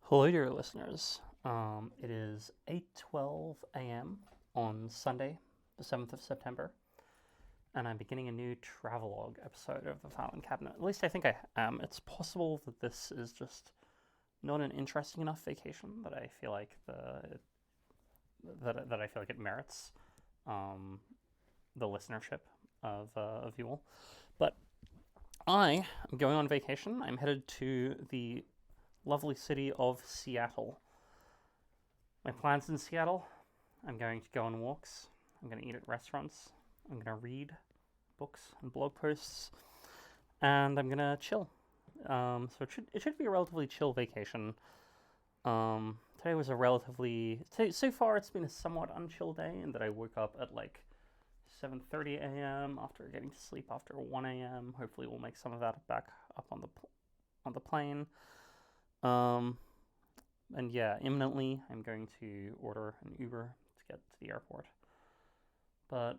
Hello, dear listeners. It is 8:12 a.m. on Sunday, the 7th of September, and I'm beginning a new Travelogue episode of the Filing Cabinet. At least I think I am. It's possible that this is just not an interesting enough vacation that I feel like it merits the listenership of you all. But I am going on vacation. I'm headed to the lovely city of Seattle. My plans in Seattle: I'm going to go on walks, I'm going to eat at restaurants, I'm going to read books and blog posts, and I'm going to chill. So it should be a relatively chill vacation. Today was so far it's been a somewhat unchill day in that I woke up at like 7:30 a.m. after getting to sleep after 1 a.m. Hopefully we'll make some of that back up on the plane. And yeah, imminently I'm going to order an Uber to get to the airport. But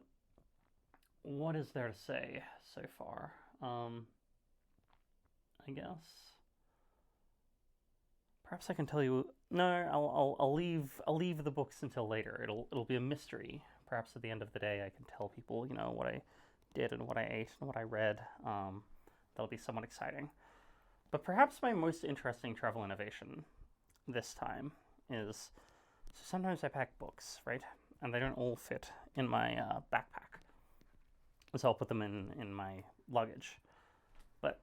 what is there to say so far? I guess perhaps I can tell you. No, I'll leave the books until later. It'll be a mystery. Perhaps at the end of the day I can tell people, what I did and what I ate and what I read. That'll be somewhat exciting. But perhaps my most interesting travel innovation this time is, so sometimes I pack books, right? And they don't all fit in my backpack. So I'll put them in my luggage. But,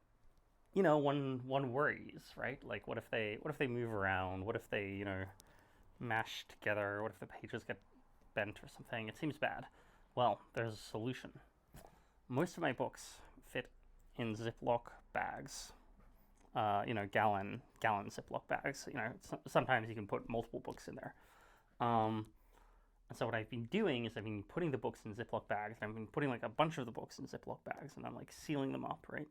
one worries, right? Like, what if they move around? What if they, mash together? What if the pages get bent or something? It seems bad. Well, there's a solution. Most of my books fit in Ziploc bags. Gallon Ziploc bags. Sometimes you can put multiple books in there. And so what I've been doing is I've been putting the books in Ziploc bags. I've been putting like a bunch of the books in Ziploc bags, and I'm like sealing them up, right?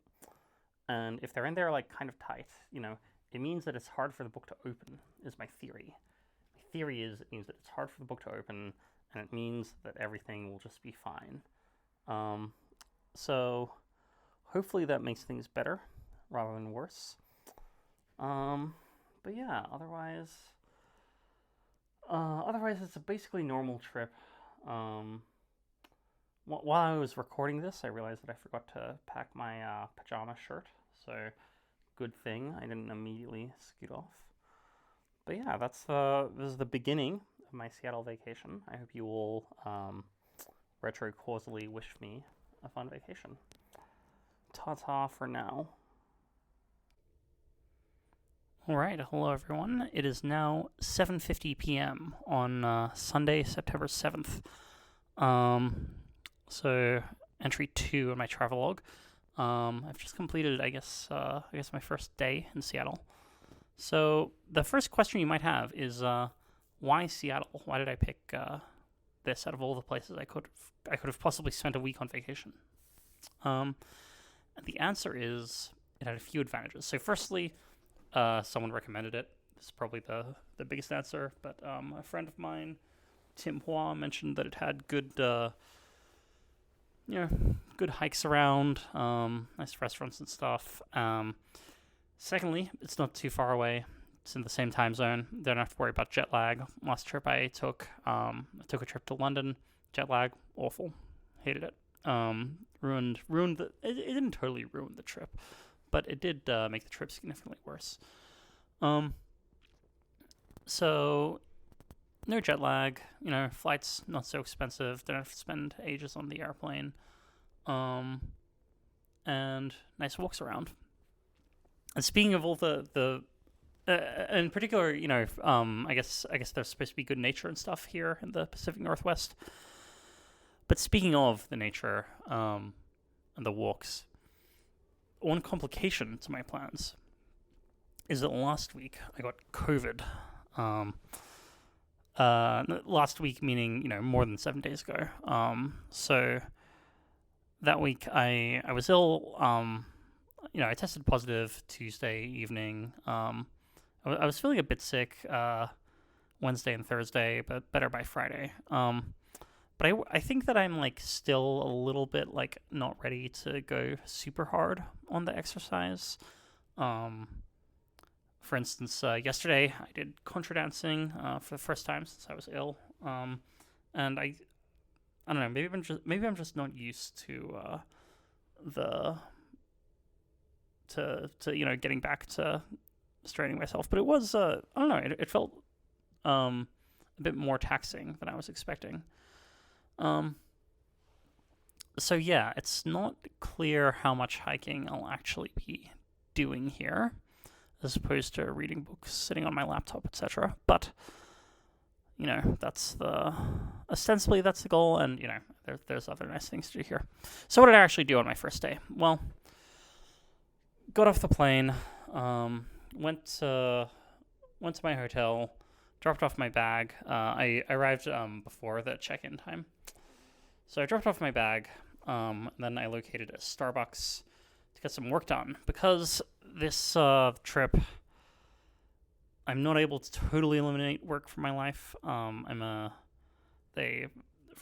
And if they're in there like kind of tight, it means that it's hard for the book to open. Is my theory. My theory is it means that it's hard for the book to open, and it means that everything will just be fine. So hopefully that makes things better rather than worse. But yeah, otherwise it's a basically normal trip. While I was recording this, I realized that I forgot to pack my pajama shirt, so good thing I didn't immediately scoot off. But yeah, this is the beginning of my Seattle vacation. I hope you will retro-causally wish me a fun vacation. Ta-ta for now. Alright, hello everyone. It is now 7:50 p.m. on Sunday, September 7th. So entry 2 in my travelogue. I've just completed, I guess my first day in Seattle. So the first question you might have is, why Seattle? Why did I pick this out of all the places I could have possibly spent a week on vacation? And the answer is it had a few advantages. So firstly, someone recommended it. This is probably the biggest answer, but a friend of mine, Tim Hua, mentioned that it had good hikes around, nice restaurants and stuff. Secondly, it's not too far away. It's in the same time zone. Don't have to worry about jet lag. Last trip I took a trip to London. Jet lag, awful. Hated it. Ruined it didn't totally ruin the trip, but it did make the trip significantly worse. So no jet lag, flights not so expensive, don't have to spend ages on the airplane, and nice walks around. And speaking of all the in particular, I guess there's supposed to be good nature and stuff here in the Pacific Northwest. But speaking of the nature and the walks, one complication to my plans is that last week I got COVID. Last week meaning, more than 7 days ago. So that week I was ill. I tested positive Tuesday evening. I was feeling a bit sick Wednesday and Thursday, but better by Friday. But I think that I'm still a little bit not ready to go super hard on the exercise. For for instance, yesterday I did contra dancing for the first time since I was ill, and I don't know, maybe I'm just not used to the to getting back to straining myself. But it was I don't know, it felt a bit more taxing than I was expecting. So yeah, it's not clear how much hiking I'll actually be doing here, as opposed to reading books, sitting on my laptop, etc. But ostensibly that's the goal, and there's other nice things to do here. So what did I actually do on my first day? Well, got off the plane, went to my hotel, dropped off my bag. I arrived before the check-in time, so I dropped off my bag. Then I located a Starbucks to get some work done, because this trip, I'm not able to totally eliminate work from my life. For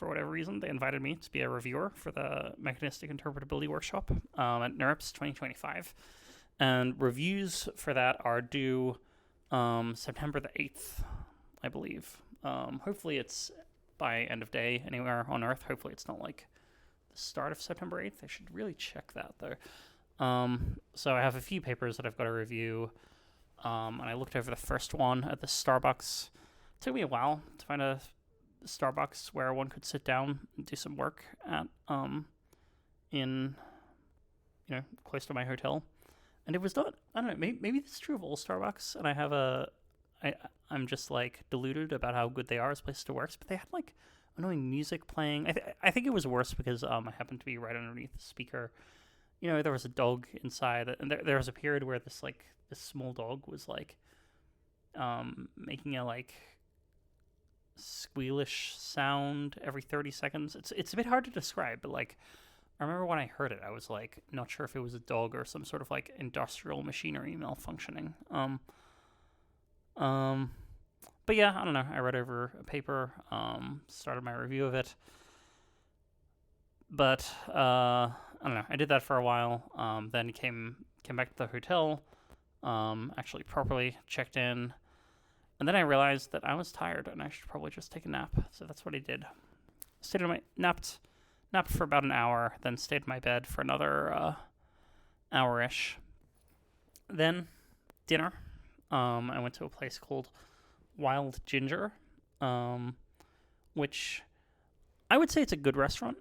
whatever reason, they invited me to be a reviewer for the Mechanistic Interpretability Workshop at NeurIPS 2025. And reviews for that are due September the 8th, I believe. Hopefully it's by end of day anywhere on Earth. Hopefully it's not like the start of September 8th. I should really check that, though. So I have a few papers that I've got to review. And I looked over the first one at the Starbucks. It took me a while to find a Starbucks where one could sit down and do some work at, in, close to my hotel. And it was not, I don't know, maybe this is true of all Starbucks, and I'm just, like, deluded about how good they are as places to work, but they had, like, annoying music playing. I think it was worse because I happened to be right underneath the speaker. There was a dog inside, and there was a period where this small dog was, like, making a, like, squealish sound every 30 seconds. It's a bit hard to describe, but, like, I remember when I heard it, I was, like, not sure if it was a dog or some sort of, like, industrial machinery malfunctioning. But yeah, I don't know. I read over a paper, started my review of it. But, I don't know. I did that for a while, then came back to the hotel, actually properly checked in, and then I realized that I was tired and I should probably just take a nap. So that's what I did. Napped for about an hour, then stayed in my bed for another hour-ish. Then dinner. I went to a place called Wild Ginger, which I would say it's a good restaurant.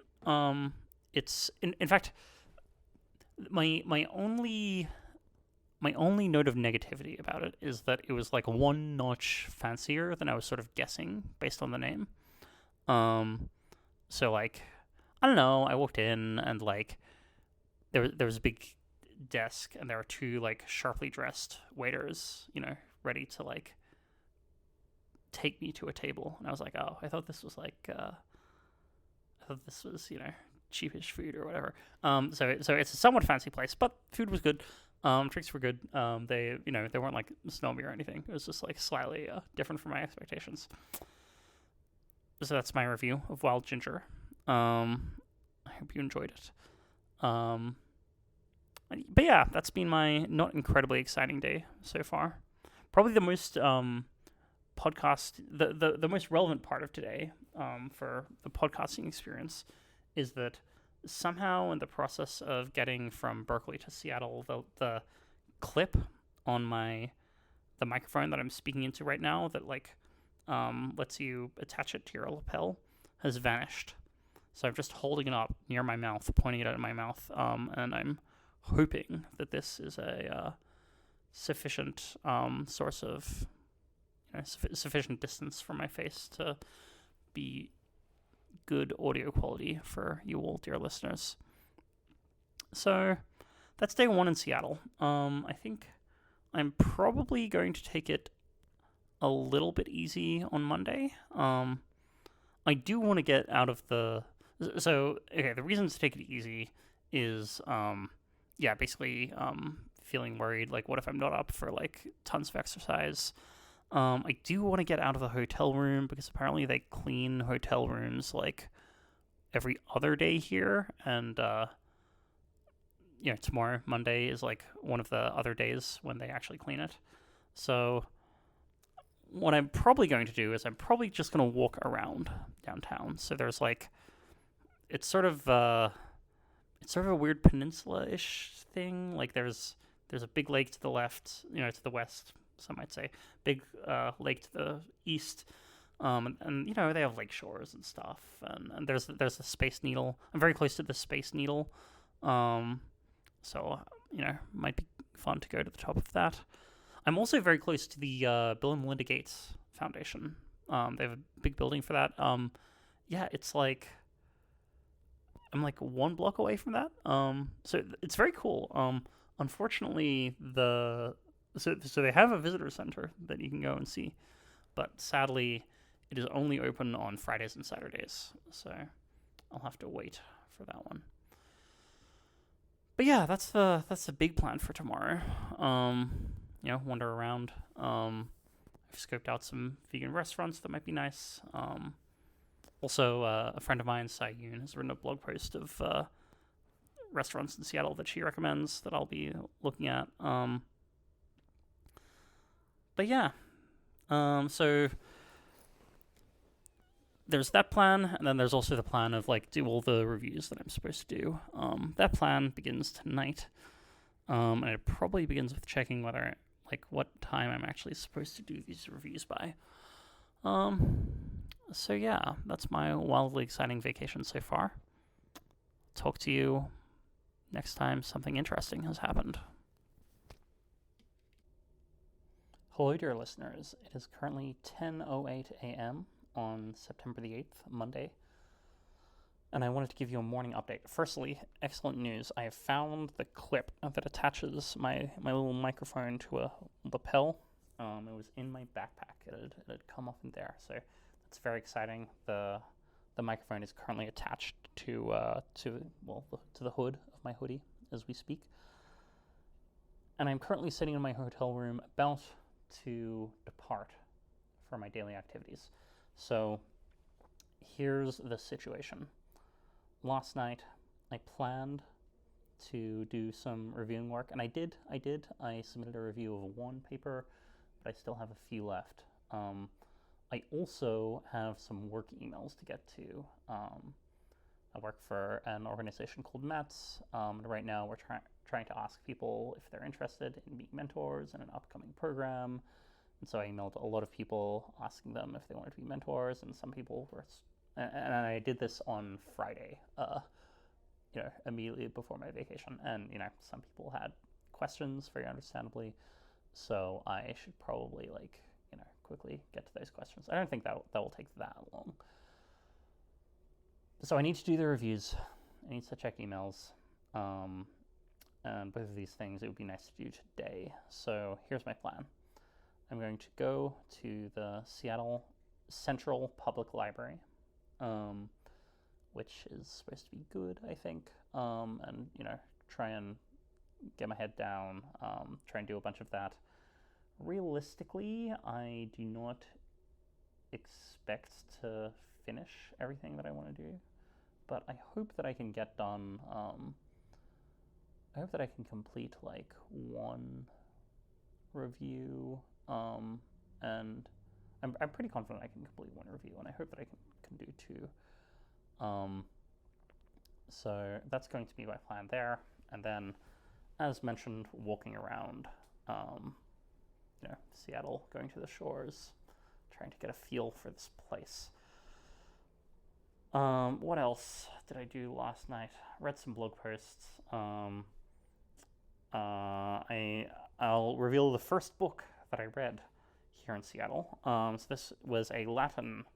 It's in fact my only note of negativity about it is that it was like one notch fancier than I was sort of guessing based on the name. So like, I don't know, I walked in and like there was a big desk and there were two like sharply dressed waiters, ready to like take me to a table, and I was like, oh, I thought this was cheapish food or whatever. So it's a somewhat fancy place, but food was good. Drinks were good. They weren't like snobby or anything. It was just like slightly different from my expectations. So that's my review of Wild Ginger. I hope you enjoyed it. But yeah, that's been my not incredibly exciting day so far. Probably the most podcast, the most relevant part of today for the podcasting experience is that somehow in the process of getting from Berkeley to Seattle, the clip on the microphone that I'm speaking into right now that like lets you attach it to your lapel has vanished. So I'm just holding it up near my mouth, pointing it at my mouth, and I'm hoping that this is a sufficient source of sufficient distance from my face to be good audio quality for you all, dear listeners. So that's day one in Seattle. I think I'm probably going to take it a little bit easy on Monday. I do want to get out of the... So, okay, the reason to take it easy is, basically feeling worried, like, what if I'm not up for, like, tons of exercise? I do want to get out of the hotel room because apparently they clean hotel rooms, like, every other day here, and, tomorrow, Monday, is, like, one of the other days when they actually clean it. So what I'm probably going to do is I'm probably just going to walk around downtown. So there's like it's sort of a weird peninsula-ish thing. Like there's a big lake to the left, to the west. Some might say big lake to the east. And they have lake shores and stuff. And there's the Space Needle. I'm very close to the Space Needle. Um, so might be fun to go to the top of that. I'm also very close to the Bill and Melinda Gates Foundation. They have a big building for that. Yeah, it's like I'm like 1 block away from that. So it's very cool. Unfortunately, so they have a visitor center that you can go and see, but sadly, it is only open on Fridays and Saturdays. So I'll have to wait for that one. But yeah, that's the big plan for tomorrow. Wander around. I've scoped out some vegan restaurants that might be nice. Also, a friend of mine, Sayun, has written a blog post of restaurants in Seattle that she recommends that I'll be looking at. But yeah, so there's that plan, and then there's also the plan of like do all the reviews that I'm supposed to do. That plan begins tonight, and it probably begins with checking whether what time I'm actually supposed to do these reviews by. So yeah, that's my wildly exciting vacation so far. Talk to you next time something interesting has happened. Hello, dear listeners. It is currently 10:08 a.m. on September the 8th, Monday, and I wanted to give you a morning update. Firstly, excellent news. I have found the clip that attaches my little microphone to a lapel. It was in my backpack. It had come off in there, so it's very exciting. The microphone is currently attached to the hood of my hoodie as we speak, and I'm currently sitting in my hotel room about to depart for my daily activities. So here's the situation. Last night I planned to do some reviewing work, and I did. I submitted a review of one paper, but I still have a few left. I also have some work emails to get to. I work for an organization called METS, and right now we're trying to ask people if they're interested in being mentors in an upcoming program. And so I emailed a lot of people asking them if they wanted to be mentors, and some people were, and I did this on Friday, immediately before my vacation, and some people had questions, very understandably, so I should probably quickly get to those questions. I don't think that will take that long. So I need to do the reviews. I need to check emails. And both of these things it would be nice to do today. So here's my plan. I'm going to go to the Seattle Central Public Library, which is supposed to be good, I think, and try and get my head down, try and do a bunch of that. Realistically, I do not expect to finish everything that I want to do, but I hope that I can get done. I hope that I can complete one review, and I'm pretty confident I can complete one review, and I hope that I can do two. So that's going to be my plan there, and then, as mentioned, walking around, Seattle, going to the shores, trying to get a feel for this place. What else did I do last night? Read some blog posts. I'll reveal the first book that I read here in Seattle. So this was a Latin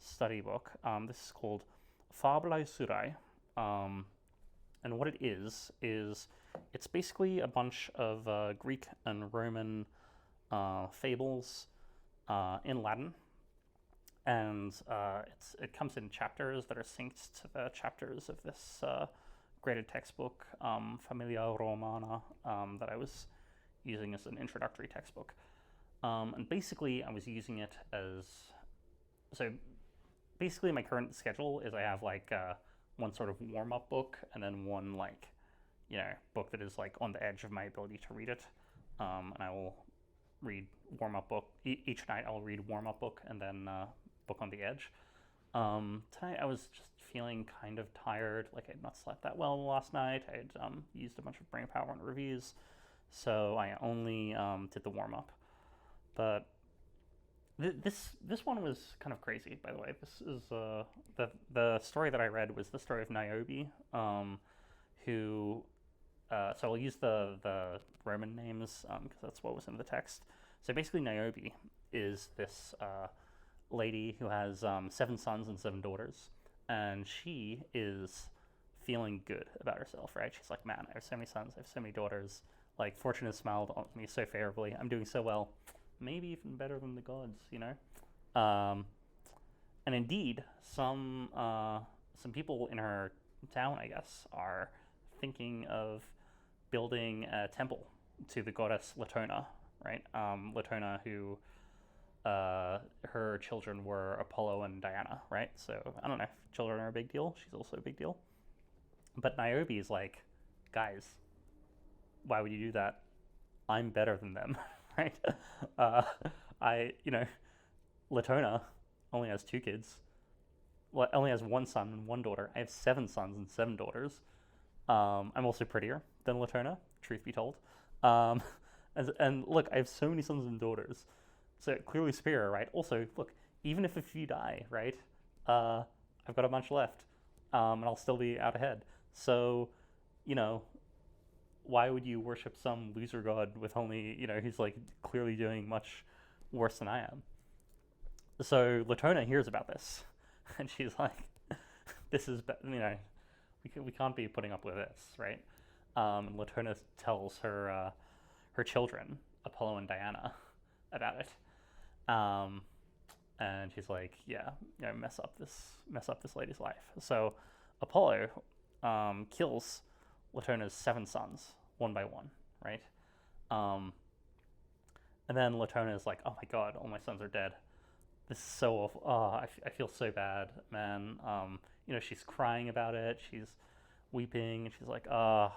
study book. This is called Fabulae Surae. And what it is it's basically a bunch of Greek and Roman fables in Latin. And it comes in chapters that are synced to the chapters of this graded textbook, Familia Romana, that I was using as an introductory textbook. And basically, I was using it as... So basically, my current schedule is I have one sort of warm-up book, and then one book that is on the edge of my ability to read it. And I will read warm-up book. Each night I'll read warm-up book and then book on the edge. Tonight I was just feeling kind of tired, like I'd not slept that well last night. I'd used a bunch of brain power on reviews, so I only did the warm-up. But this one was kind of crazy, by the way. This is the story that I read was the story of Niobe, who so I'll use the Roman names because that's what was in the text. So basically, Niobe is this lady who has 7 sons and 7 daughters, and she is feeling good about herself, right? She's like, man, I have so many sons, I have so many daughters. Like, fortune has smiled on me so favorably. I'm doing so well. Maybe even better than the gods, you know? And indeed, some people in her town, I guess, are thinking of building a temple to the goddess Latona, right? Latona, who her children were Apollo and Diana, right? So I don't know if children are a big deal. She's also a big deal. But Niobe is like, guys, why would you do that? I'm better than them, right? Latona only has 2 kids. Well, only has 1 son and 1 daughter. I have 7 sons and 7 daughters. I'm also prettier than Latona, truth be told. And look, I have so many sons and daughters. So clearly superior, right? Also, look, even if a few die, right? I've got a bunch left, and I'll still be out ahead. So, you know, why would you worship some loser god with only, who's like clearly doing much worse than I am? So Latona hears about this, and she's like, this is, we can't be putting up with this, right? And Latona tells her children, Apollo and Diana, about it. And she's like, yeah, mess up this lady's life. So Apollo kills Latona's 7 sons one by one, right? And then Latona is like, oh my god, all my sons are dead. This is so awful. Oh, I feel so bad, man. She's crying about it. She's weeping, and she's like, Niobe.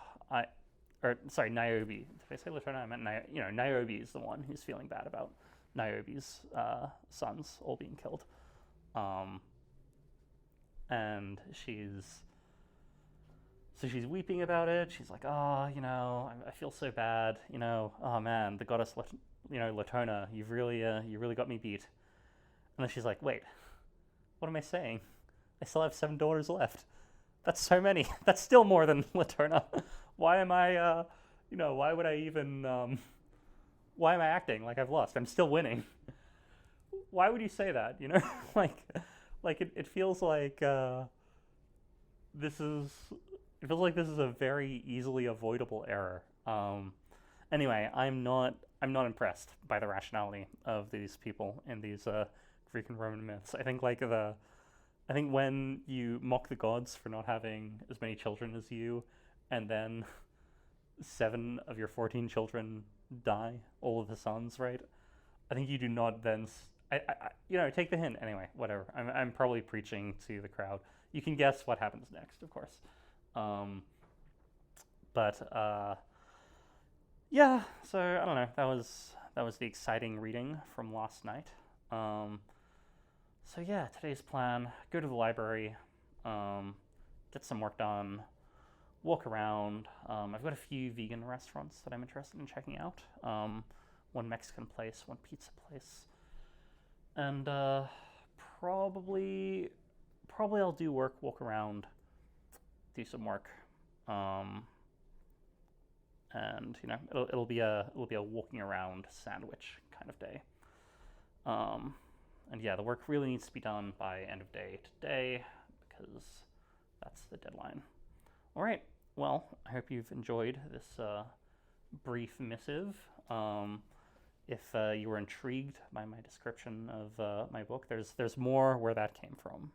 Did I say Latona? I meant Niobe is the one who's feeling bad about Niobe's sons all being killed. And she's weeping about it. She's like, I feel so bad. Oh man, the goddess, Latona, you really got me beat. And then she's like, wait, what am I saying? I still have 7 daughters left. That's so many. That's still more than Latona. Why am I, why would I even, why am I acting like I've lost? I'm still winning. Why would you say that, it feels like this is a very easily avoidable error. Anyway, I'm not impressed by the rationality of these people in these Greek and Roman myths. I think when you mock the gods for not having as many children as you, and then 7 of your 14 children die, all of the sons, right? I think you do not then, take the hint. Anyway, whatever. I'm probably preaching to the crowd. You can guess what happens next, of course. Yeah. So I don't know. That was the exciting reading from last night. So yeah, today's plan: go to the library, get some work done, walk around. I've got a few vegan restaurants that I'm interested in checking out. One Mexican place, one pizza place, and probably I'll do work, walk around, do some work, and it'll be a walking around sandwich kind of day. And yeah, the work really needs to be done by end of day today because that's the deadline. All right. Well, I hope you've enjoyed this brief missive. If you were intrigued by my description of my book, there's more where that came from.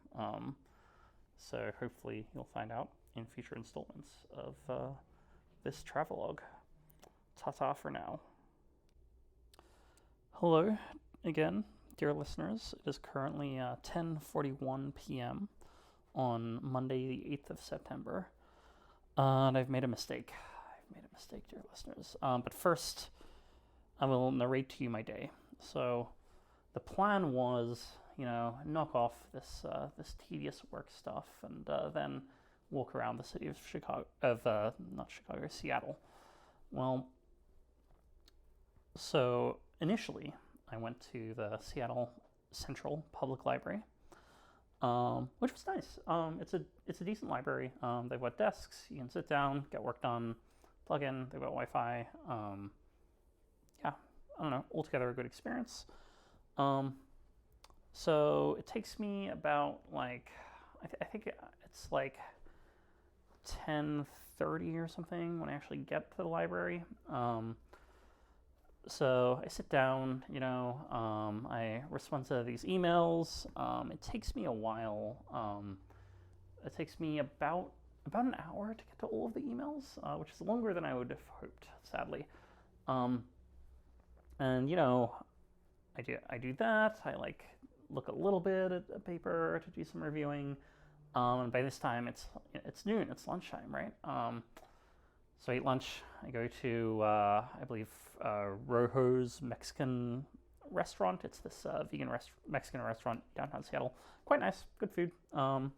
So hopefully you'll find out in future installments of this travelogue. Ta-ta for now. Hello again, dear listeners. It is currently 10:41 p.m. on Monday, the 8th of September. And I've made a mistake. Dear listeners. But first, I will narrate to you my day. So the plan was, knock off this tedious work stuff, and then walk around the city of not Chicago, Seattle. Well, so initially, I went to the Seattle Central Public Library, which was nice. It's a decent library. They've got desks. You can sit down, get work done, plug in. They've got Wi-Fi. Yeah, I don't know. Altogether, a good experience. So it takes me about I think it's like 10:30 or something when I actually get to the library. So I sit down, I respond to these emails. It takes me a while. It takes me about an hour to get to all of the emails, which is longer than I would have hoped, sadly. And I do that. I look a little bit at a paper to do some reviewing. And by this time it's noon. It's lunchtime, right? So I eat lunch. I go to, I believe, Rojo's Mexican restaurant. It's this vegan Mexican restaurant downtown Seattle. Quite nice, good food. I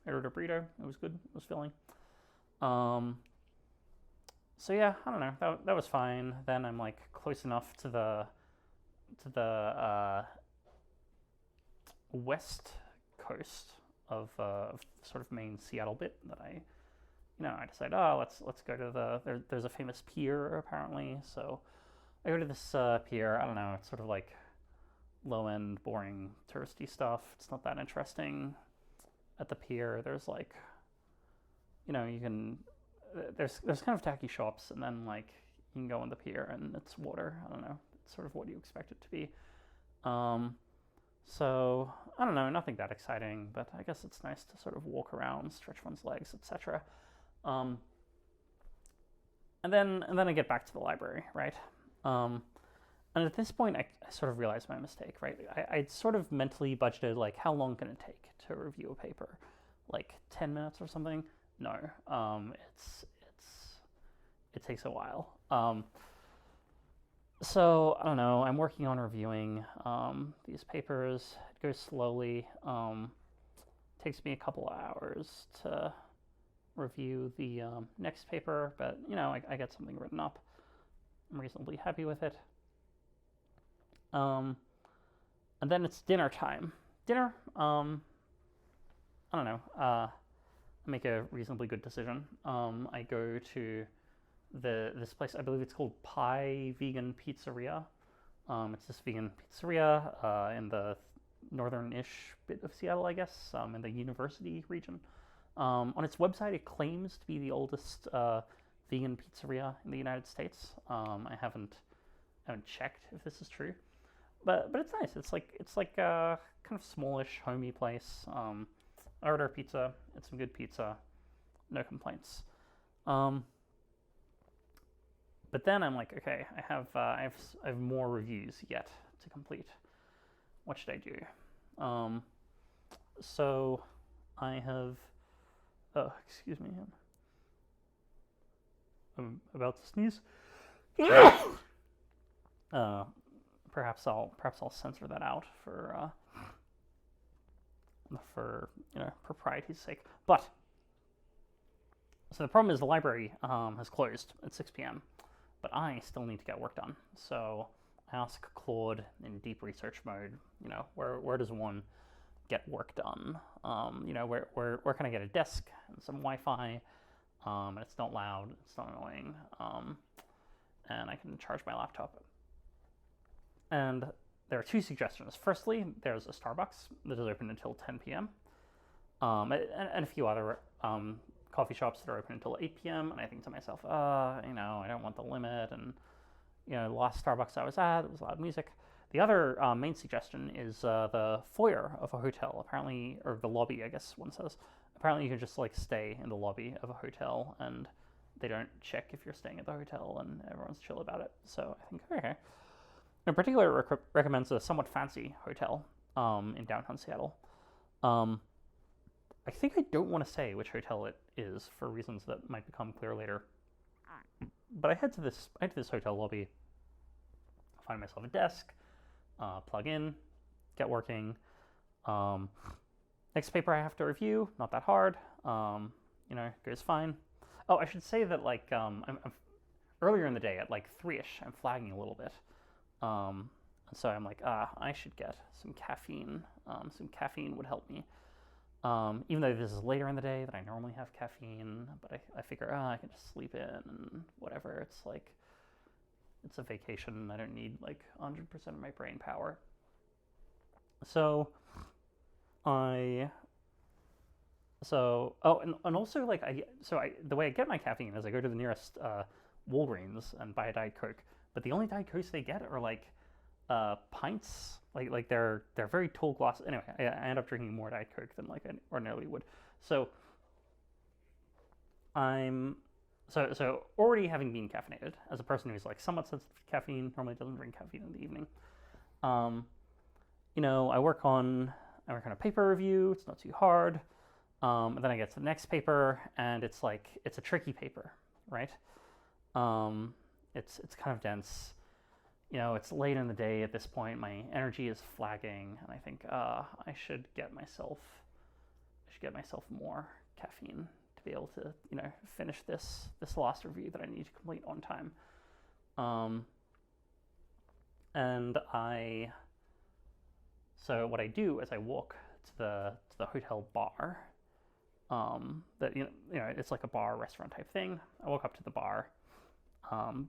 ordered a burrito. It was good. It was filling. So yeah, I don't know. That was fine. Then I'm close enough to the west coast of sort of main Seattle bit that I decide, let's go to there's a famous pier apparently. So I go to this pier. I don't know. It's sort of low end, boring, touristy stuff. It's not that interesting. At the pier, there's you can there's kind of tacky shops, and then you can go on the pier and it's water. I don't know. It's sort of what you expect it to be. So I don't know, nothing that exciting, but I guess it's nice to sort of walk around, stretch one's legs, etc. And then I get back to the library, right? And at this point, I sort of realized my mistake, right? I'd sort of mentally budgeted how long can it take to review a paper, 10 minutes or something. No, it takes a while. So I don't know. I'm working on reviewing these papers. It goes slowly. Takes me a couple of hours to review the next paper, but I get something written up. I'm reasonably happy with it. And then it's dinner time. Dinner. I don't know. I make a reasonably good decision. I go to this place. I believe it's called Pie Vegan Pizzeria. It's this vegan pizzeria in the northern-ish bit of Seattle, I guess, in the University region. On its website, it claims to be the oldest vegan pizzeria in the United States. I haven't checked if this is true, but it's nice. It's like a kind of smallish, homey place. I order a pizza. It's some good pizza. No complaints. But then I'm like, okay, I have more reviews yet to complete. What should I do? So I have. Oh, excuse me. I'm about to sneeze. Perhaps I'll censor that out for propriety's sake. But so the problem is the library has closed at 6 p.m. But I still need to get work done. So I ask Claude in deep research mode, where does one get work done? Where can I get a desk and some Wi-Fi? And it's not loud, it's not annoying, and I can charge my laptop. And there are two suggestions. Firstly, there's a Starbucks that is open until 10 p.m. And a few other coffee shops that are open until 8 p.m. And I think to myself, I don't want the limit. And the last Starbucks I was at, it was loud music. The other main suggestion is the foyer of a hotel, apparently, or the lobby, I guess one says. Apparently you can just stay in the lobby of a hotel, and they don't check if you're staying at the hotel, and everyone's chill about it. So I think, okay. In particular, it recommends a somewhat fancy hotel in downtown Seattle. I think I don't want to say which hotel it is for reasons that might become clear later. But I head to this hotel lobby, find myself a desk, plug in, get working. Next paper I have to review, not that hard. Goes fine. Oh, I should say that like I'm earlier in the day at like 3ish, I'm flagging a little bit. And so I'm like, I should get some caffeine. Some caffeine would help me. Even though this is later in the day than I normally have caffeine, but I figure, I can just sleep in and whatever. It's like, it's a vacation. I don't need like 100% of my brain power. So and also like the way I get my caffeine is I go to the nearest Walgreens and buy a Diet Coke. But the only Diet Cokes they get are like pints. Like they're very tall glasses. Anyway, I end up drinking more Diet Coke than like I ordinarily would. So so already having been caffeinated as a person who's like somewhat sensitive to caffeine, normally doesn't drink caffeine in the evening. I work on a paper review. It's not too hard. And then I get to the next paper, and it's a tricky paper, right? It's kind of dense. It's late in the day at this point. My energy is flagging, and I think I should get myself more caffeine to be able to finish this last review that I need to complete on time. So what I do is I walk to the hotel bar. That it's like a bar restaurant type thing. I walk up to the bar.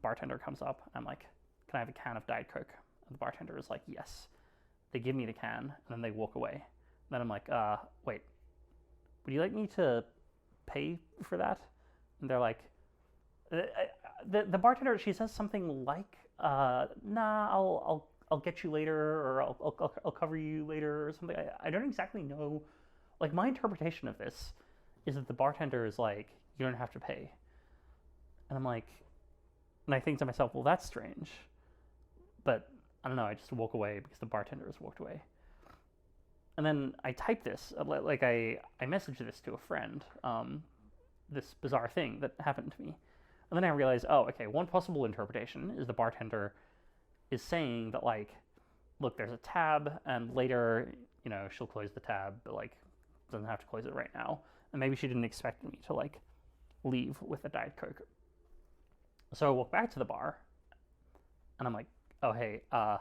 Bartender comes up. I'm like, can I have a can of Diet Coke? And the bartender is like, yes. They give me the can, and then they walk away. And then I'm like, wait, would you like me to pay for that? And they're like, the bartender, she says something like, nah, I'll get you later, or I'll cover you later, or something. I don't exactly know. Like, my interpretation of this is that the bartender is like, you don't have to pay. And I'm like, and I think to myself, well, that's strange. But I don't know, I just walk away because the bartender has walked away. And then I type this, like I message this to a friend, this bizarre thing that happened to me. And then I realize, one possible interpretation is the bartender is saying that, like, look, there's a tab, and later, she'll close the tab, but, like, doesn't have to close it right now. And maybe she didn't expect me to, like, leave with a Diet Coke. So I walk back to the bar, and I'm like, oh, hey, I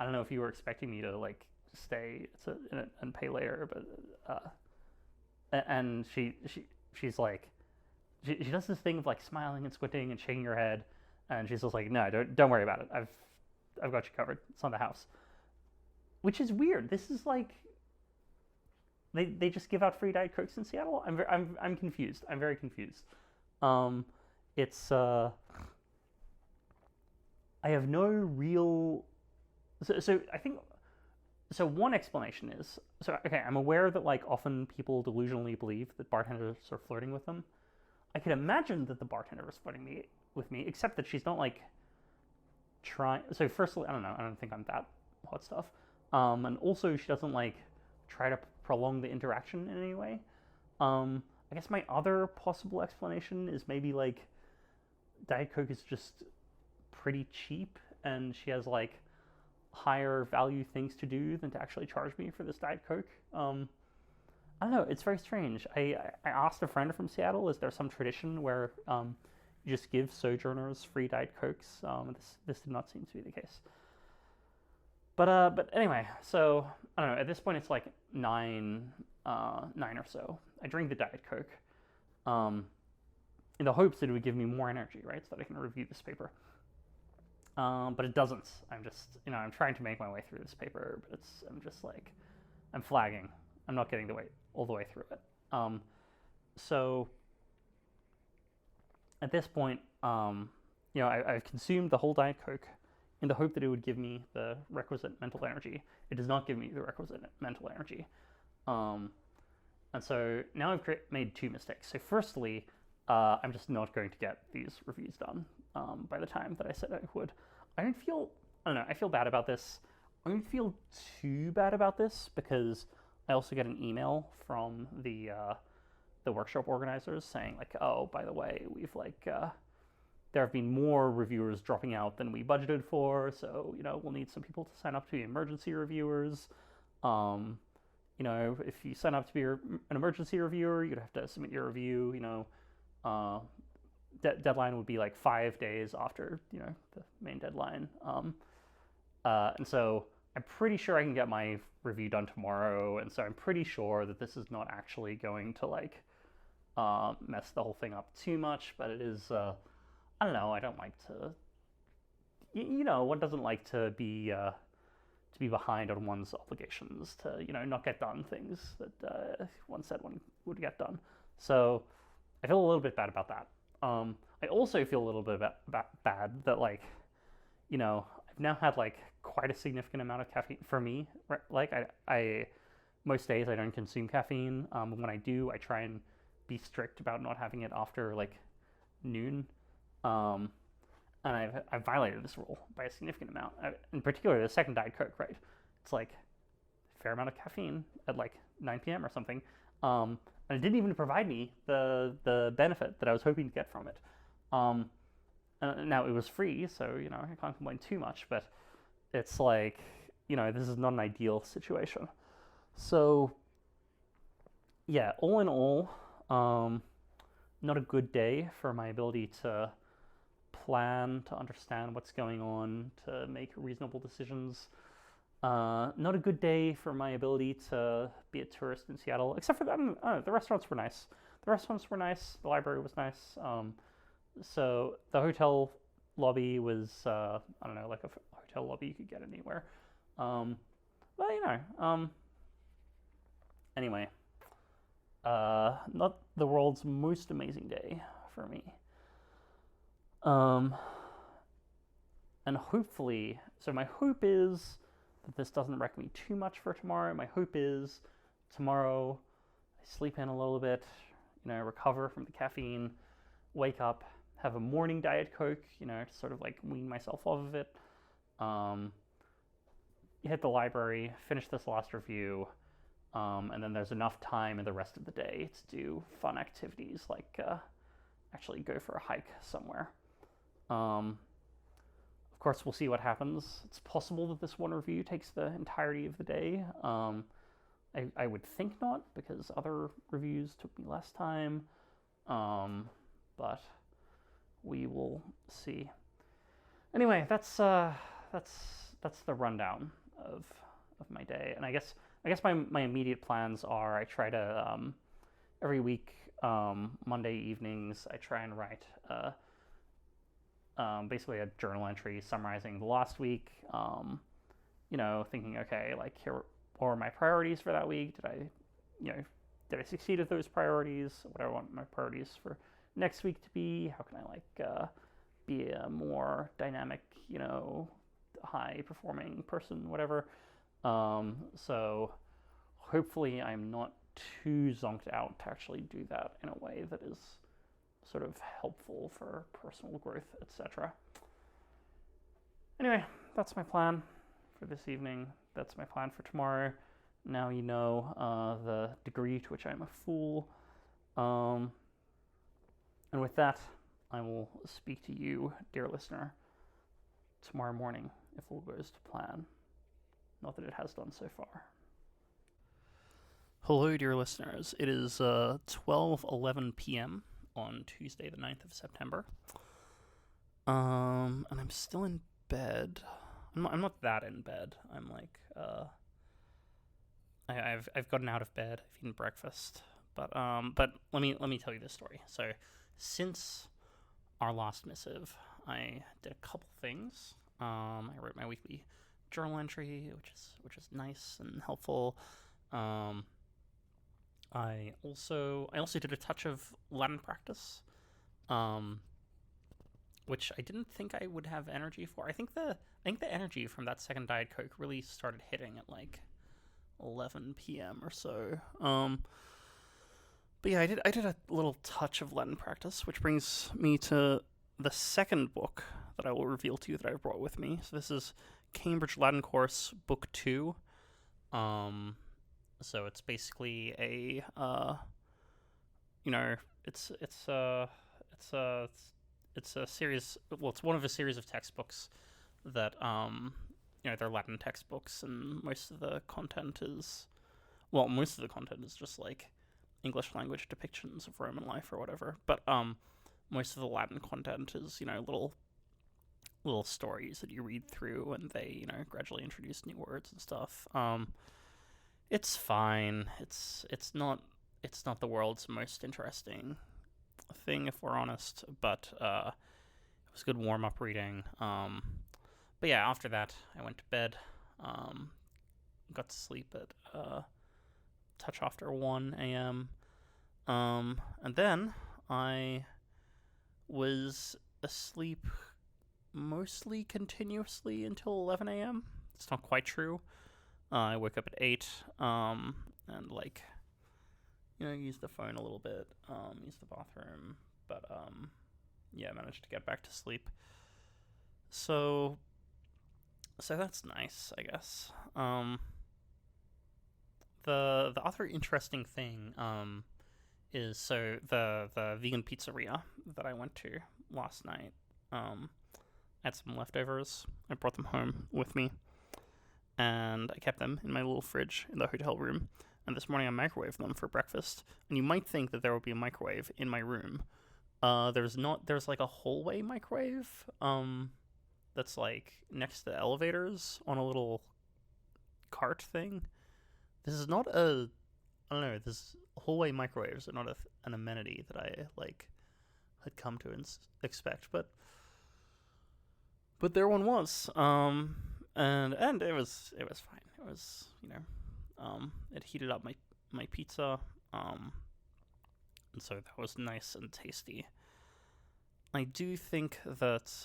don't know if you were expecting me to, like, stay and pay later, but, and she's like, she does this thing of, like, smiling and squinting and shaking her head, and she's just like, no, don't worry about it. I've got you covered. It's on the house. Which is weird. This is like, they just give out free Diet Cokes in Seattle. I'm confused. I'm very confused. It's I have no real. So I think. So one explanation is, I'm aware that, like, often people delusionally believe that bartenders are flirting with them. I could imagine that the bartender was flirting with me, except that she's not, like, trying. So firstly, I don't know. I don't think I'm that hot stuff. And also, she doesn't, like, try to prolong the interaction in any way. I guess my other possible explanation is maybe, like, Diet Coke is just pretty cheap, and she has, like, higher value things to do than to actually charge me for this Diet Coke. I don't know. It's very strange. I asked a friend from Seattle, is there some tradition where you just give sojourners free Diet Cokes? This did not seem to be the case. But anyway, so I don't know. At this point, it's like 9 or so. I drink the Diet Coke, in the hopes that it would give me more energy, right, so that I can review this paper. But it doesn't. I'm just, I'm trying to make my way through this paper, but I'm just like, I'm flagging. I'm not getting all the way through it. So at this point, I've consumed the whole Diet Coke in the hope that it would give me the requisite mental energy. It does not give me the requisite mental energy. And so now I've made two mistakes. So firstly, I'm just not going to get these reviews done by the time that I said I would. I feel bad about this. I don't feel too bad about this because I also get an email from the workshop organizers saying, like, oh, by the way, we've, like, there have been more reviewers dropping out than we budgeted for, so we'll need some people to sign up to be emergency reviewers. Um, if you sign up to be an emergency reviewer, you'd have to submit your review. Uh, deadline would be like 5 days after the main deadline. And so I'm pretty sure I can get my review done tomorrow, and so I'm pretty sure that this is not actually going to mess the whole thing up too much. But it is. I don't know. I don't like to. One doesn't like to be behind on one's obligations to not get done things that one said one would get done. So I feel a little bit bad about that. I also feel a little bit bad that I've now had quite a significant amount of caffeine for me. Like I most days I don't consume caffeine. When I do, I try and be strict about not having it after noon. And I've violated this rule by a significant amount. In particular, the second Diet Coke, right? It's a fair amount of caffeine at 9 p.m. or something. And it didn't even provide me the benefit that I was hoping to get from it. Now it was free, so I can't complain too much. But it's this is not an ideal situation. So yeah, all in all, not a good day for my ability to plan, to understand what's going on, to make reasonable decisions. Not a good day for my ability to be a tourist in Seattle, except for that. The restaurants were nice. The library was nice. So the hotel lobby was, I don't know, like a hotel lobby you could get anywhere. But anyway, not the world's most amazing day for me. And hopefully, so my hope is that this doesn't wreck me too much for tomorrow. My hope is tomorrow I sleep in a little bit, recover from the caffeine, wake up, have a morning Diet Coke, to sort of wean myself off of it. Hit the library, finish this last review, and then there's enough time in the rest of the day to do fun activities actually go for a hike somewhere. Of course, we'll see what happens. It's possible that this one review takes the entirety of the day. I would think not, because other reviews took me less time. But we will see. Anyway, that's the rundown of my day. And I guess my immediate plans are I try to every week, Monday evenings, I try and write basically a journal entry summarizing the last week. Thinking, okay, here are my priorities for that week. Did I succeed at those priorities? What do I want my priorities for next week to be? How can I be a more dynamic, high performing person, whatever. So hopefully I'm not too zonked out to actually do that in a way that is sort of helpful for personal growth, etc. Anyway, that's my plan for this evening. That's my plan for tomorrow. Now you know the degree to which I'm a fool. And with that, I will speak to you, dear listener, tomorrow morning, if all goes to plan. Not that it has done so far. Hello, dear listeners. It is 12:11 p.m. on Tuesday, the 9th of September. And I'm still in bed. I'm not that in bed. I'm I've gotten out of bed. I've eaten breakfast. But let me tell you this story. So since our last missive, I did a couple things. I wrote my weekly journal entry, which is nice and helpful. I also did a touch of Latin practice, which I didn't think I would have energy for. I think the energy from that second Diet Coke really started hitting at 11 p.m. or so. But yeah, I did a little touch of Latin practice, which brings me to the second book that I will reveal to you that I've brought with me. So this is Cambridge Latin Course, Book 2. So it's basically it's a series. Well, it's one of a series of textbooks that they're Latin textbooks, and most of the content is just like English language depictions of Roman life or whatever. But most of the Latin content is little stories that you read through, and they gradually introduce new words and stuff. It's fine. It's not the world's most interesting thing, if we're honest, but it was good warm up reading. But yeah, after that, I went to bed. Got to sleep at touch after 1 a.m. And then I was asleep mostly continuously until 11 a.m. It's not quite true. I woke up at 8, and used the phone a little bit, used the bathroom, but yeah, managed to get back to sleep. So that's nice, I guess. The other interesting thing is the vegan pizzeria that I went to last night. I had some leftovers. I brought them home with me, and I kept them in my little fridge in the hotel room. And this morning I microwaved them for breakfast. And you might think that there would be a microwave in my room. There's not. There's like a hallway microwave. That's like next to the elevators on a little cart thing. This is not a. I don't know. This hallway microwaves are not an amenity that I had come to expect, but there one was. And it was fine. It was it heated up my pizza. And so that was nice and tasty. I do think that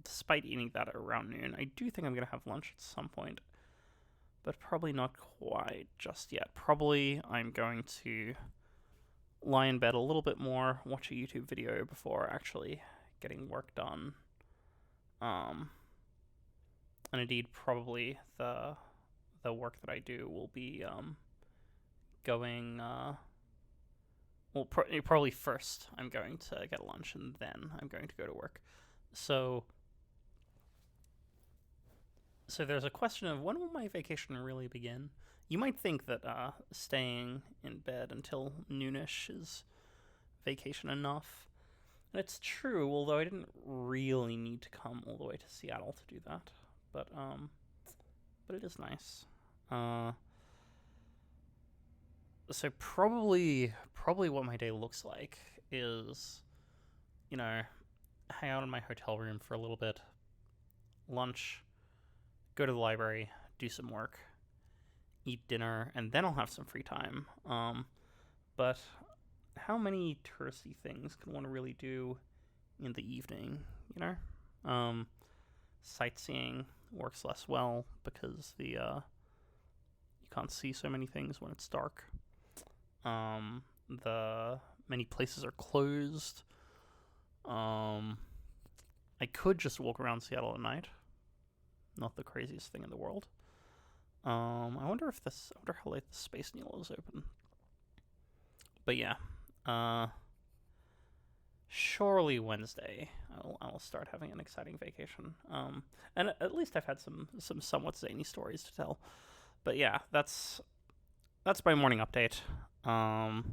despite eating that at around noon, I do think I'm gonna have lunch at some point, but probably not quite just yet. Probably I'm going to lie in bed a little bit more, watch a YouTube video before actually getting work done. And indeed, probably the work that I do will be going. Probably first I'm going to get lunch, and then I'm going to go to work. So there's a question of when will my vacation really begin? You might think that staying in bed until noonish is vacation enough. And it's true, although I didn't really need to come all the way to Seattle to do that. But it is nice. So probably what my day looks like is, hang out in my hotel room for a little bit, lunch, go to the library, do some work, eat dinner, and then I'll have some free time. But how many touristy things can one really do in the evening, sightseeing works less well because you can't see so many things when it's dark. The many places are closed. I could just walk around Seattle at night. Not the craziest thing in the world. I wonder how late the Space Needle is open. But yeah, surely Wednesday I'll start having an exciting vacation. And at least I've had some somewhat zany stories to tell. But yeah, that's my morning update. I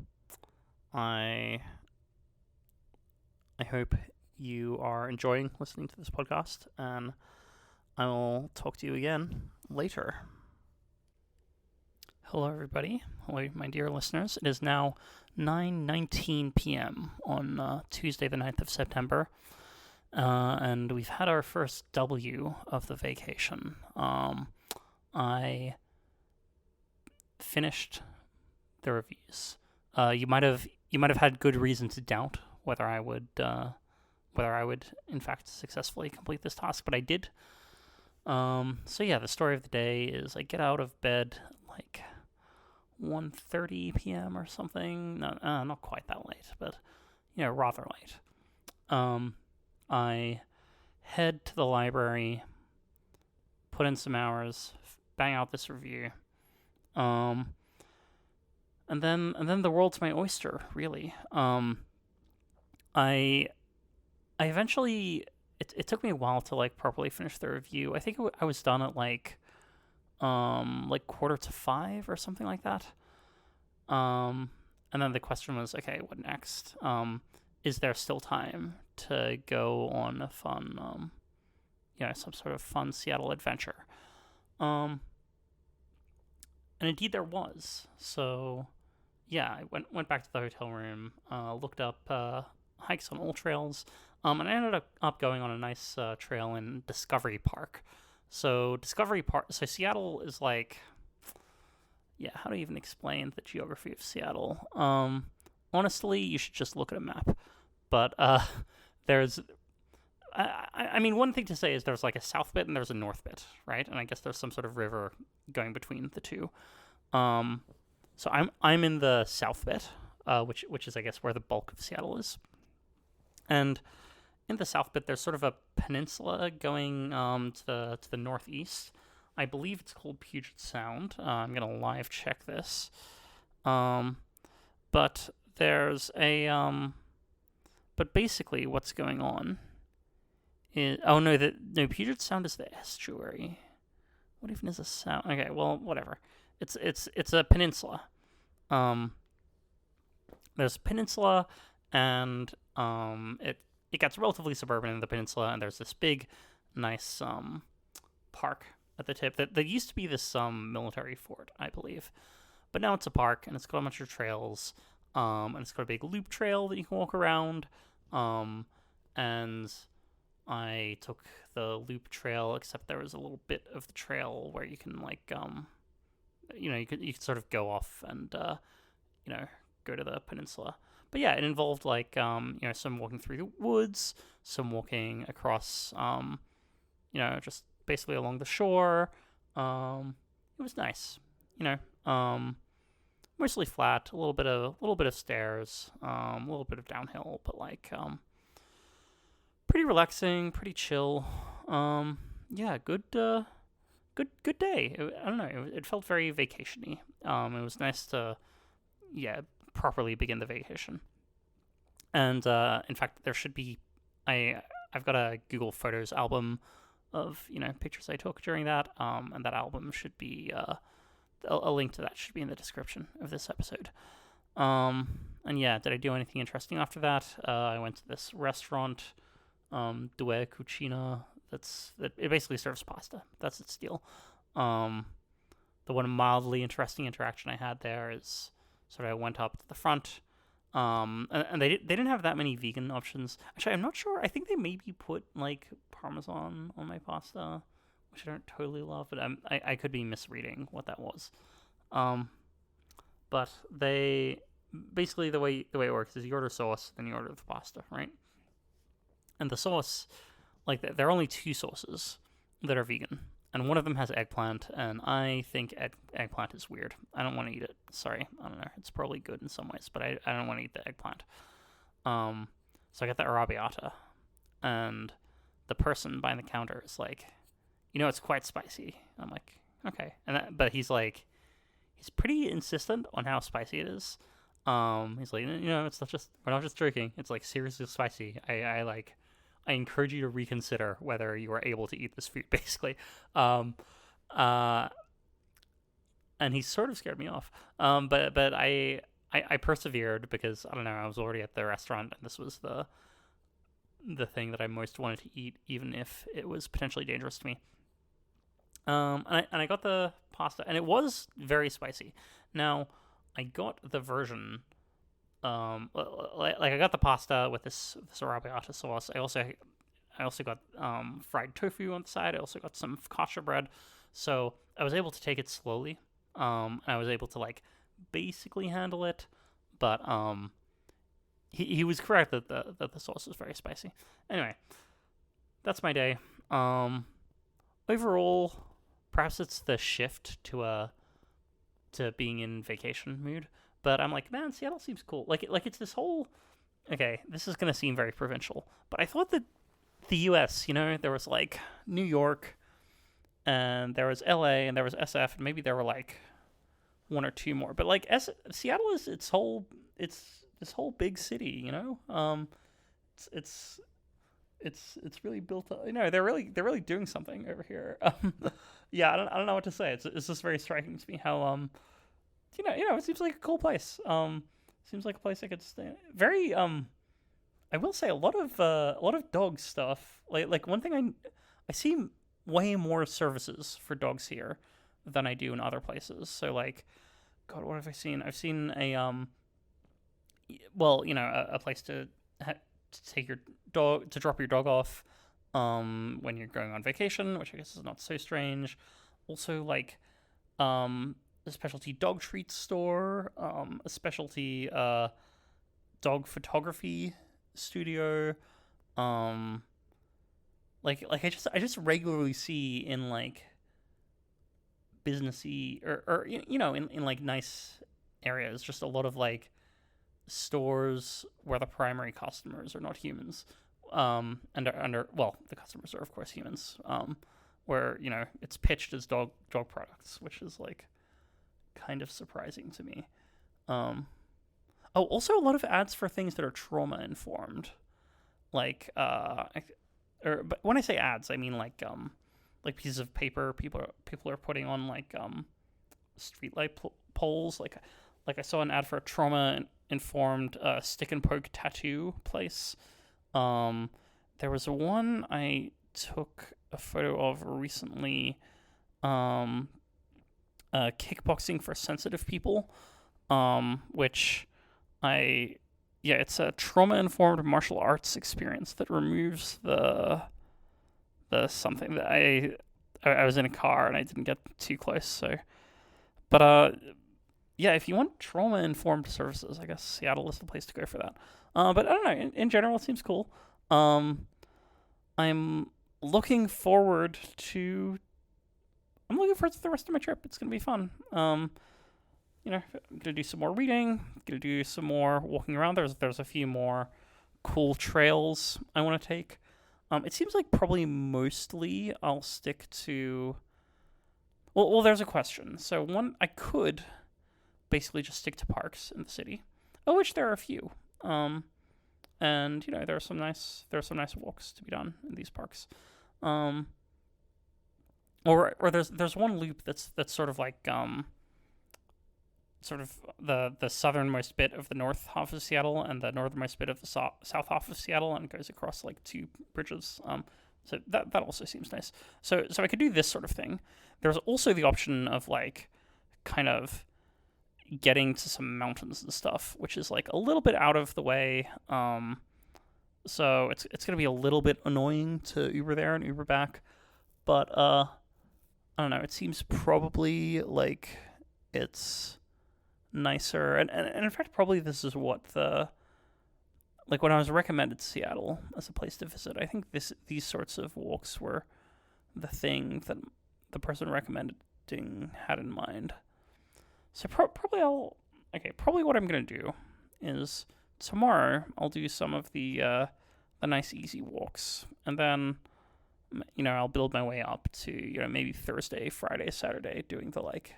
hope you are enjoying listening to this podcast, and I will talk to you again later. Hello, everybody. Hello, my dear listeners. It is now 9:19 p.m. on Tuesday, the 9th of September, and we've had our first W of the vacation. I finished the reviews. You might have had good reason to doubt whether I would in fact successfully complete this task, but I did. So yeah, the story of the day is I get out of bed like 1:30 p.m. or something. No, not quite that late, but rather late. I head to the library, put in some hours, bang out this review. And then the world's my oyster, really. I I eventually it took me a while to like properly finish the review. I think I was done at like 4:45 or something like that. Um, and then the question was, okay, what next? Is there still time to go on a fun, some sort of fun Seattle adventure? Um, and indeed there was. So yeah, I went back to the hotel room, looked up hikes on all trails, and I ended up going on a nice trail in Discovery Park. So Discovery Park. So Seattle is like, yeah, how do you even explain the geography of Seattle? Honestly, you should just look at a map. But there's, I mean, one thing to say is there's like a south bit and there's a north bit, right? And I guess there's some sort of river going between the two. Um, so I'm in the south bit, which is I guess where the bulk of Seattle is, and in the south bit there's sort of a peninsula going to the northeast. I believe it's called Puget Sound. I'm gonna live check this. But there's a but basically what's going on is no, Puget Sound is the estuary. What even is a sound? Okay, well whatever. It's a peninsula. Um, there's a peninsula, and it gets relatively suburban in the peninsula, and there's this big, nice park at the tip. That used to be this military fort, I believe, but now it's a park, and it's got a bunch of trails, and it's got a big loop trail that you can walk around, and I took the loop trail, except there was a little bit of the trail where you can you could sort of go off and go to the peninsula. But yeah, it involved like some walking through the woods, some walking across just basically along the shore. It was nice, you know. Mostly flat, a little bit of stairs, a little bit of downhill, but like pretty relaxing, pretty chill. Yeah, good day. I don't know. It felt very vacationy. It was nice to properly begin the vacation. And in fact, there should be I've got a Google Photos album of pictures I took during that. And that album should be a link to that should be in the description of this episode. And yeah, did I do anything interesting after that? I went to this restaurant, Due Cucina. It basically serves pasta. That's its deal. The one mildly interesting interaction I had there is sort of I went up to the front, and they didn't have that many vegan options. Actually, I'm not sure. I think they maybe put like Parmesan on my pasta, which I don't totally love, but I could be misreading what that was. But they basically the way it works is you order sauce, then you order the pasta, right? And the sauce, like there are only two sauces that are vegan, and one of them has eggplant, and I think eggplant is weird. I don't want to eat it. Sorry, I don't know. It's probably good in some ways, but I don't want to eat the eggplant. So I got the arrabbiata, and the person behind the counter is like, it's quite spicy. I'm like, okay, but he's pretty insistent on how spicy it is. He's like, it's not just we're not just joking. It's like seriously spicy. I encourage you to reconsider whether you are able to eat this food, basically. And he sort of scared me off. But I persevered because I don't know, I was already at the restaurant and this was the thing that I most wanted to eat, even if it was potentially dangerous to me. And I got the pasta, and it was very spicy. Now, I got the version. I got the pasta with this arrabbiata sauce. I also got fried tofu on the side. I also got some focaccia bread, so I was able to take it slowly. I was able to basically handle it, but he was correct that the sauce was very spicy. Anyway, that's my day. Overall, perhaps it's the shift to being in vacation mood. But I'm like, man, Seattle seems cool. Like it's this whole. Okay, this is gonna seem very provincial, but I thought that the U.S., there was New York, and there was L.A. and there was SF, and maybe there were one or two more. But Seattle is it's this whole big city. it's really built up. They're really doing something over here. Yeah, I don't know what to say. It's just very striking to me how it seems like a cool place. Seems like a place I could stay. Very I will say a lot of dog stuff. Like one thing I see way more services for dogs here than I do in other places. So like, God, what have I seen? I've seen a place to take your dog to drop your dog off when you're going on vacation, which I guess is not so strange. Also like a specialty dog treat store, a specialty dog photography studio. I just regularly see in like businessy or in like nice areas just a lot of like stores where the primary customers are not humans, the customers are of course humans, where it's pitched as dog products, which is like kind of surprising to me. Also a lot of ads for things that are trauma informed, like but when I say ads, I mean like pieces of paper people are putting on like streetlight poles. Like I saw an ad for a trauma informed stick and poke tattoo place. There was one I took a photo of recently. Kickboxing for sensitive people, which it's a trauma-informed martial arts experience that removes the something that I was in a car and I didn't get too close. So, but if you want trauma-informed services, I guess Seattle is the place to go for that. But I don't know. In general, it seems cool. I'm looking forward to. I'm looking forward to the rest of my trip. It's gonna be fun. I'm gonna do some more reading. Gonna do some more walking around. There's a few more cool trails I want to take. It seems like probably mostly I'll stick to. Well, there's a question. So one, I could basically just stick to parks in the city, of which there are a few. And there are some nice walks to be done in these parks. Or there's one loop that's sort of like sort of the southernmost bit of the north half of Seattle and the northernmost bit of the south half of Seattle, and goes across like two bridges. So that also seems nice. So I could do this sort of thing. There's also the option of like kind of getting to some mountains and stuff, which is like a little bit out of the way. So it's gonna be a little bit annoying to Uber there and Uber back, but I don't know. It seems probably like it's nicer, and in fact, probably this is what when I was recommended Seattle as a place to visit, I think these sorts of walks were the thing that the person recommending had in mind. So probably what I'm gonna do is tomorrow I'll do some of the nice easy walks, and then I'll build my way up to maybe Thursday, Friday, Saturday, doing the like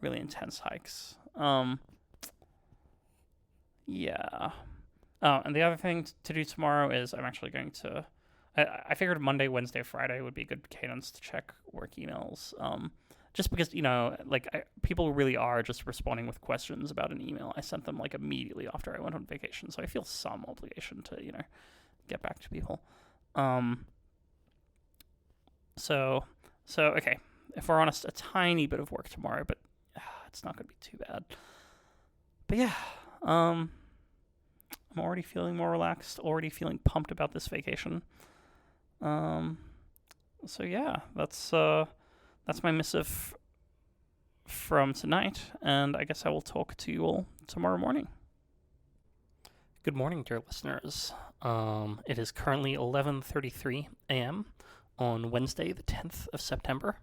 really intense hikes. And the other thing to do tomorrow is I'm actually going to. I figured Monday, Wednesday, Friday would be a good cadence to check work emails. Just because people really are just responding with questions about an email I sent them like immediately after I went on vacation, so I feel some obligation to get back to people. So okay, if we're honest, a tiny bit of work tomorrow, but it's not going to be too bad. But yeah, I'm already feeling more relaxed, already feeling pumped about this vacation. So yeah, that's my missive from tonight, and I guess I will talk to you all tomorrow morning. Good morning, dear listeners. It is currently 11:33 a.m. on Wednesday, the 10th of September.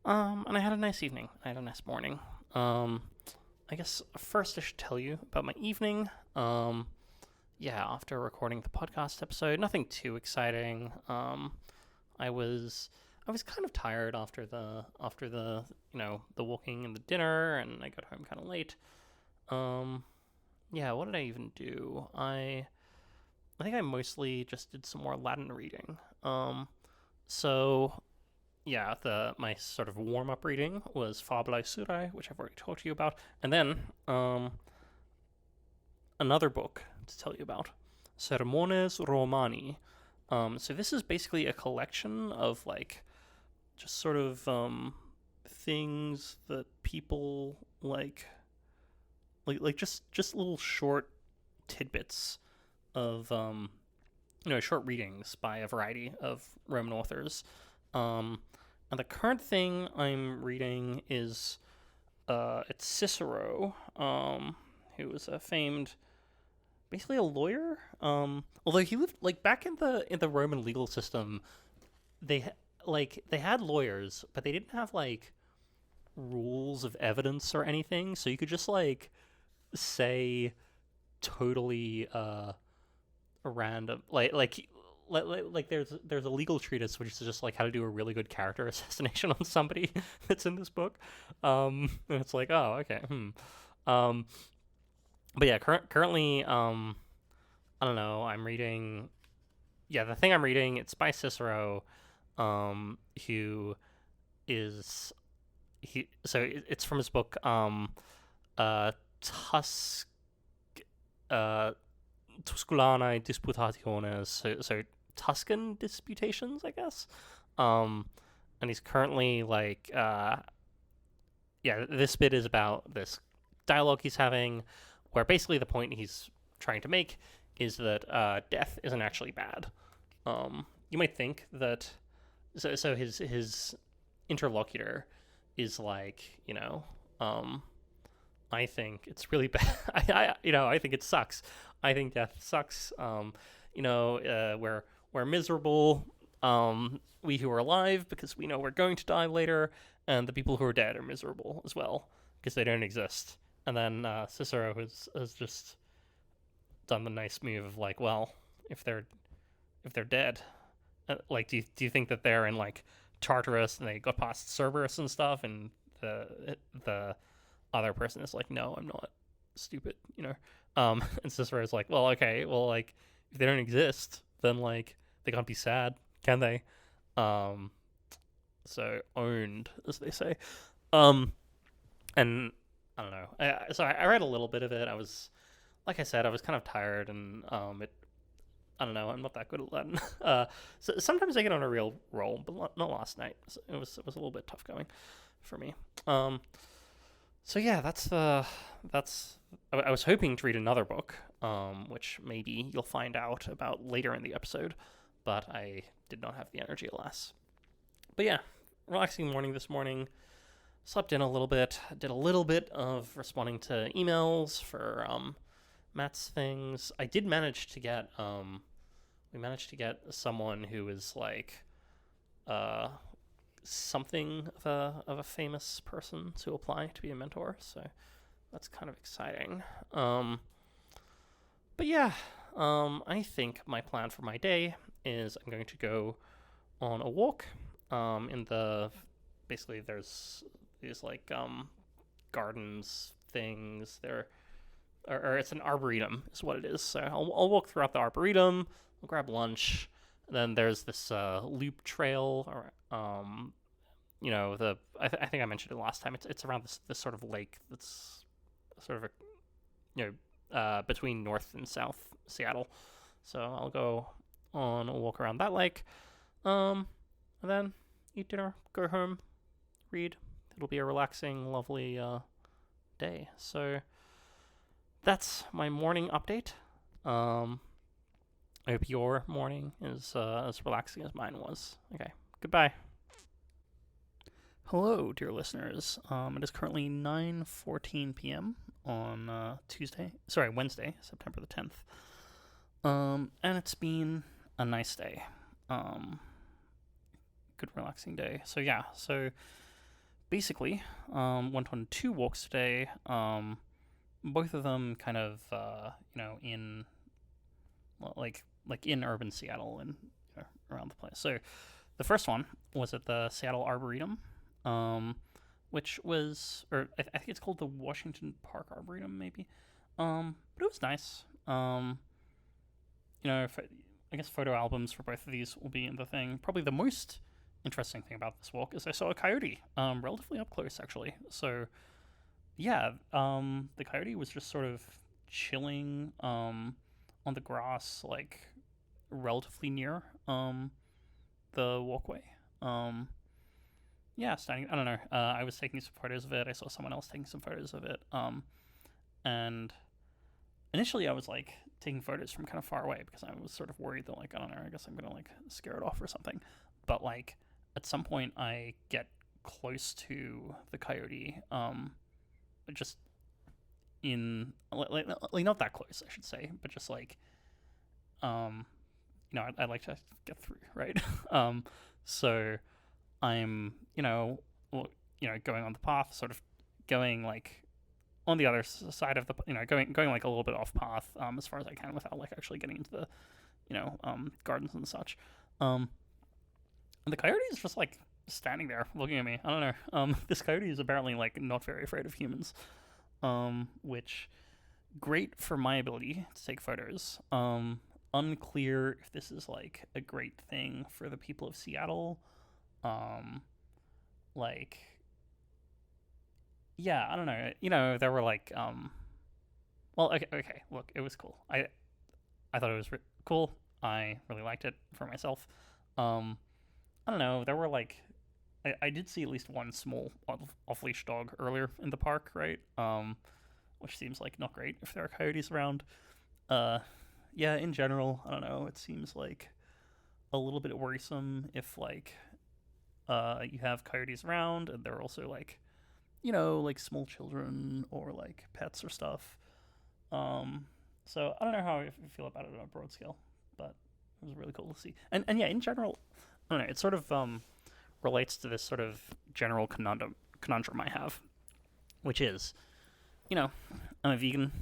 And I had a nice evening. I had a nice morning. I guess first I should tell you about my evening. After recording the podcast episode, nothing too exciting. I was kind of tired after the the walking and the dinner, and I got home kind of late. What did I even do? I I think I mostly just did some more Latin reading. So yeah, the my sort of warm up reading was Fabulae Surae, which I've already talked to you about, and then another book to tell you about, Sermones Romani. So this is basically a collection of like just sort of things that people like just little short tidbits of short readings by a variety of Roman authors. And the current thing I'm reading is it's Cicero, who was a famed, basically a lawyer. Although he lived like back in the Roman legal system, they had lawyers, but they didn't have like rules of evidence or anything, so you could just like say totally random like there's a legal treatise which is just like how to do a really good character assassination on somebody that's in this book, and it's like, oh, okay. But yeah, currently I don't know, I'm reading, yeah, the thing I'm reading, it's by Cicero, who is it's from his book Tus Tusculanae Disputationes, so Tuscan disputations, I guess. And he's currently like, this bit is about this dialogue he's having, where basically the point he's trying to make is that death isn't actually bad. You might think that, so his interlocutor is like, I think it's really bad. I think it sucks. I think death sucks. We're miserable. We who are alive, because we know we're going to die later, and the people who are dead are miserable as well because they don't exist. And then Cicero has just done the nice move of like, well, if they're dead, like, do you think that they're in like Tartarus and they got past Cerberus and stuff, and the other person is like, no, I'm not stupid, and Cicero's like, well, okay, well, like, if they don't exist, then like they can't be sad, can they? So owned, as they say. And I don't know. I read a little bit of it. Like I said, I was kind of tired, and I don't know. I'm not that good at Latin. So sometimes I get on a real roll, but not last night. It was a little bit tough going for me. So yeah, I was hoping to read another book, which maybe you'll find out about later in the episode, but I did not have the energy, alas. But yeah, relaxing morning this morning. Slept in a little bit. Did a little bit of responding to emails for Matt's things. I did manage to get we managed to get someone who is like something of a famous person to apply to be a mentor, so that's kind of exciting. But yeah, I think my plan for my day is I'm going to go on a walk. Basically there's these like gardens things there, or it's an arboretum is what it is. So I'll walk throughout the arboretum. I'll grab lunch. And then there's this loop trail, or I think I mentioned it last time. It's around this sort of lake that's sort of between North and South Seattle. So I'll go on a walk around that lake, and then eat dinner, go home, read. It'll be a relaxing, lovely day. So that's my morning update. I hope your morning is as relaxing as mine was. Okay, goodbye. Hello, dear listeners. It is currently 9:14 p.m. on Wednesday, September the 10th. And it's been a nice day. Good relaxing day. So yeah, basically, went on 2 walks today. Both of them kind of, in in urban Seattle and around the place. So the first one was at the Seattle Arboretum, which was, or I think it's called the Washington Park Arboretum, maybe. But it was nice. I guess photo albums for both of these will be in the thing. Probably the most interesting thing about this walk is I saw a coyote, relatively up close actually. So yeah, the coyote was just sort of chilling, on the grass, like relatively near, the walkway. Um, yeah, standing. I don't know. I was taking some photos of it. I saw someone else taking some photos of it. And initially I was like taking photos from kind of far away because I was sort of worried that, like, I don't know, I guess I'm gonna like scare it off or something. But like at some point I get close to the coyote, just like not that close, I should say, but just like, um, I'd like to get through, right? um, so I'm, going on the path, sort of going like on the other side of the, going like a little bit off path, as far as I can without like actually getting into the, gardens and such. And the coyote is just like standing there looking at me. I don't know. This coyote is apparently like not very afraid of humans, which great for my ability to take photos. Unclear if this is like a great thing for the people of Seattle. Like, yeah, I don't know. There were like, well, okay. Look, it was cool. I thought it was cool. I really liked it for myself. Um, I don't know. There were like, I did see at least one small off leash dog earlier in the park, right? Which seems like not great if there are coyotes around. Uh, yeah, in general, I don't know. It seems like a little bit worrisome if like, you have coyotes around and they're also like, like small children or like pets or stuff. Um, so I don't know how I feel about it on a broad scale, but it was really cool to see. And yeah, in general, I don't know. It sort of relates to this sort of general conundrum I have, which is, I'm a vegan,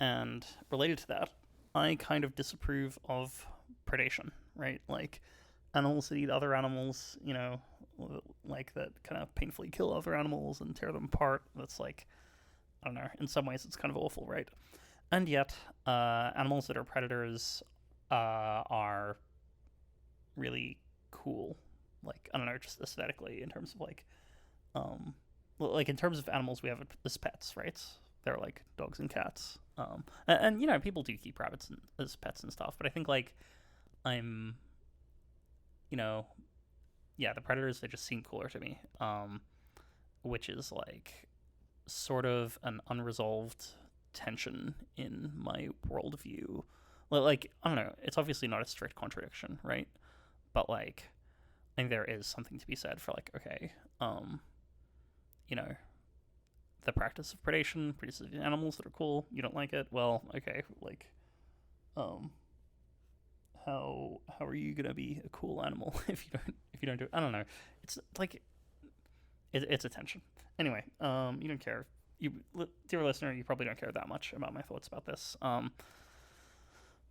and related to that, I kind of disapprove of predation, right? Like animals that eat other animals, like that kind of painfully kill other animals and tear them apart. That's like, I don't know, in some ways it's kind of awful, right? And yet, animals that are predators, are really cool. Like, I don't know, just aesthetically, in terms of like, like in terms of animals we have as pets, right? They're like dogs and cats. And people do keep rabbits as pets and stuff, but I think like I'm, you know, yeah, the predators, they just seem cooler to me. Which is like sort of an unresolved tension in my worldview. Like, I don't know, it's obviously not a strict contradiction, right? But like, I think there is something to be said for like, okay, you know, the practice of predation produces animals that are cool. You don't like it? Well, okay, like, um, how are you gonna be a cool animal if you don't do it? I don't know. It's like it's a tension. Anyway, you don't care. You, dear listener, you probably don't care that much about my thoughts about this.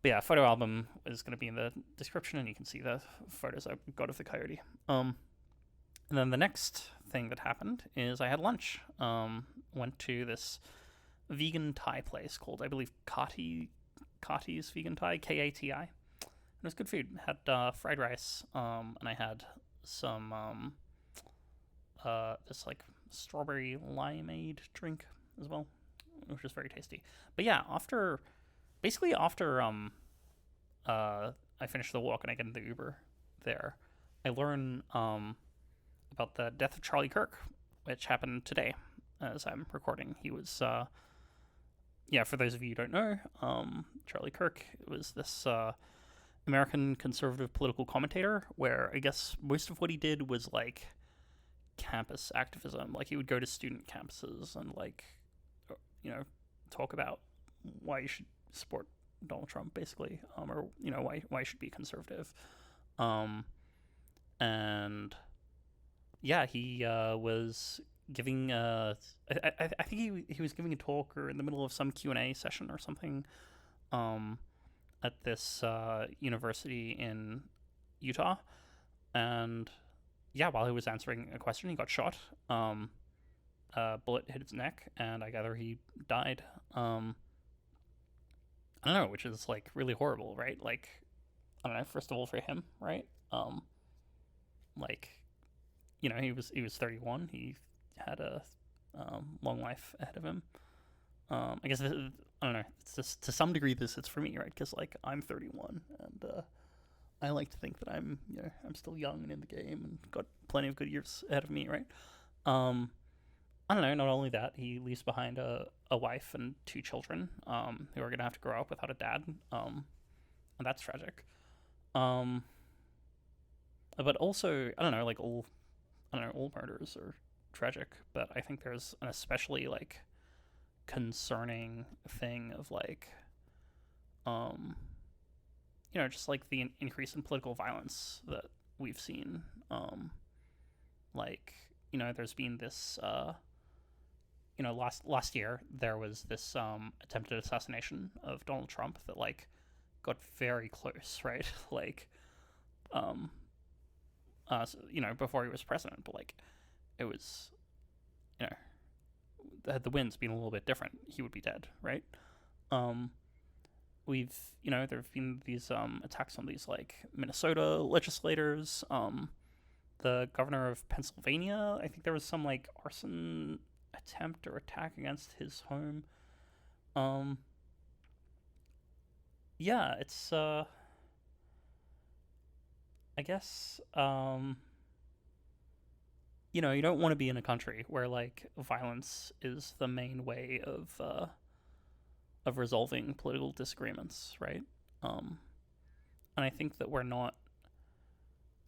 But yeah, photo album is going to be in the description, and you can see the photos I got of the coyote. And then the next thing that happened is I had lunch. Went to this vegan Thai place called, I believe, Kati's Vegan Thai, Kati. And it was good food. Had fried rice, and I had some this like strawberry limeade drink as well, which was very tasty. But yeah, after I finished the walk and I get into the Uber there, I learn about the death of Charlie Kirk, which happened today as I'm recording. He was yeah, for those of you who don't know, Charlie Kirk was this American conservative political commentator where I guess most of what he did was like campus activism. Like he would go to student campuses and like, talk about why you should support Donald Trump, basically, or why you should be conservative. And yeah, he was giving I think he was giving a talk or in the middle of some Q&A session or something, at this university in Utah, and yeah, while he was answering a question, he got shot. A bullet hit his neck, and I gather he died. I don't know, which is like really horrible, right? Like, I don't know. First of all, for him, right? Um, like, he was 31. He had a long life ahead of him. I guess I don't know. It's just to some degree this it's for me, right? Because like I'm 31, and I like to think that I'm still young and in the game and got plenty of good years ahead of me, right? Um, I don't know. Not only that, he leaves behind a wife and two children, who are gonna have to grow up without a dad, and that's tragic. Um, but also, I don't know, like all murders are tragic, but I think there's an especially like concerning thing of like, um, just like the increase in political violence that we've seen. Like, there's been this, last year there was this attempted assassination of Donald Trump that like got very close, right? Like, um, before he was president, but like it was, you know, had the winds been a little bit different, he would be dead, right? Um, we've, there have been these attacks on these like Minnesota legislators. The governor of Pennsylvania, I think there was some like arson attempt or attack against his home. Um, yeah, it's I guess you don't want to be in a country where like violence is the main way of resolving political disagreements, right? Um, and I think that we're not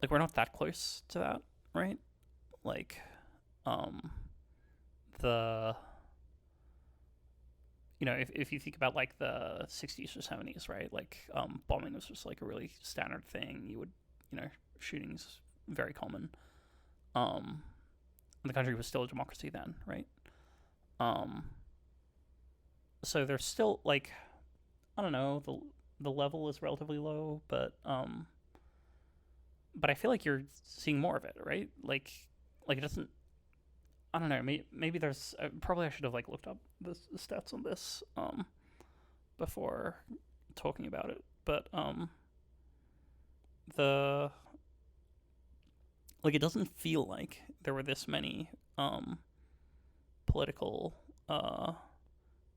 that close to that, right? Like, um, the if you think about like the 60s or 70s, right? Like, bombing was just like a really standard thing. You know, shootings very common. Um, and the country was still a democracy then, right? Um, so there's still like, I don't know, the level is relatively low, but I feel like you're seeing more of it, right? Like it doesn't. I don't know. Maybe there's probably I should have like looked up the stats on this before talking about it, but the like it doesn't feel like there were this many political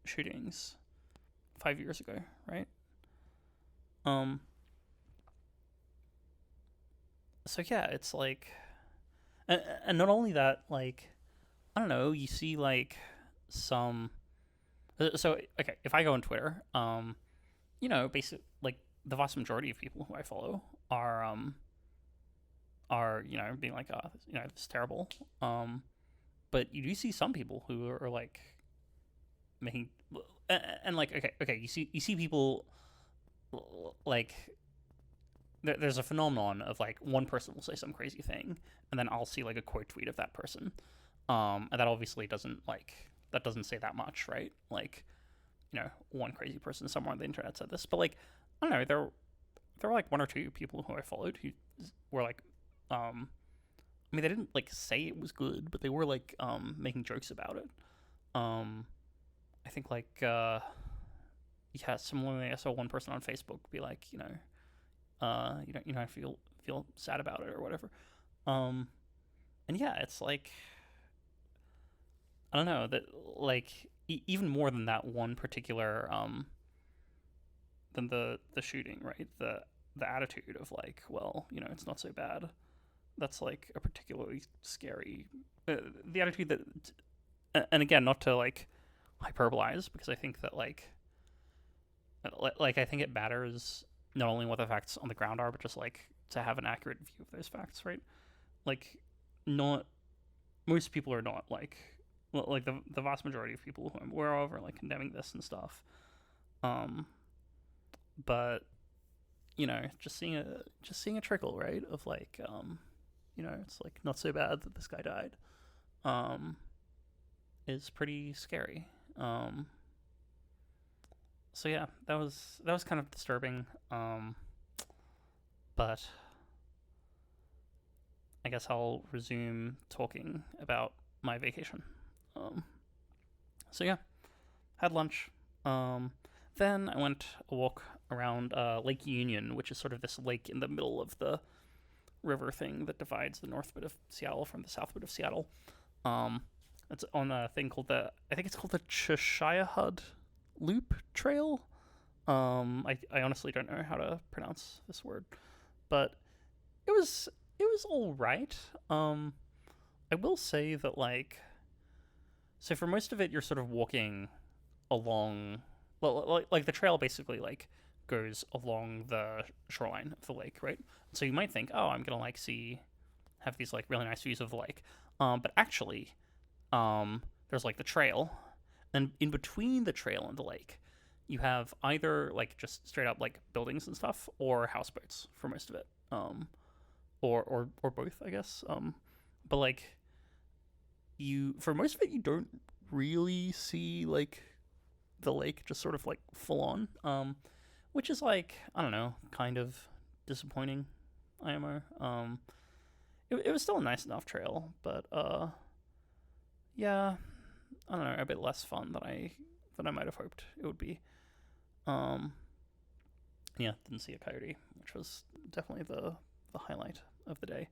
shootings 5 years ago, right? Um, so yeah, it's like, and not only that, like I don't know, you see like some. So okay, if I go on Twitter, basically like the vast majority of people who I follow are being like, oh, this is terrible. But you do see some people who are like making and like okay, you see people like there's a phenomenon of like one person will say some crazy thing and then I'll see like a quote tweet of that person, and that obviously doesn't say that much, right? Like, one crazy person somewhere on the internet said this, but like I don't know, there were like one or two people who I followed who were like, I mean, they didn't like say it was good, but they were like making jokes about it. I think like yeah, similarly, I saw one person on Facebook be like, I feel sad about it or whatever. Um, and yeah, it's like I don't know that like even more than that one particular than the shooting, right? The attitude of like, well, it's not so bad. That's like a particularly scary. The attitude and again, not to like hyperbolize, because I think that like I think it matters not only what the facts on the ground are, but just like to have an accurate view of those facts, right? Like, not most people are not like the vast majority of people who I'm aware of are like condemning this and stuff. Um, but just seeing a trickle, right, of like it's like not so bad that this guy died. Um, is pretty scary. So yeah, that was kind of disturbing. But I guess I'll resume talking about my vacation. Um, so yeah, had lunch. Then I went a walk around Lake Union, which is sort of this lake in the middle of the river thing that divides the north bit of Seattle from the south bit of Seattle. Um, it's on a thing called I think it's called the Cheshire Loop Trail. I honestly don't know how to pronounce this word, but it was all right. I will say that so for most of it, you're sort of walking along, well, like the trail basically goes along the shoreline of the lake, right? So you might think, oh, I'm gonna have these really nice views of the lake, but actually, there's the trail, and in between the trail and the lake, you have either just straight up buildings and stuff, or houseboats for most of it, or both, I guess. But you for most of it, you don't really see the lake just sort of full on, which is I don't know, kind of disappointing. IMO. It was still a nice enough trail, but yeah, I don't know, a bit less fun than I might have hoped it would be. Yeah, didn't see a coyote, which was definitely the highlight of the day.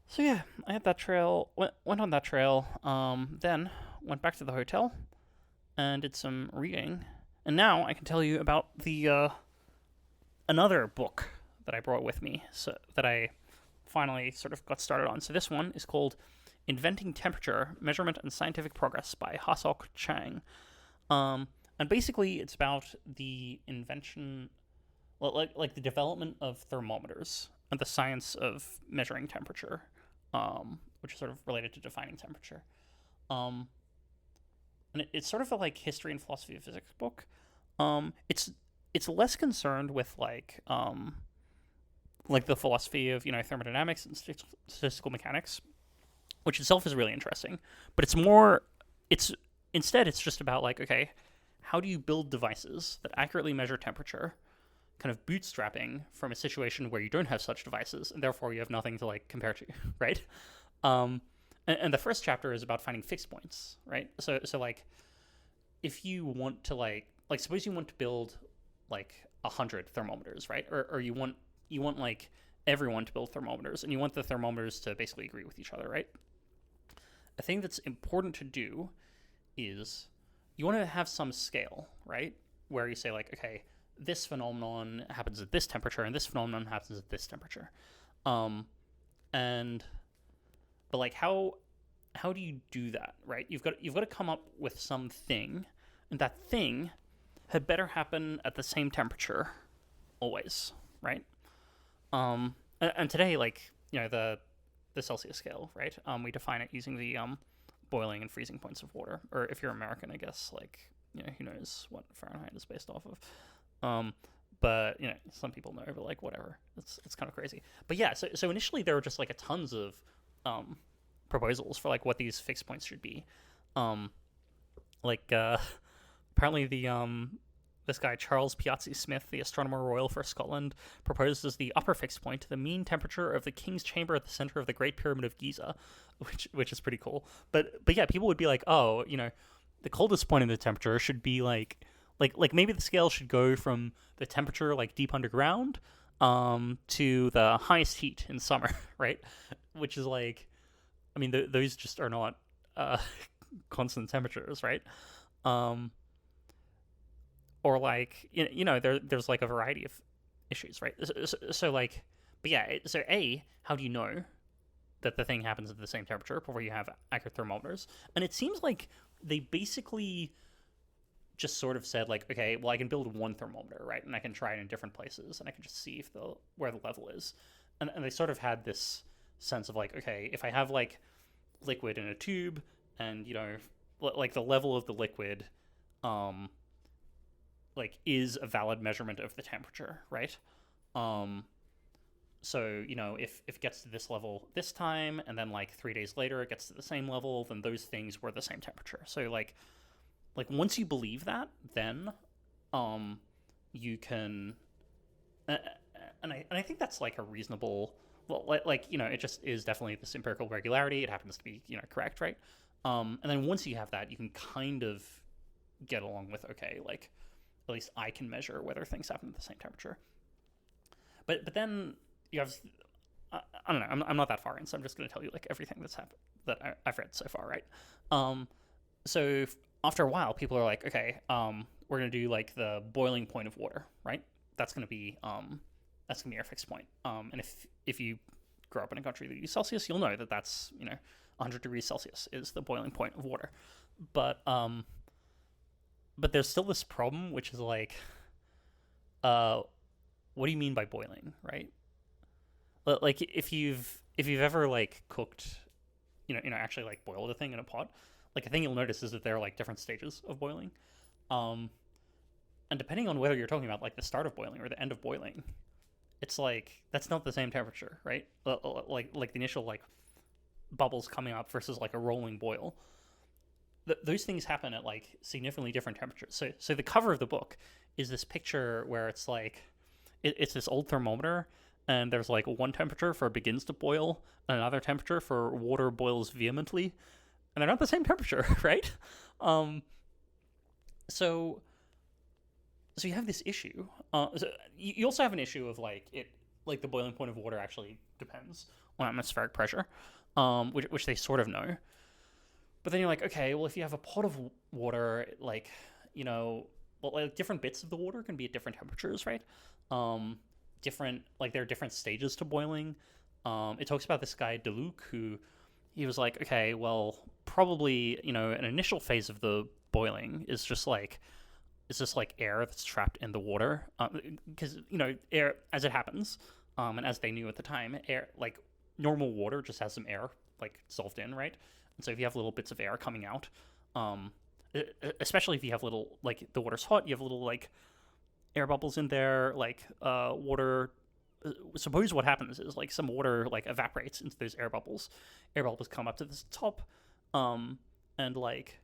So yeah, I had that trail, went on that trail, then went back to the hotel and did some reading. And now I can tell you about the another book that I brought with me, so that I finally sort of got started on. So this one is called Inventing Temperature, Measurement and Scientific Progress by Ha-Seok Chang. And basically it's about the invention, like the development of thermometers and the science of measuring temperature, which is sort of related to defining temperature. And it's sort of a history and philosophy of physics book. It's less concerned with the philosophy of thermodynamics and statistical mechanics, which itself is really interesting. But instead it's just about okay, how do you build devices that accurately measure temperature, kind of bootstrapping from a situation where you don't have such devices and therefore you have nothing to compare to, right? And the first chapter is about finding fixed points, right? So if you want to suppose you want to build 100 thermometers, right? Or you want everyone to build thermometers, and you want the thermometers to basically agree with each other, right? A thing that's important to do is you want to have some scale, right? Where you say okay, this phenomenon happens at this temperature, and this phenomenon happens at this temperature. But how do you do that, right? You've got to come up with something, and that thing had better happen at the same temperature always, right? And today, the Celsius scale, right? We define it using the boiling and freezing points of water, or if you're American, I guess who knows what Fahrenheit is based off of. But some people know, but whatever. It's kind of crazy. But yeah, so initially there were just tons of proposals for what these fixed points should be. Apparently this guy Charles Piazzi Smith, the Astronomer Royal for Scotland, proposed as the upper fixed point the mean temperature of the King's Chamber at the center of the Great Pyramid of Giza, which is pretty cool. But yeah, people would be oh, the coldest point in the temperature should be maybe the scale should go from the temperature deep underground to the highest heat in summer, right? Which is those just are not constant temperatures, right? Or there's a variety of issues, right? So but yeah, so A, how do you know that the thing happens at the same temperature before you have accurate thermometers? And it seems they basically just sort of said okay, well, I can build one thermometer, right? And I can try it in different places, and I can just see where the level is. And they sort of had this sense of okay, if I have liquid in a tube, and the level of the liquid is a valid measurement of the temperature, right? So if it gets to this level this time, and then 3 days later it gets to the same level, then those things were the same temperature. So once you believe that, then you can, and I think that's a reasonable, it just is definitely this empirical regularity. It happens to be correct, right? And then once you have that, you can kind of get along with okay, at least I can measure whether things happen at the same temperature. But then you have, I don't know, I'm not that far in, so I'm just going to tell you like everything that's happened that I've read so far, right? So after a while, people are like, okay, we're going to do like the boiling point of water, right? That's going to be our fixed point. And if you grow up in a country that uses Celsius, you'll know that that's 100 degrees Celsius is the boiling point of water. But there's still this problem, which is like, what do you mean by boiling, right? Like if you've ever like cooked, actually like boiled a thing in a pot, like a thing you'll notice is that there are like different stages of boiling, and depending on whether you're talking about like the start of boiling or the end of boiling, it's like that's not the same temperature, right? Like the initial like bubbles coming up versus like a rolling boil. Those things happen at like significantly different temperatures. So the cover of the book is this picture where it's like it's this old thermometer, and there's like one temperature for begins to boil and another temperature for water boils vehemently, and they're not the same temperature, right? So you have this issue. So you also have an issue of like the boiling point of water actually depends on atmospheric pressure, which they sort of know. But then you're like, okay, well, if you have a pot of water, like, like different bits of the water can be at different temperatures, right? There are different stages to boiling. It talks about this guy, DeLuc, who he was like, okay, well, probably, an initial phase of the boiling is just like, it's just like air that's trapped in the water. Because, air, as it happens, and as they knew at the time, air, like normal water just has some air, like dissolved in, right? And so if you have little bits of air coming out, especially if you have little, like the water's hot, you have little like air bubbles in there, like water. Suppose what happens is like some water like evaporates into those air bubbles. Air bubbles come up to the top, and like,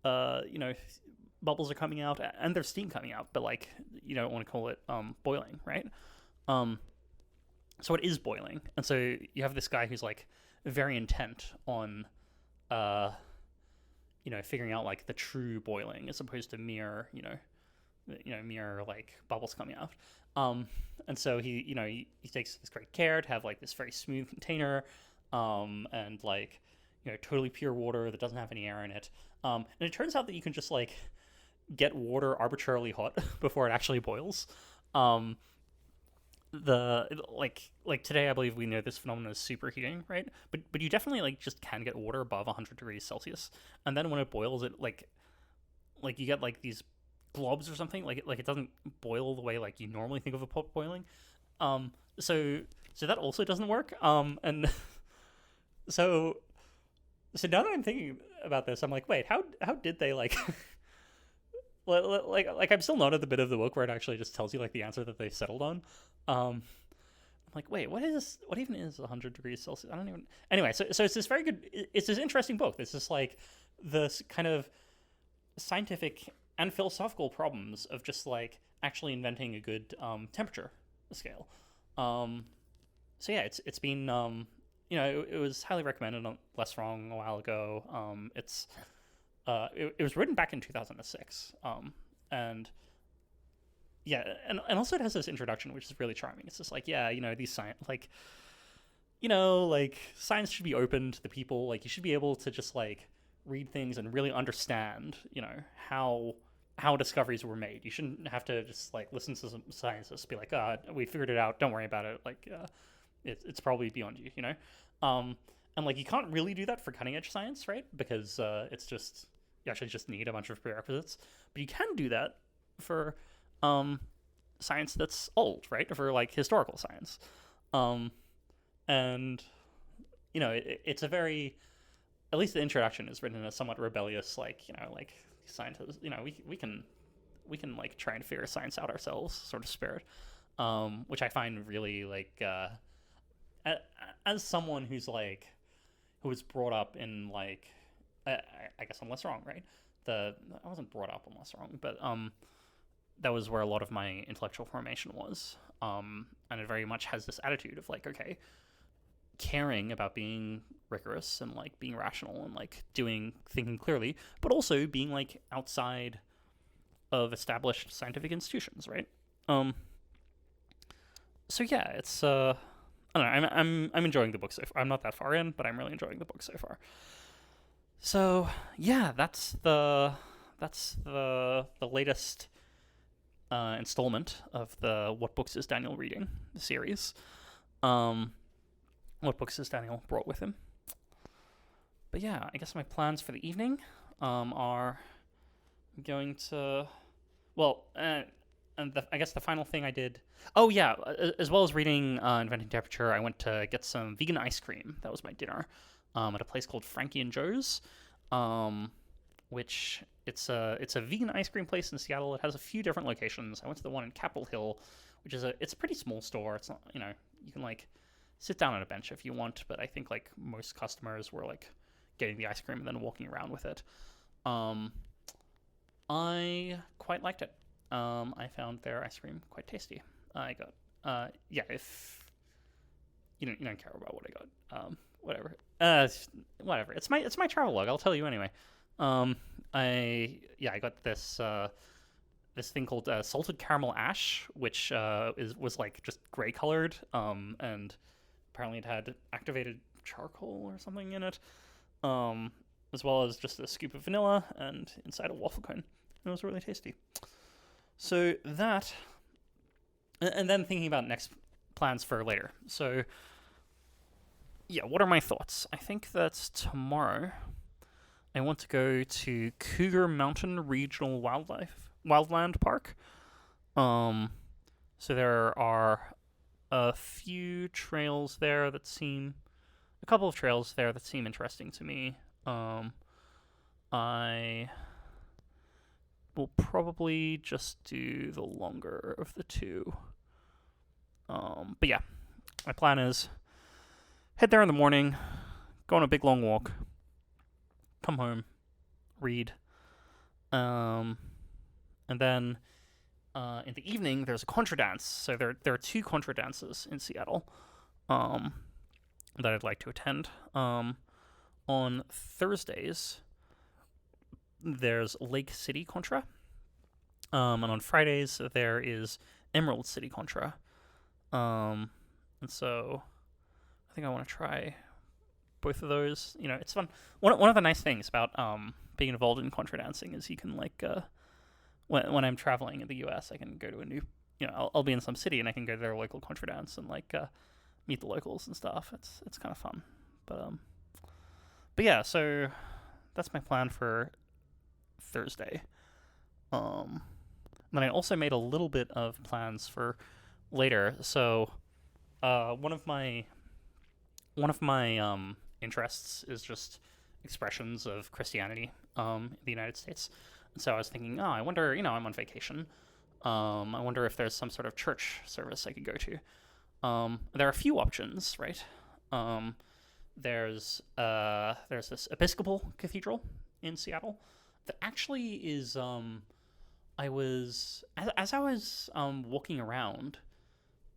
bubbles are coming out and there's steam coming out, but like you don't want to call it boiling, right? So it is boiling, and so you have this guy who's like very intent on figuring out like the true boiling as opposed to mere like bubbles coming out. And so he takes this great care to have like this very smooth container, and like totally pure water that doesn't have any air in it. And it turns out that you can just like get water arbitrarily hot before it actually boils. Like today, I believe we know this phenomenon is superheating, right? But you definitely like just can get water above 100 degrees Celsius, and then when it boils, it like you get like these globs or something. Like it doesn't boil the way like you normally think of a pot boiling. So that also doesn't work. And so now that I'm thinking about this, I'm like, wait, how did they like? like I'm still not at the bit of the book where it actually just tells you like the answer that they settled on. I'm like, wait, what even is 100 degrees Celsius? I don't even. Anyway, so it's this very good. It's this interesting book. It's just like this kind of scientific and philosophical problems of just like actually inventing a good temperature scale. So yeah, it's been it was highly recommended on Less Wrong a while ago. It was written back in 2006, and yeah, and also it has this introduction which is really charming. It's just like, yeah, these science like science should be open to the people. Like you should be able to just like read things and really understand how discoveries were made. You shouldn't have to just like listen to some scientists be like, we figured it out, don't worry about it, like it's probably beyond you, and like you can't really do that for cutting edge science, right? Because it's just, you actually just need a bunch of prerequisites. But you can do that for science that's old, right? For like historical science. And it's a very, at least the introduction is written in a somewhat rebellious, like scientists, we can like try and figure science out ourselves sort of spirit, which I find really like as someone who was brought up in like I guess I'm Less Wrong, right? I wasn't brought up on Less Wrong, but that was where a lot of my intellectual formation was, and it very much has this attitude of like, okay, caring about being rigorous and like being rational and like thinking clearly, but also being like outside of established scientific institutions, right? Um, so yeah, it's I don't know. I'm enjoying the book so far. I'm not that far in, but I'm really enjoying the book so far. So yeah, that's the latest installment of the What Books Is Daniel Reading series. Um, what books has Daniel brought with him? But yeah, I guess my plans for the evening are going to well, and I guess the final thing I did. Oh yeah, as well as reading Inventing Temperature, I went to get some vegan ice cream. That was my dinner at a place called Frankie and Joe's, um, which it's a vegan ice cream place in Seattle. It has a few different locations. I went to the one in Capitol Hill, which is it's a pretty small store. It's not you can like sit down on a bench if you want, but I think like most customers were like getting the ice cream and then walking around with it. Um, I quite liked it. I found their ice cream quite tasty. I got yeah. If you don't care about what I got, whatever. Whatever. It's my travel log. I'll tell you anyway. I got this thing called salted caramel ash, which was like just gray colored. And apparently it had activated charcoal or something in it. As well as just a scoop of vanilla and inside a waffle cone. It was really tasty. So that, and then thinking about next plans for later. So, yeah, what are my thoughts? I think that tomorrow I want to go to Cougar Mountain Regional Wildland Park. So there are a couple of trails there that seem interesting to me. I will probably just do the longer of the two. But yeah, my plan is head there in the morning, go on a big long walk, come home, read, and then in the evening there's a contra dance. So there are two contra dances in Seattle that I'd like to attend. On Thursdays there's Lake City Contra, and on Fridays there is Emerald City Contra. And so I think I want to try both of those. It's fun. One of the nice things about being involved in contra dancing is you can like when I'm traveling in the U.S. I can go to a new I'll be in some city and I can go to their local contra dance and like meet the locals and stuff. It's kind of fun. But yeah, so that's my plan for Thursday. Then I also made a little bit of plans for later. So one of my interests is just expressions of Christianity in the United States. And so I was thinking, I wonder, I'm on vacation. I wonder if there's some sort of church service I could go to. There are a few options, right? There's this Episcopal cathedral in Seattle that actually is I was walking around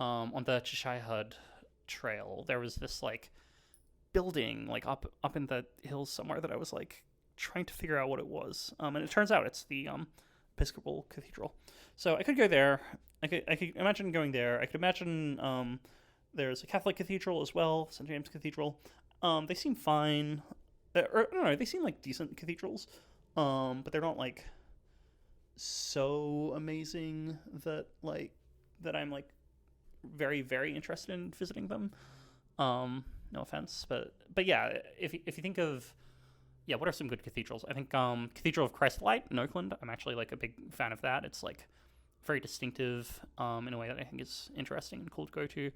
on the Cheshire Trail. There was this like building like up in the hills somewhere that I was like trying to figure out what it was. And it turns out it's the Episcopal Cathedral. So I could go there. I could imagine going there. I could imagine there's a Catholic cathedral as well, St. James Cathedral. They seem fine. Or I don't know, they seem like decent cathedrals. But they're not like so amazing that I'm like very, very interested in visiting them. No offense, but yeah, if you think of what are some good cathedrals? I think Cathedral of Christ Light in Oakland. I'm actually like a big fan of that. It's like very distinctive in a way that I think is interesting and cool to go to.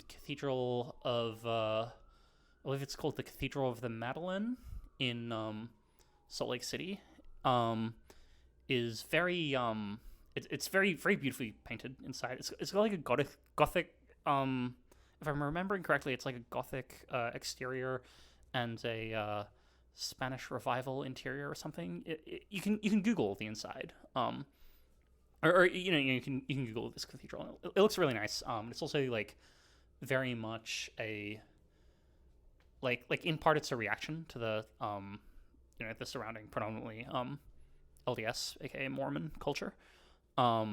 Cathedral of I believe it's called the Cathedral of the Madeleine in Salt Lake City. Is very it's very, very beautifully painted inside. It's got like a gothic if I'm remembering correctly, it's like a gothic exterior and a Spanish Revival interior or something. You can Google the inside, or you can Google this cathedral. It looks really nice. It's also like very much a like in part it's a reaction to the the surrounding predominantly LDS, aka Mormon culture. Or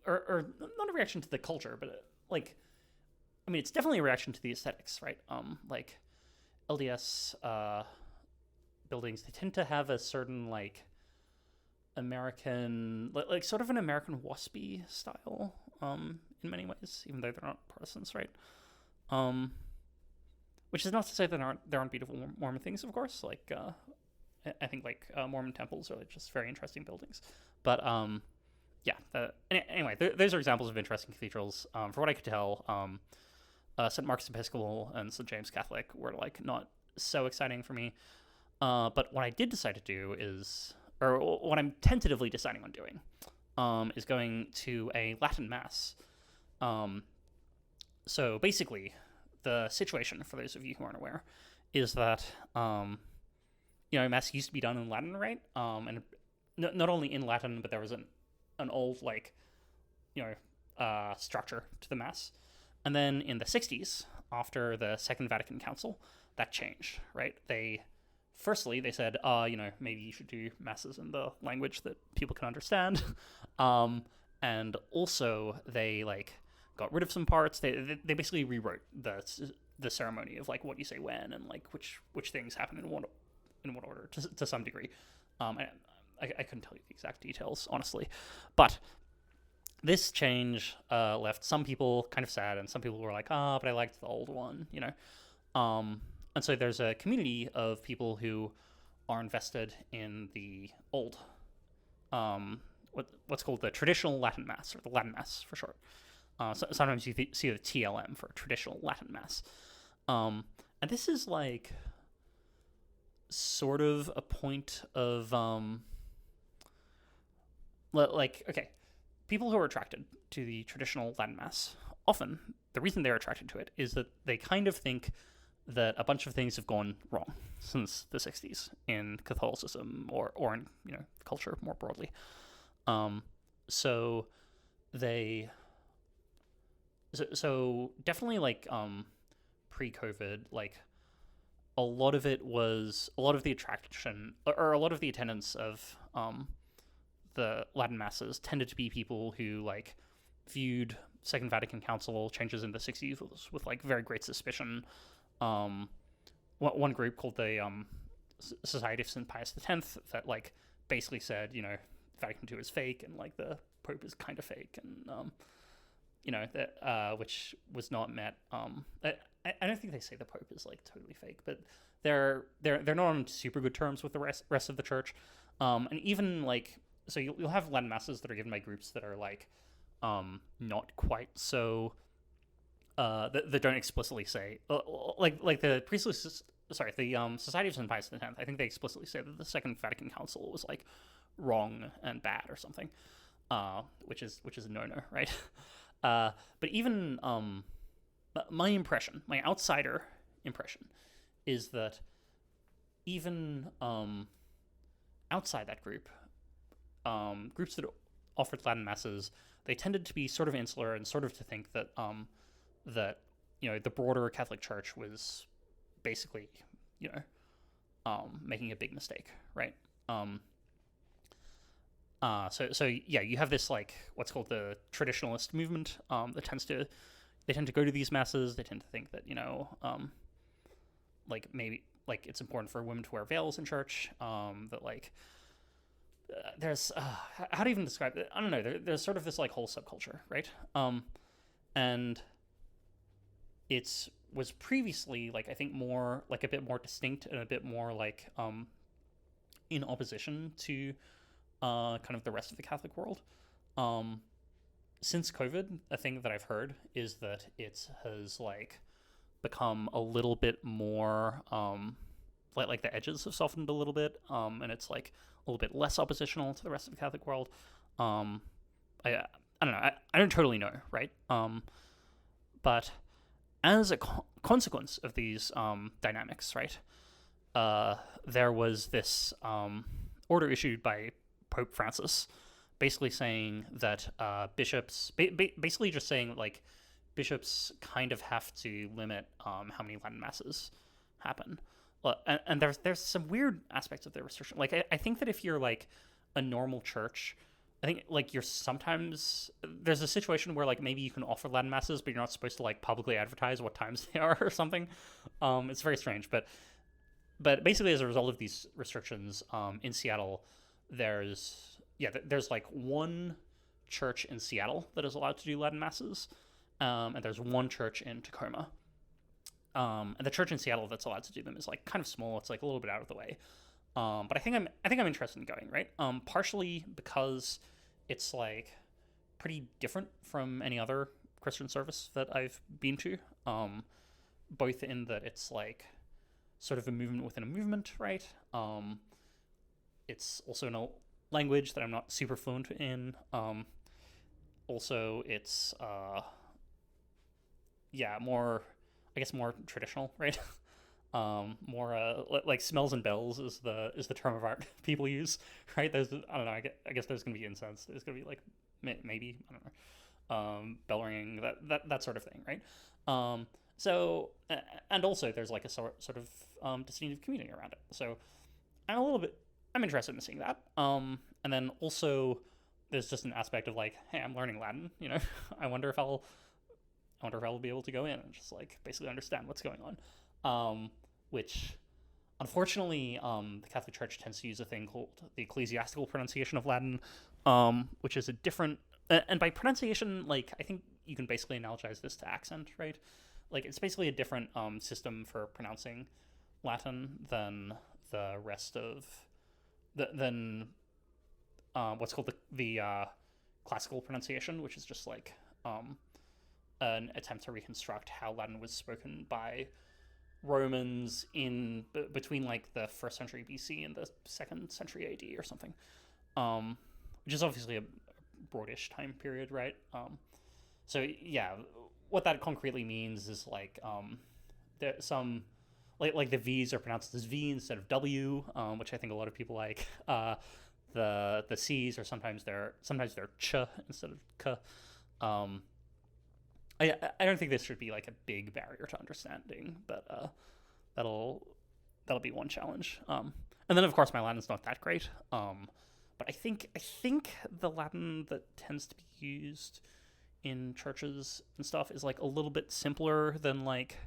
not a reaction to the culture, but like, I mean, it's definitely a reaction to the aesthetics, right? Like LDS buildings, they tend to have a certain like American, like sort of an American waspy style, in many ways, even though they're not Protestants, right? Which is not to say that there aren't beautiful Mormon things, of course. Like I think like Mormon temples are just very interesting buildings, but yeah. Anyway, those are examples of interesting cathedrals. For what I could tell, St. Mark's Episcopal and St. James Catholic were like not so exciting for me. But what I did decide to do is, or what I'm tentatively deciding on doing, is going to a Latin Mass. So basically, the situation, for those of you who aren't aware, is that Mass used to be done in Latin, right? And not only in Latin, but there was an old like structure to the Mass, and then in the 60s, after the Second Vatican Council, that changed, right? They said, maybe you should do masses in the language that people can understand, and also they like got rid of some parts. They basically rewrote the ceremony of like what you say when and like which things happen in what order to some degree. I couldn't tell you the exact details, honestly, but this change left some people kind of sad, and some people were like, but I liked the old one, And so there's a community of people who are invested in the old, what's called the traditional Latin Mass, or the Latin Mass for short. So sometimes you see the TLM for traditional Latin Mass. And this is like sort of a point of, okay, people who are attracted to the traditional Latin Mass, often the reason they're attracted to it is that they kind of think that a bunch of things have gone wrong since the 60s in Catholicism or in culture more broadly. So definitely like pre-COVID, like a lot of the attraction or a lot of the attendance of the Latin Masses tended to be people who like viewed Second Vatican Council changes in the 60s with like very great suspicion. One group called the Society of St. Pius X that like basically said, Vatican II is fake and like the Pope is kind of fake, and that which was not met. I don't think they say the Pope is like totally fake, but they're not on super good terms with the rest of the church, and even like so you'll have Latin Masses that are given by groups that are like not quite so. That don't explicitly say like the priestly the Society of St. Pius X. I think they explicitly say that the Second Vatican Council was like wrong and bad or something, which is a no-no, right? But even my outsider impression, is that even outside that group, groups that offered Latin Masses, they tended to be sort of insular and sort of to think that that the broader Catholic Church was basically making a big mistake, right? So you have this like what's called the traditionalist movement that tend to go to these masses. They tend to think that like maybe like it's important for women to wear veils in church. That like there's how to even describe it? I don't know. There's sort of this like whole subculture, right? And it was previously like I think more like a bit more distinct and a bit more like in opposition to kind of the rest of the Catholic world. Since COVID, a thing that I've heard is that it has like become a little bit more like the edges have softened a little bit, and it's like a little bit less oppositional to the rest of the Catholic world. I don't know. I don't totally know, right? But as a consequence of these dynamics, right, there was this order issued by Pope Francis, basically saying that bishops, basically just saying like bishops kind of have to limit how many Latin Masses happen. And there's some weird aspects of the restriction. Like I think that if you're like a normal church, I think like you're sometimes there's a situation where like maybe you can offer Latin masses, but you're not supposed to like publicly advertise what times they are or something. It's very strange, but basically as a result of these restrictions, in Seattle, there's like one church in Seattle that is allowed to do Latin masses, and there's one church in Tacoma. And the church in Seattle that's allowed to do them is like kind of small. It's like a little bit out of the way. But I think I'm interested in going, right. Partially because it's like pretty different from any other Christian service that I've been to. Both in that it's like sort of a movement within a movement, right? It's also in a language that I'm not super fluent in. Also, it's more, I guess, more traditional, right? More like smells and bells is the term of art people use, right? There's I don't know. I guess there's gonna be incense. There's gonna be like maybe I don't know, bell ringing, that sort of thing, right? So and also there's like a sort of distinctive community around it. So I'm interested in seeing that. And then also there's just an aspect of like, hey, I'm learning Latin. I wonder if I'll be able to go in and just like basically understand what's going on. Which unfortunately, the Catholic Church tends to use a thing called the ecclesiastical pronunciation of Latin, which is a different, and by pronunciation, like I think you can basically analogize this to accent, right? Like it's basically a different system for pronouncing Latin than the rest of than what's called the classical pronunciation, which is just like an attempt to reconstruct how Latin was spoken by Romans in between like the 1st century BC and the 2nd century AD or something, which is obviously a broadish time period, right? So yeah, what that concretely means is like there some like the V's are pronounced as V instead of W, which I think a lot of people like. The C's are sometimes they're ch instead of k. I don't think this should be like a big barrier to understanding, but that'll be one challenge. And then of course my Latin's not that great. But I think the Latin that tends to be used in churches and stuff is like a little bit simpler than like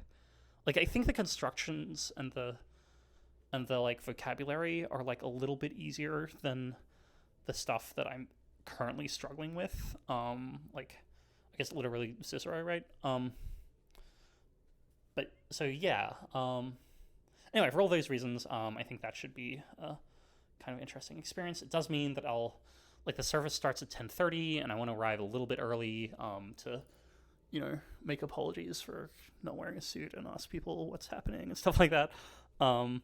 I think the constructions and the like vocabulary are like a little bit easier than the stuff that I'm currently struggling with. Like I guess literally Cicero, right? But so yeah. Anyway, for all those reasons, I think that should be a kind of interesting experience. It does mean that the service starts at 10:30, and I want to arrive a little bit early to, make apologies for not wearing a suit and ask people what's happening and stuff like that. And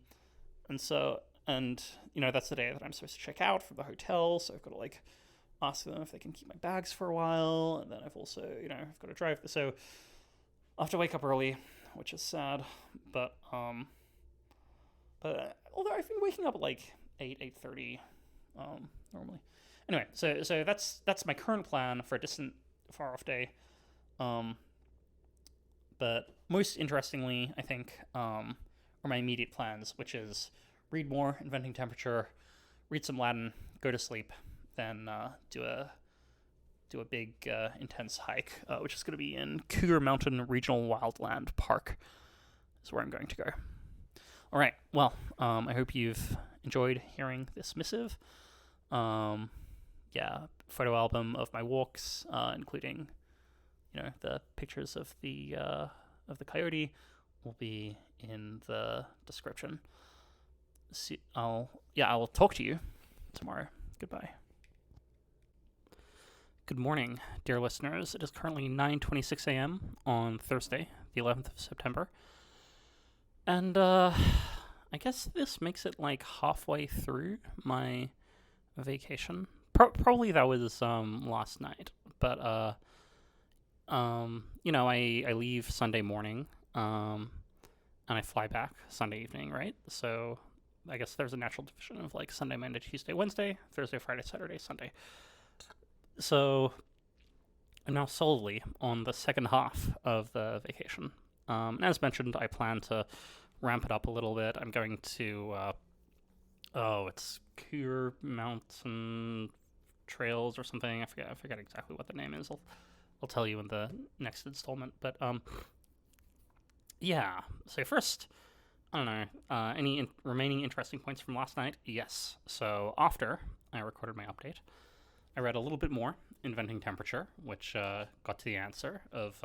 that's the day that I'm supposed to check out from the hotel, so I've got to like ask them if they can keep my bags for a while, and then I've also, I've got to drive, so I'll have to wake up early, which is sad, but although I've been waking up at like 8:30 normally. Anyway, so that's my current plan for a distant, far off day. But most interestingly, I think, are my immediate plans, which is read more Inventing Temperature, read some Latin, go to sleep, then do a big intense hike, which is going to be in Cougar Mountain Regional Wildland Park. Is where I'm going to go. All right. Well, I hope you've enjoyed hearing this missive. Photo album of my walks, including, the pictures of the coyote, will be in the description. I'll talk to you tomorrow. Goodbye. Good morning, dear listeners. It is currently 9:26 a.m. on Thursday, the 11th of September. And I guess this makes it like halfway through my vacation. Probably that was last night, but I leave Sunday morning, and I fly back Sunday evening, right? So I guess there's a natural division of like Sunday, Monday, Tuesday, Wednesday, Thursday, Friday, Saturday, Sunday. So I'm now solely on the second half of the vacation. And as mentioned, I plan to ramp it up a little bit. I'm going to Oh, it's Cure Mountain Trails or something. I forget exactly what the name is. I'll tell you in the next installment. But yeah. So first, I don't know. Any remaining interesting points from last night? Yes. So after I recorded my update, I read a little bit more, Inventing Temperature, which got to the answer of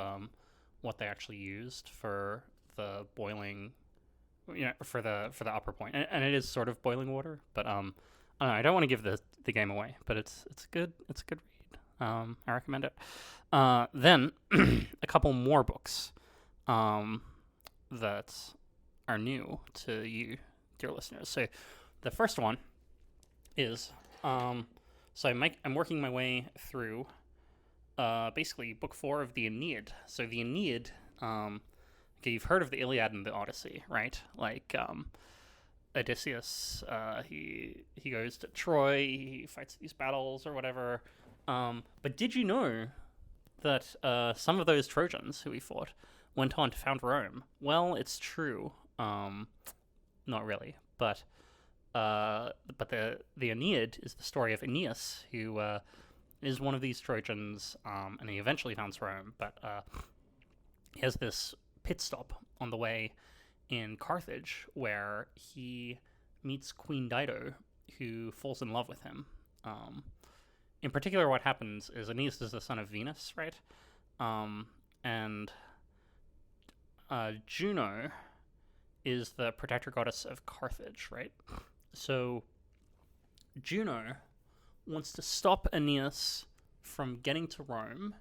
what they actually used for the boiling, for the upper point, and it is sort of boiling water, but I don't know. I don't want to give the game away, but it's good. It's a good read. I recommend it. Then a couple more books that are new to you, dear listeners. So the first one is so I'm working my way through basically book 4 of the Aeneid. So the Aeneid, okay, you've heard of the Iliad and the Odyssey, right? Like Odysseus, he goes to Troy, he fights these battles or whatever. But did you know that some of those Trojans who he fought went on to found Rome? Well, it's true. Not really, but the Aeneid is the story of Aeneas, who is one of these Trojans, and he eventually founds Rome. But he has this pit stop on the way in Carthage where he meets Queen Dido, who falls in love with him. In particular, what happens is Aeneas is the son of Venus, right? And Juno is the protector goddess of Carthage, right? So Juno wants to stop Aeneas from getting to Rome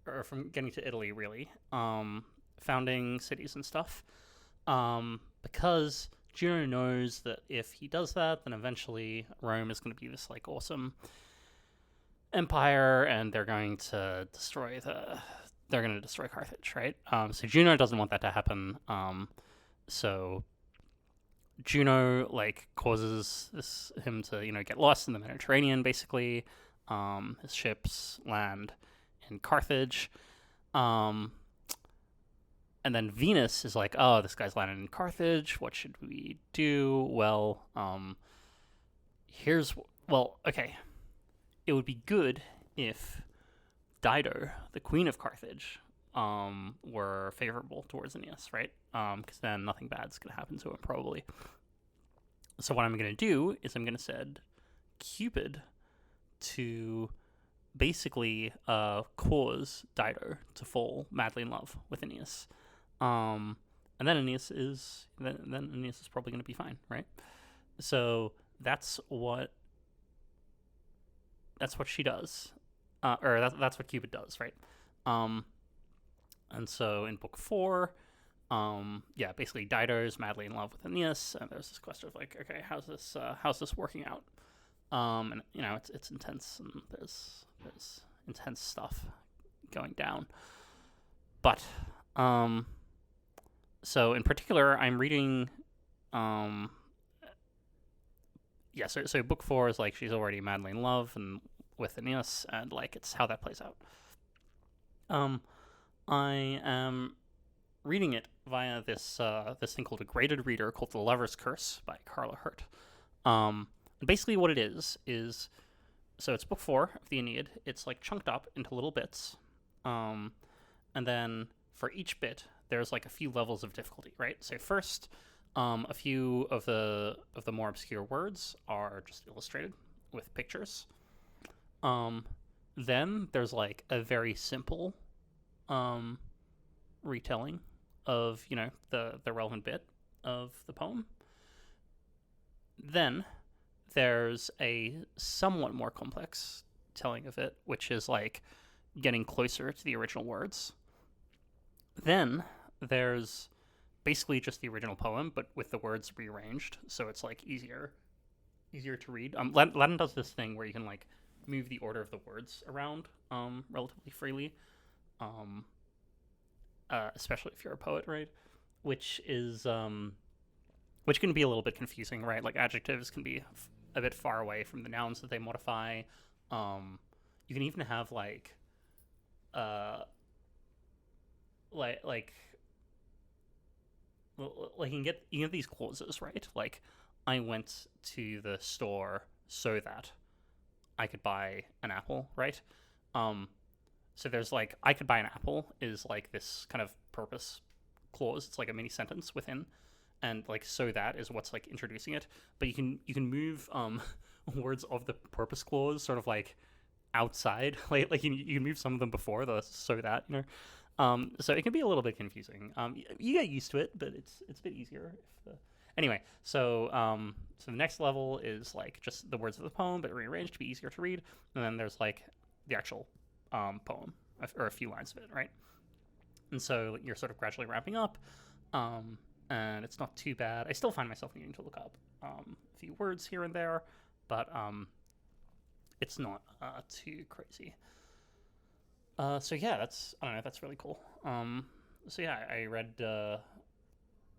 or from getting to Italy, really, founding cities and stuff, because Juno knows that if he does that, then eventually Rome is going to be this like awesome empire, and they're going to destroy Carthage, right? So Juno doesn't want that to happen. So Juno like causes him to get lost in the Mediterranean, basically. His ships land in Carthage, and then Venus is like, oh, this guy's landed in Carthage. What should we do? Well, okay. It would be good if Dido, the queen of Carthage, were favorable towards Aeneas, right? Because then nothing bad's going to happen to him, probably. So what I'm going to do is I'm going to send Cupid to basically cause Dido to fall madly in love with Aeneas. And then Aeneas is probably going to be fine, right? So that's what she does. Or that's what Cupid does, right? And so in book 4, basically Dido's madly in love with Aeneas, and there's this question of like, okay, how's this working out? And it's intense, and there's intense stuff going down. But so in particular, I'm reading so book 4 is like she's already madly in love and with Aeneas, and like it's how that plays out. I am reading it via this thing called a graded reader called The Lover's Curse by Carla Hurt. Basically what it is so it's book 4 of the Aeneid. It's like chunked up into little bits, and then for each bit there's like a few levels of difficulty, right? So first, a few of the more obscure words are just illustrated with pictures. Then there's like a very simple retelling of the relevant bit of the poem. Then there's a somewhat more complex telling of it, which is like getting closer to the original words. Then there's basically just the original poem, but with the words rearranged, so it's like easier to read. Latin does this thing where you can like move the order of the words around relatively freely, especially if you're a poet, right? Which can be a little bit confusing, right? Like adjectives can be a bit far away from the nouns that they modify. You can even have like like you can get these clauses, right? Like, I went to the store so that I could buy an apple, right? Um, so there's like, I could buy an apple is like this kind of purpose clause. It's like a mini sentence within, and like so that is what's like introducing it. But you can move words of the purpose clause sort of like outside, like you can move some of them before the so that, you know. So it can be a little bit confusing. You get used to it, but it's a bit easier if the anyway. So the next level is like just the words of the poem, but rearranged to be easier to read. And then there's like the actual poem or a few lines of it, right? And so you're sort of gradually ramping up, and it's not too bad. I still find myself needing to look up a few words here and there, but it's not too crazy. So yeah, I don't know, that's really cool. So yeah, I read.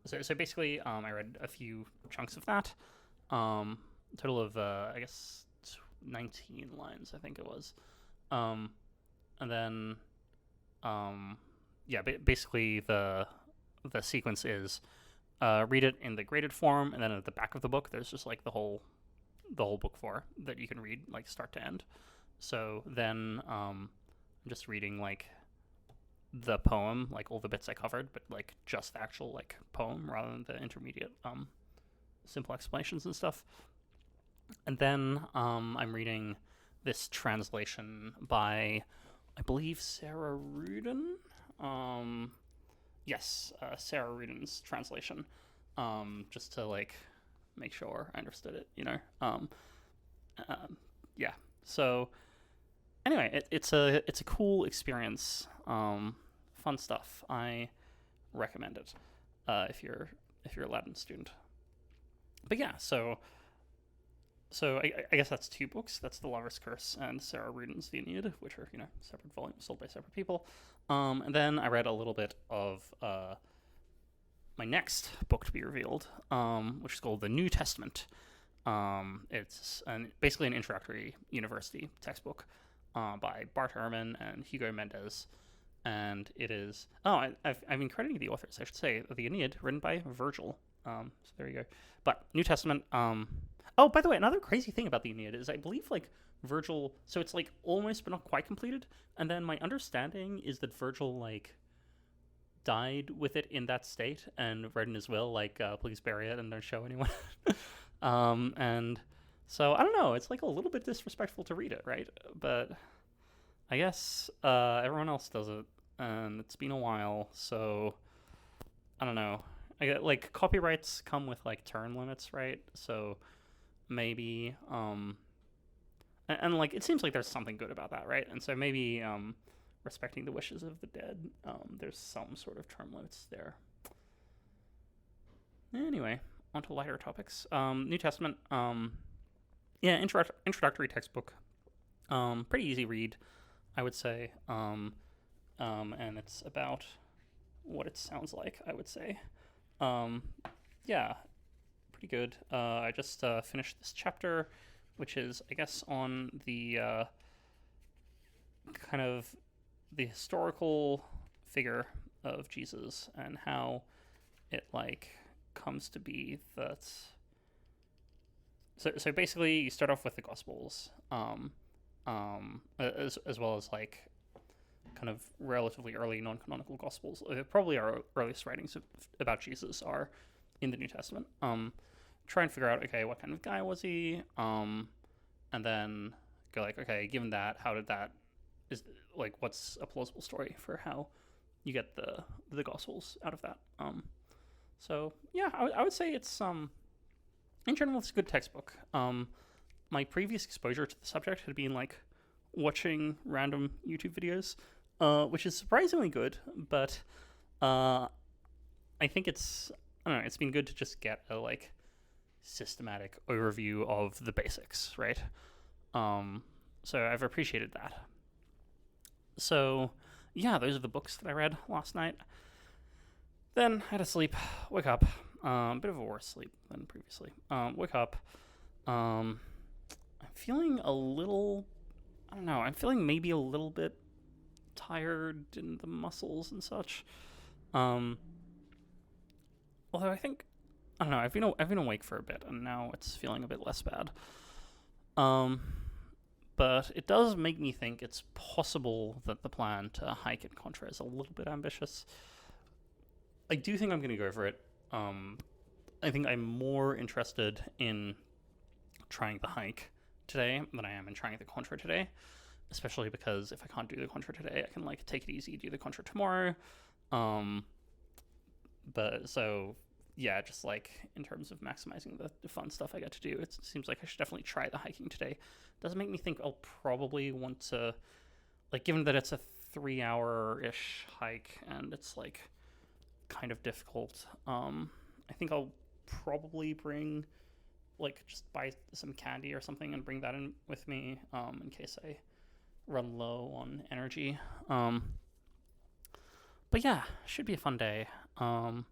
So basically, I read a few chunks of that. Total of I guess 19 lines, I think it was. And then yeah, basically the sequence is read it in the graded form, and then at the back of the book, there's just like the whole book for that you can read like start to end. So then I'm just reading like the poem, like all the bits I covered, but like just the actual like poem rather than the intermediate simple explanations and stuff. And then I'm reading this translation by, I believe, Sarah Rudin. Yes, Sarah Rudin's translation. Just to like make sure I understood it, you know. Yeah. So anyway, it's a cool experience. Fun stuff. I recommend it if you're a Latin student. But yeah, so I guess that's two books. That's The Lover's Curse and Sarah Rudin's The Aeneid, which are separate volumes sold by separate people. And then I read a little bit of my next book to be revealed, which is called The New Testament. It's basically an introductory university textbook by Bart Ehrman and Hugo Mendez. And it is... Oh, I've been crediting the authors, I should say. The Aeneid, written by Virgil. So there you go. But New Testament... Oh, by the way, another crazy thing about the Aeneid is I believe, like, Virgil... So it's, like, almost but not quite completed. And then my understanding is that Virgil, like, died with it in that state and read in his will, like, please bury it and don't show anyone. And so, I don't know. It's, like, a little bit disrespectful to read it, right? But I guess everyone else does it. And it's been a while, so... I don't know. I get, like, copyrights come with, like, term limits, right? So... maybe and like it seems like there's something good about that, right? And so maybe respecting the wishes of the dead, there's some sort of term limits there. Anyway, on to lighter topics. New Testament, yeah, introductory textbook, pretty easy read, I would say, and it's about what it sounds like, I would say. Yeah, good. I just finished this chapter, which is, I guess, on the kind of the historical figure of Jesus and how it like comes to be that. So basically, you start off with the Gospels, as well as like kind of relatively early non-canonical Gospels. Probably our earliest writings about Jesus are in the New Testament. Try and figure out, okay, what kind of guy was he, and then go like, okay, given that, how did that, is like, what's a plausible story for how you get the Gospels out of that. So yeah, I would say it's in general it's a good textbook. My previous exposure to the subject had been like watching random YouTube videos, which is surprisingly good, but I think it's been good to just get a like systematic overview of the basics, right? So I've appreciated that. So yeah, those are the books that I read last night. Then I had to sleep, wake up, a bit of a worse sleep than previously. Wake up, I'm feeling a little, I don't know, I'm feeling maybe a little bit tired in the muscles and such. although I don't know. I've been awake for a bit, and now it's feeling a bit less bad. Um, but it does make me think it's possible that the plan to hike in Contra is a little bit ambitious. I do think I'm going to go for it. I think I'm more interested in trying the hike today than I am in trying the Contra today, especially because if I can't do the Contra today, I can like take it easy, do the Contra tomorrow. Um, but so yeah, just like in terms of maximizing the fun stuff I get to do, it seems like I should definitely try the hiking today. Does make me think I'll probably want to, like, given that it's a 3 hour ish hike and it's like kind of difficult. I think I'll probably bring, like, just buy some candy or something and bring that in with me, in case I run low on energy. But yeah, should be a fun day. And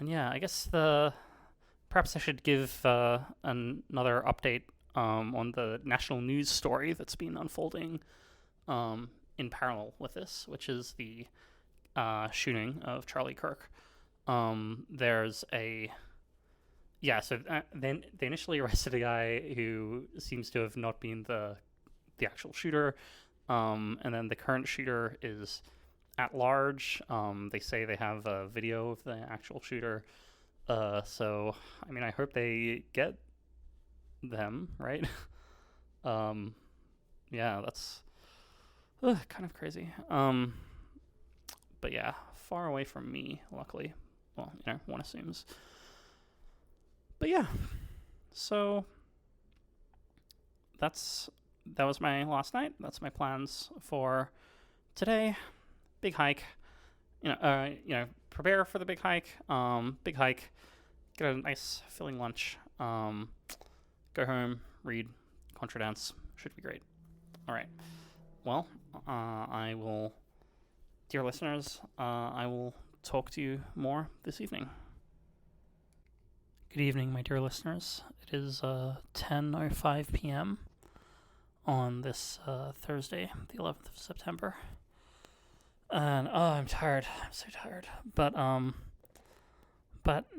yeah, I guess perhaps I should give another update on the national news story that's been unfolding in parallel with this, which is the shooting of Charlie Kirk. There's a so then they initially arrested a guy who seems to have not been the actual shooter, and then the current shooter is at large. They say they have a video of the actual shooter. So I mean, I hope they get them right. Yeah, that's kind of crazy. But yeah, far away from me, luckily. Well, one assumes. But yeah, so that was my last night. That's my plans for today. Big hike. Prepare for the big hike. Big hike. Get a nice filling lunch. Go home, read, contra dance. Should be great. All right. Well, I will, dear listeners, I will talk to you more this evening. Good evening, my dear listeners. It is 10:05 p.m. on this Thursday, the 11th of September. And I'm tired. I'm so tired. But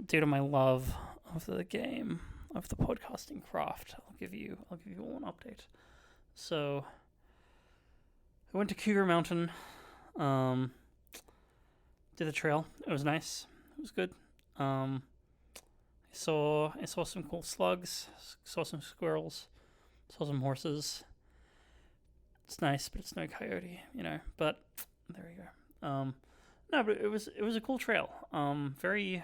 due to my love of the game, of the podcasting craft, I'll give you all an update. So I went to Cougar Mountain, did the trail. It was nice. It was good. I saw some cool slugs, saw some squirrels, saw some horses. It's nice, but it's no coyote, But there you go. No, but it was a cool trail. Very,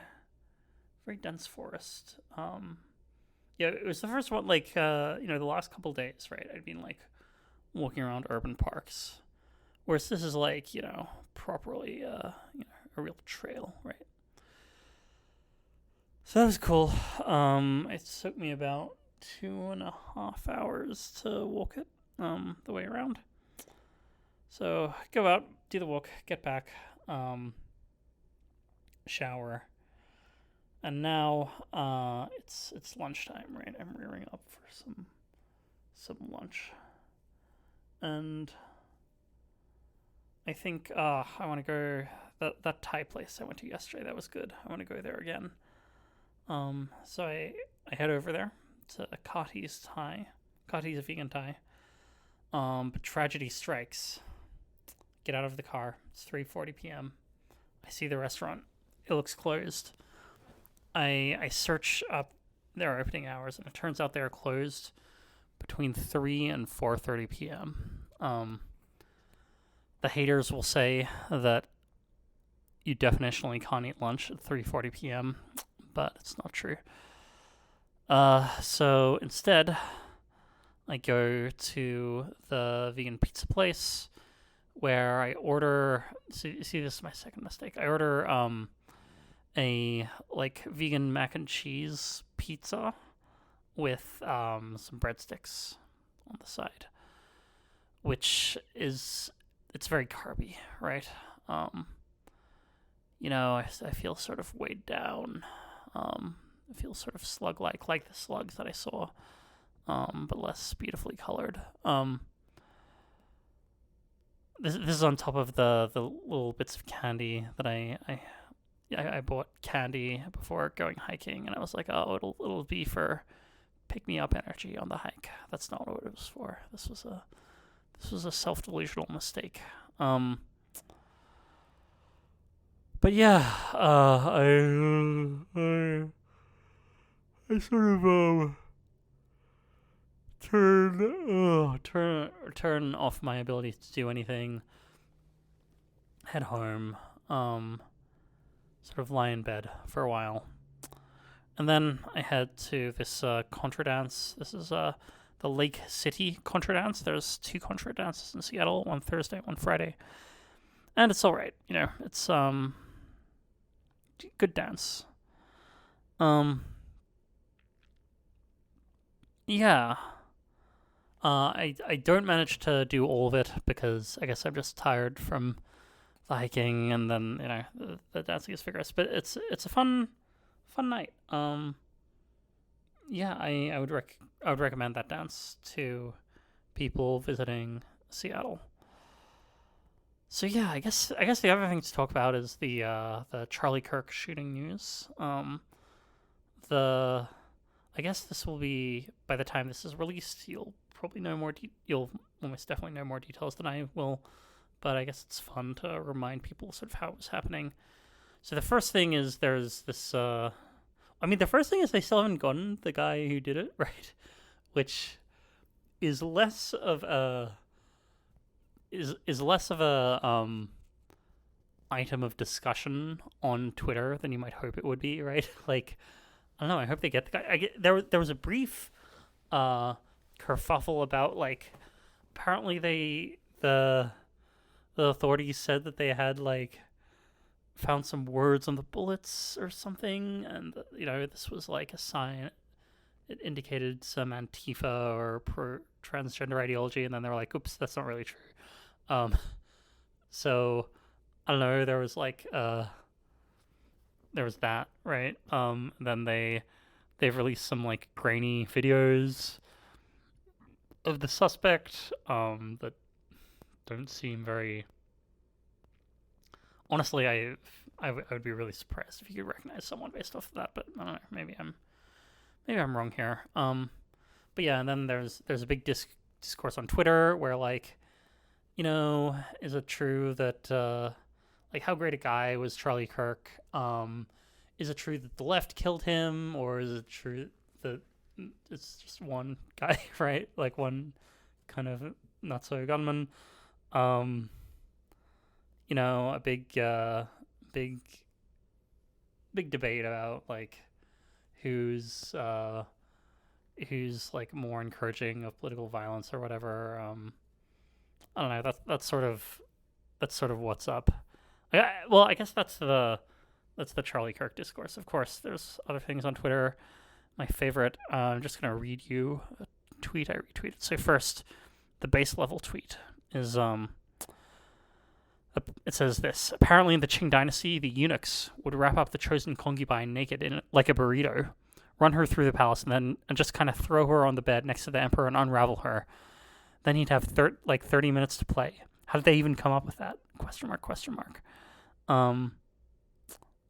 very dense forest. Yeah, it was the first one. Like, the last couple of days, right? I'd been like walking around urban parks, whereas this is like, properly, a real trail, right? So that was cool. It took me about 2.5 hours to walk it, the way around. So go out, do the walk, get back, shower, and now it's lunchtime, right? I'm rearing up for some lunch, and I think I want to go that Thai place I went to yesterday. That was good. I want to go there again. So I head over there to Kati's Vegan Thai. But tragedy strikes. Get out of the car. It's 3:40 p.m. I see the restaurant. It looks closed. I search up their opening hours, and it turns out they're closed between 3 and 4:30 p.m. The haters will say that you definitionally can't eat lunch at 3:40 p.m., but it's not true. So instead, I go to the vegan pizza place where I order. See, this is my second mistake. I order a like vegan mac and cheese pizza with some breadsticks on the side, which is it's very carby, right? I feel sort of weighed down. I feel sort of slug-like the slugs that I saw, but less beautifully colored. This is on top of the little bits of candy that I I bought candy before going hiking, and I was like, oh, it'll be for pick me up energy on the hike. That's not what it was for. This was a self delusional mistake. But yeah, I sort of turn off my ability to do anything. Head home. Sort of lie in bed for a while, and then I head to this contra dance. This is the Lake City contra dance. There's 2 contra dances in Seattle, one Thursday, one Friday, and it's all right. It's good dance. Yeah. I don't manage to do all of it because I guess I'm just tired from the hiking, and then the dancing is vigorous. But it's a fun night. Yeah, I would recommend that dance to people visiting Seattle. So yeah, I guess the other thing to talk about is the Charlie Kirk shooting news. I guess this will be, by the time this is released, you'll probably know more. You'll almost definitely know more details than I will. But I guess it's fun to remind people sort of how it was happening. So the first thing is there's this. The first thing is they still haven't gotten the guy who did it, right? Which is less of a item of discussion on Twitter than you might hope it would be, right? Like, I don't know. I hope they get the guy. There was a brief kerfuffle about, like, apparently the authorities said that they had, like, found some words on the bullets or something, and this was like a sign. It indicated some Antifa or transgender ideology, and then they were like, "Oops, that's not really true." So I don't know. There was like there was that, right? Then they've released some like grainy videos of the suspect that don't seem very. Honestly, I would be really surprised if you could recognize someone based off of that, but I don't know. Maybe I'm wrong here. But yeah, and then there's a big discourse on Twitter where, like, is it true that like, how great a guy was Charlie Kirk? Is it true that the left killed him, or is it true that it's just one guy, right? Like, one kind of not so gunman. A big debate about, like, who's like more encouraging of political violence or whatever. I don't know. That's sort of what's up. I guess that's the Charlie Kirk discourse. Of course, there's other things on Twitter. My favorite. I'm just gonna read you a tweet I retweeted. So first, the base level tweet is it says this: apparently in the Qing dynasty, the eunuchs would wrap up the chosen concubine naked in like a burrito, run her through the palace, and just kind of throw her on the bed next to the emperor and unravel her. Then he'd have 30 minutes to play. How did they even come up with that? Question mark.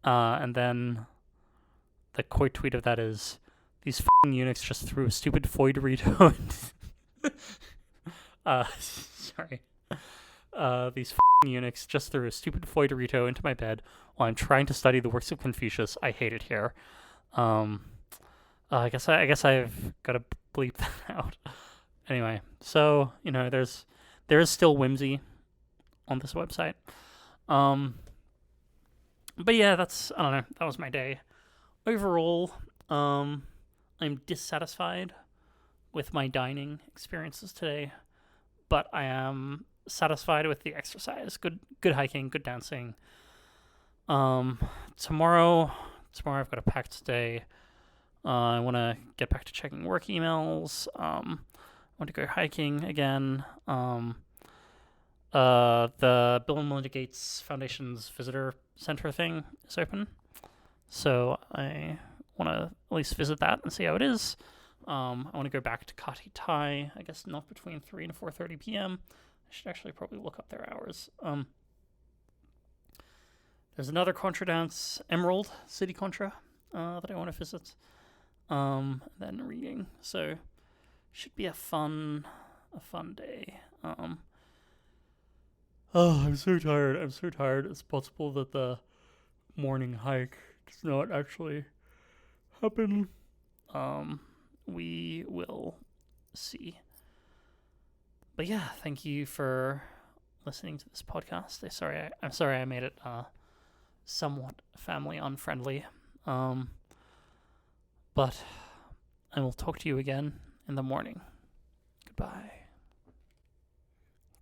And then the quote tweet of that is, these f***ing eunuchs just threw a stupid foie Dorito. Sorry. These f***ing eunuchs just threw a stupid foie Dorito into my bed while I'm trying to study the works of Confucius. I hate it here. I guess I've got to bleep that out. Anyway, so there is still whimsy on this website. But yeah, I don't know. That was my day. Overall, I'm dissatisfied with my dining experiences today, but I am satisfied with the exercise. Good hiking, good dancing. Tomorrow I've got a packed day. I want to get back to checking work emails. I want to go hiking again. The Bill and Melinda Gates Foundation's visitor center thing is open, so I want to at least visit that and see how it is. I want to go back to Kati Thai. I guess not between 3 and 4:30 p.m. I should actually probably look up their hours. There's another Contra dance, Emerald City Contra, that I want to visit. Then reading. So should be a fun day. Oh, I'm so tired. I'm so tired. It's possible that the morning hike does not actually happen. We will see. But yeah, thank you for listening to this podcast. I'm sorry I made it somewhat family unfriendly. But I will talk to you again in the morning. Goodbye.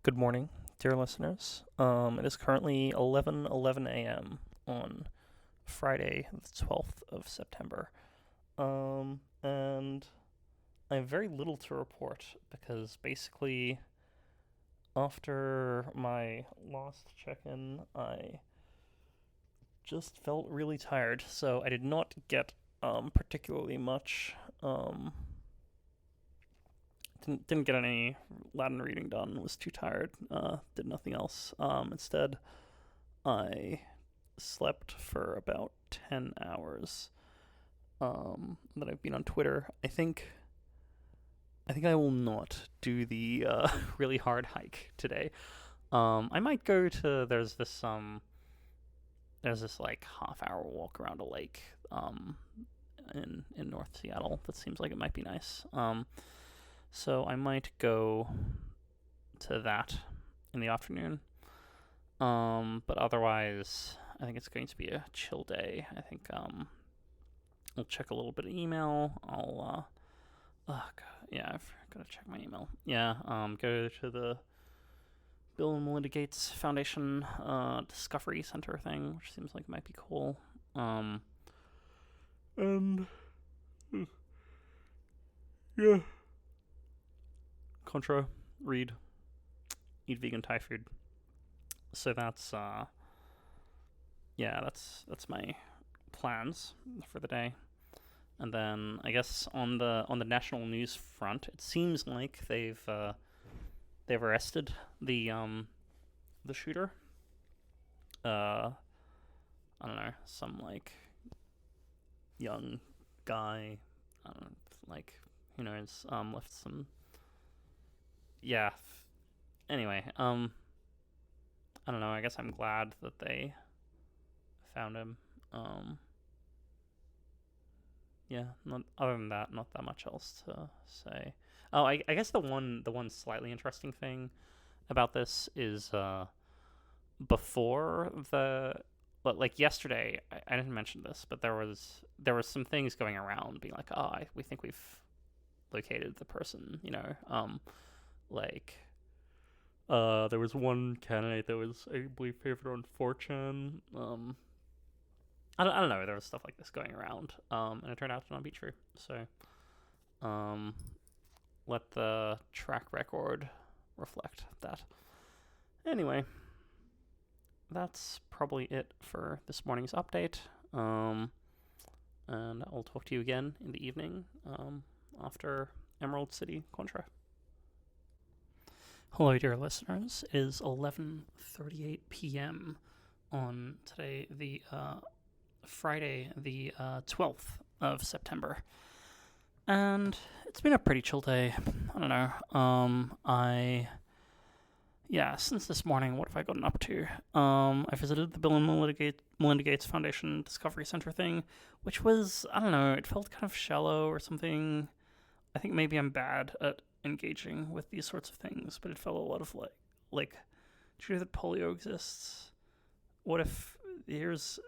Good morning, dear listeners. It is currently 11:11 a.m. on Friday, the 12th of September. And I have very little to report because basically after my last check-in, I just felt really tired, so I did not get particularly much. Didn't get any Latin reading done. Was too tired. Did nothing else. Instead, I slept for about 10 hours. That I've been on Twitter. I think I will not do the really hard hike today. I might go to there's this like half-hour walk around a lake in North Seattle that seems like it might be nice. So I might go to that in the afternoon. But otherwise, I think it's going to be a chill day. I think I'll check a little bit of email. I've got to check my email. Yeah, go to the Bill and Melinda Gates Foundation Discovery Center thing, which seems like it might be cool. And yeah, Contra, read, eat vegan Thai food. So that's my plans for the day. And then I guess on the national news front, it seems like they've arrested the shooter. I don't know, some like young guy. I don't know, like who knows. Left some. Yeah. Anyway, I don't know. I guess I'm glad that they found him. Yeah, other than that, not that much else to say. Oh, I guess the one slightly interesting thing about this is before like yesterday, I didn't mention this, but there was some things going around being like, we think we've located the person, there was one candidate that was, I believe, favored on 4chan. I don't know. There was stuff like this going around, and it turned out to not be true. So, let the track record reflect that. Anyway, that's probably it for this morning's update. And I'll talk to you again in the evening after Emerald City Contra. Hello, dear listeners. It is 11:38 p.m. on today, the Friday, the 12th of September. And it's been a pretty chill day. I don't know. Since this morning, what have I gotten up to? I visited the Bill and Melinda Gates Foundation Discovery Center thing, which was, I don't know, it felt kind of shallow or something. I think maybe I'm bad at engaging with these sorts of things, but it felt a lot of like, do you know that polio exists? What if here's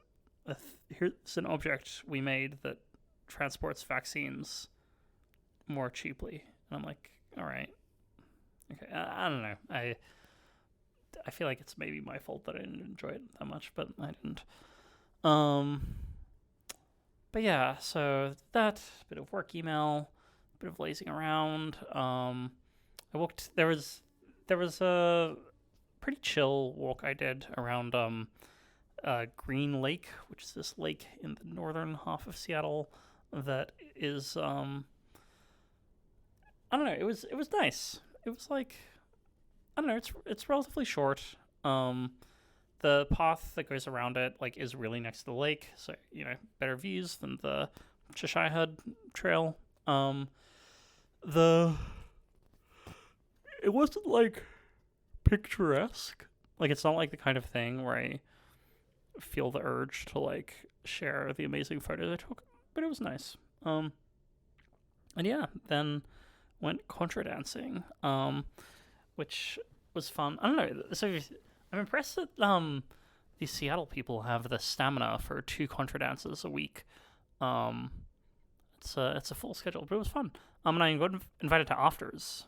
an object we made that transports vaccines more cheaply? And I'm like, all right, okay. I don't know. I feel like it's maybe my fault that I didn't enjoy it that much, but I didn't. But yeah, so that bit of work email, bit of lazing around. I walked. There was a pretty chill walk I did around Green Lake, which is this lake in the northern half of Seattle that is I don't know, it was nice. It was like, I don't know, it's relatively short. The the path that goes around it like is really next to the lake, so better views than the Cheshire Head Trail. The it wasn't like picturesque. Like it's not like the kind of thing where I feel the urge to like share the amazing photos I took, but it was nice. And yeah, then went contra dancing, which was fun. I don't know. So I'm impressed that these Seattle people have the stamina for 2 contra dances a week. It's a full schedule, but it was fun. And I got invited to afters,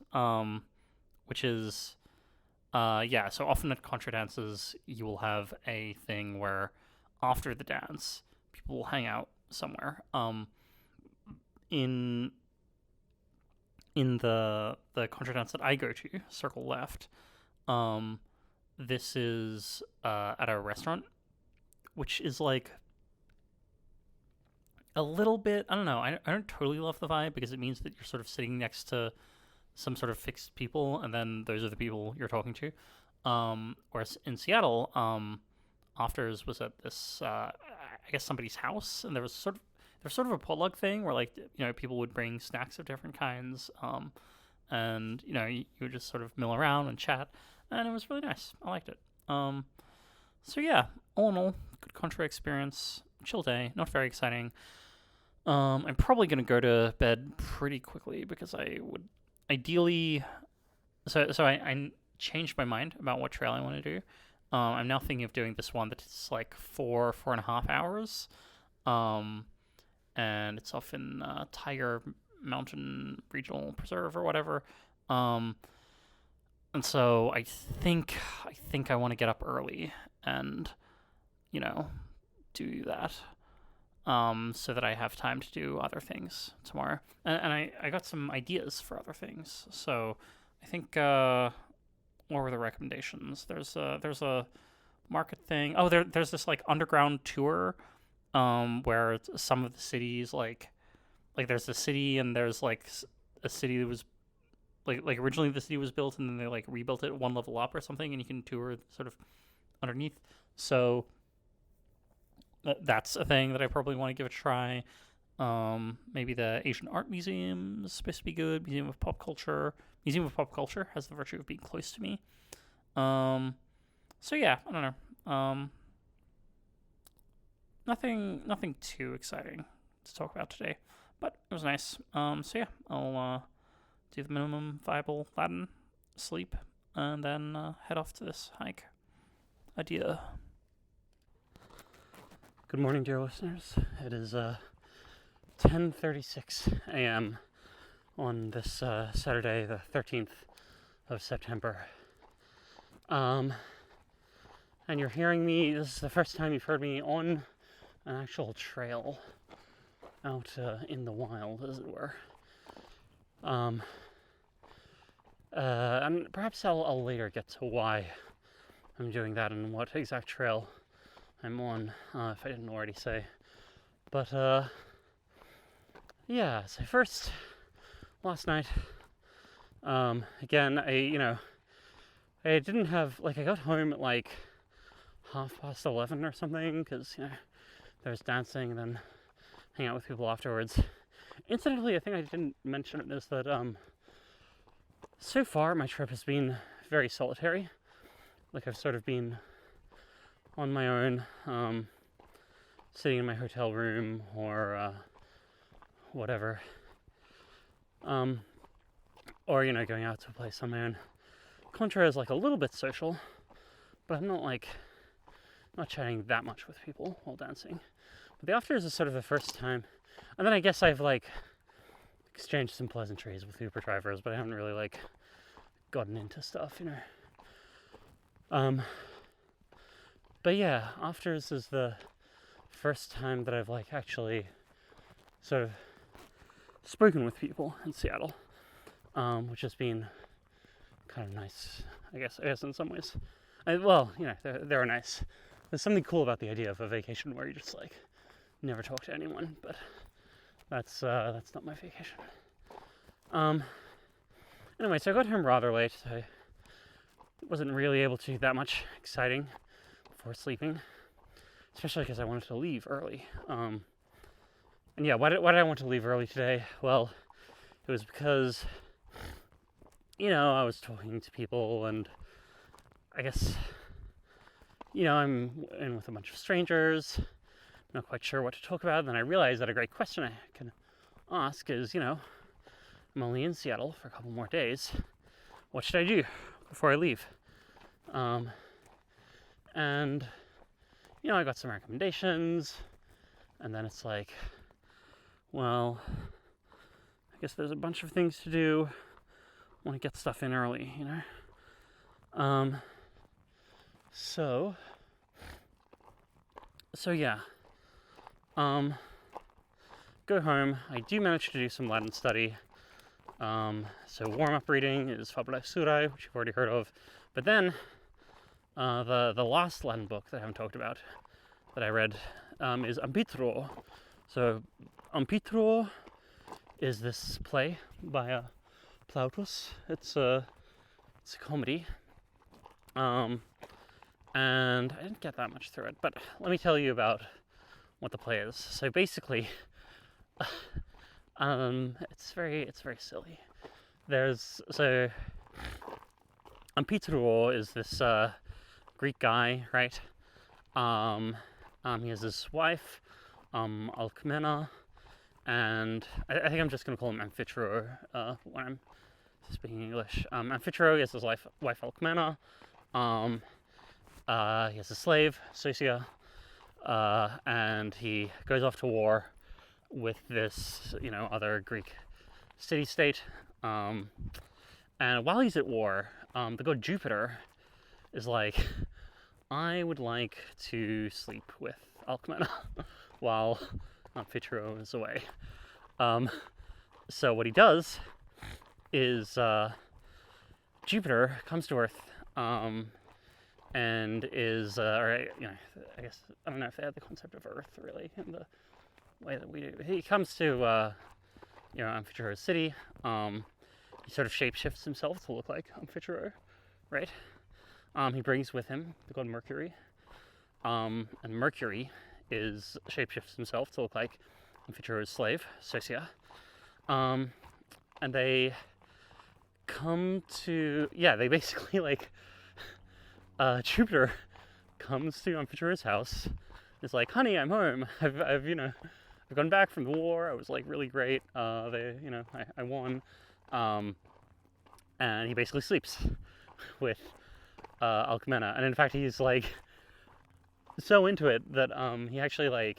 which is yeah. So often at contra dances, you will have a thing where after the dance, people will hang out somewhere. In the contra dance that I go to, Circle Left, this is at a restaurant, which is like a little bit, I don't know, I don't totally love the vibe because it means that you're sort of sitting next to some sort of fixed people, and then those are the people you're talking to. Whereas in Seattle, Afters was at this, I guess somebody's house, and there was sort of a potluck thing where like people would bring snacks of different kinds, and you would just sort of mill around and chat, and it was really nice. I liked it. So yeah, all in all, good contra experience. Chill day, not very exciting. I'm probably gonna go to bed pretty quickly because I would ideally. So I changed my mind about what trail I want to do. I'm now thinking of doing this one that's like 4.5 hours. And it's off in Tiger Mountain Regional Preserve or whatever. And so I think I want to get up early and do that. So that I have time to do other things tomorrow. And I got some ideas for other things. So I think what were the recommendations? There's a market thing. Oh, there's this like underground tour where some of the cities like there's a city and there's like a city that was like originally the city was built and then they like rebuilt it one level up or something, and you can tour sort of underneath. So that's a thing that I probably want to give a try. Maybe the Asian Art Museum is supposed to be good. Museum of Pop Culture has the virtue of being close to me. So yeah, I don't know. Nothing too exciting to talk about today, but it was nice. So yeah, I'll do the minimum viable Latin, sleep, and then head off to this hike. Adieu. Good morning, dear listeners. It is 10:36 a.m. on this Saturday, the 13th of September. And you're hearing me. This is the first time you've heard me on an actual trail out in the wild, as it were. And perhaps I'll later get to why I'm doing that and what exact trail I'm on, if I didn't already say. But yeah, so first, last night, again, I didn't have, I got home at 11:30 or something, because there was dancing and then hang out with people afterwards. Incidentally, I think I didn't mention it, is that so far my trip has been very solitary. I've sort of been on my own, sitting in my hotel room or whatever, or going out to a place on my own. Contra is a little bit social, but I'm not chatting that much with people while dancing. But the afters is sort of the first time, and then I guess I've exchanged some pleasantries with Uber drivers, but I haven't really gotten into stuff, But yeah, afters is the first time that I've actually sort of spoken with people in Seattle, which has been kind of nice, I guess in some ways. They're nice. There's something cool about the idea of a vacation where you just never talk to anyone, but that's not my vacation. Anyway, so I got home rather late, so I wasn't really able to do that much exciting before sleeping, especially because I wanted to leave early. And yeah, why did I want to leave early today? Well, it was because, I was talking to people, and I guess, I'm in with a bunch of strangers, not quite sure what to talk about. And then I realized that a great question I can ask is, I'm only in Seattle for a couple more days. What should I do before I leave? And, I got some recommendations, and then it's like, well, I guess there's a bunch of things to do. I want to get stuff in early, So yeah. Go home. I do manage to do some Latin study. So warm-up reading is Fabula Surai, which you've already heard of. But then, the last Latin book that I haven't talked about, that I read, is Amphitryo. So, Amphitryo is this play by Plautus. It's a comedy. And I didn't get that much through it, but let me tell you about what the play is. So basically, it's very silly. Amphitryo is this Greek guy, right? He has his wife, Alcmena, and I think I'm just going to call him Amphitryo when I'm speaking English. Amphitryo is his wife Alcmena. He has a slave, Sosia, and he goes off to war with this, other Greek city-state. And while he's at war, the god Jupiter is like, I would like to sleep with Alcmena while Amphitryo is away. So what he does is Jupiter comes to Earth, and is, I guess, I don't know if they have the concept of Earth really in the way that we do. He comes to, Amphitryo's city. He sort of shapeshifts himself to look like Amphitryo, right? He brings with him the god Mercury, and Mercury shapeshifts himself to look like Amphitryo's slave, Sosia. And they come to, they basically Jupiter comes to Amphitryo's house. It's like, honey, I'm home. I've gone back from the war. I was really great. I won. And he basically sleeps with Alcmena. And in fact, he's so into it that he actually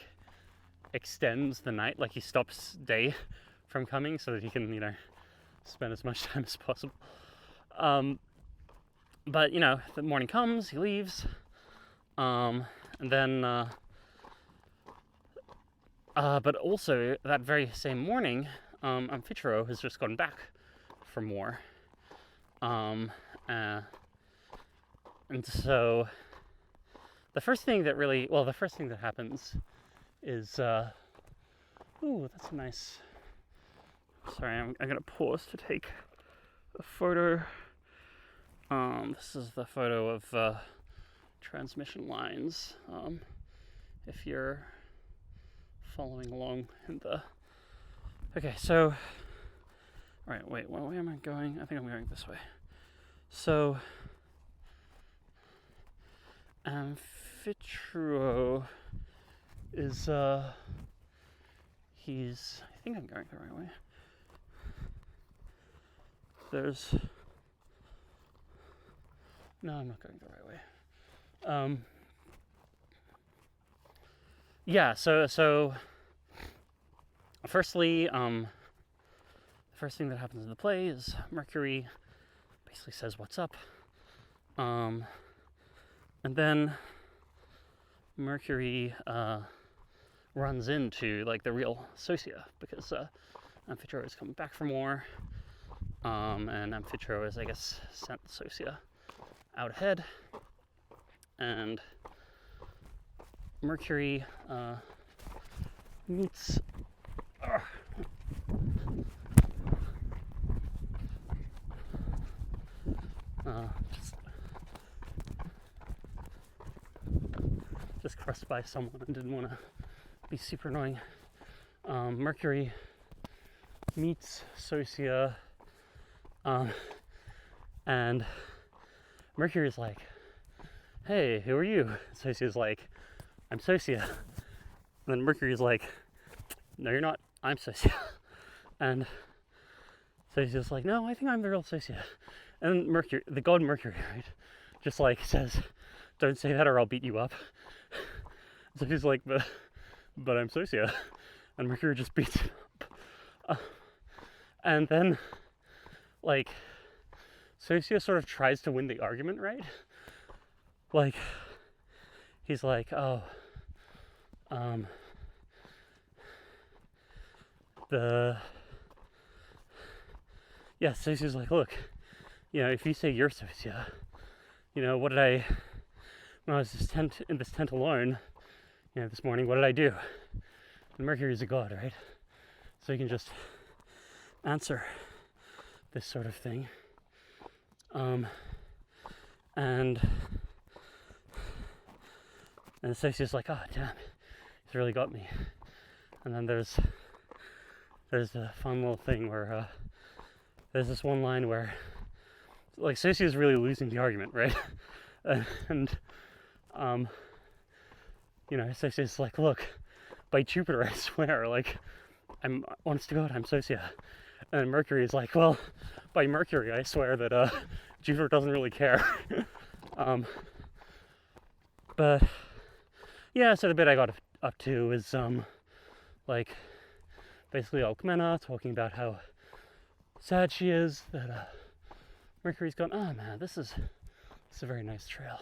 extends the night. He stops day from coming so that he can, spend as much time as possible. But, the morning comes, he leaves, and then, but also that very same morning, Amphitryo has just gone back from war, and so the first thing that happens is, ooh, that's a nice, sorry, I'm gonna pause to take a photo. This is the photo of transmission lines. If you're following along in the... Okay, so... Alright, wait, what way am I going? I think I'm going this way. So... Amphitryo is, he's... I think I'm going the right way. There's... No, I'm not going the right way. So firstly, the first thing that happens in the play is Mercury basically says, "What's up?" And then Mercury runs into the real Sosia because Amphitryo is coming back from war, and Amphitryo is, I guess, sent Sosia out ahead, and Mercury meets by someone and didn't want to be super annoying. Mercury meets Sosia, and Mercury's like, "Hey, who are you?" Sosia's like, "I'm Sosia." And then Mercury's like, "No, you're not. I'm Sosia." And Sosia's like, "No, I think I'm the real Sosia." And Mercury, the god Mercury, right, just like says, "Don't say that or I'll beat you up." So he's like, but I'm Sosia. And Mercury just beats him up. And then, like, Sosia sort of tries to win the argument, right? Like, he's like, "Oh, Sosia's like, "Look, if you say you're Sosia, what did I, when I was in this tent alone, this morning, what did I do?" And Mercury's a god, right? So he can just answer this sort of thing. And Sosia's like, "Oh, damn, he's really got me." And then there's a fun little thing where there's this one line where, like, Sosia's really losing the argument, right? And Sosia's like, "Look, by Jupiter, I swear, like, I'm honest to God, I'm Sosia." And Mercury is like, "Well, by Mercury, I swear that Jupiter doesn't really care." But yeah, so the bit I got up to is like, basically Alcmena talking about how sad she is that Mercury's gone. "Oh man, this is a very nice trail,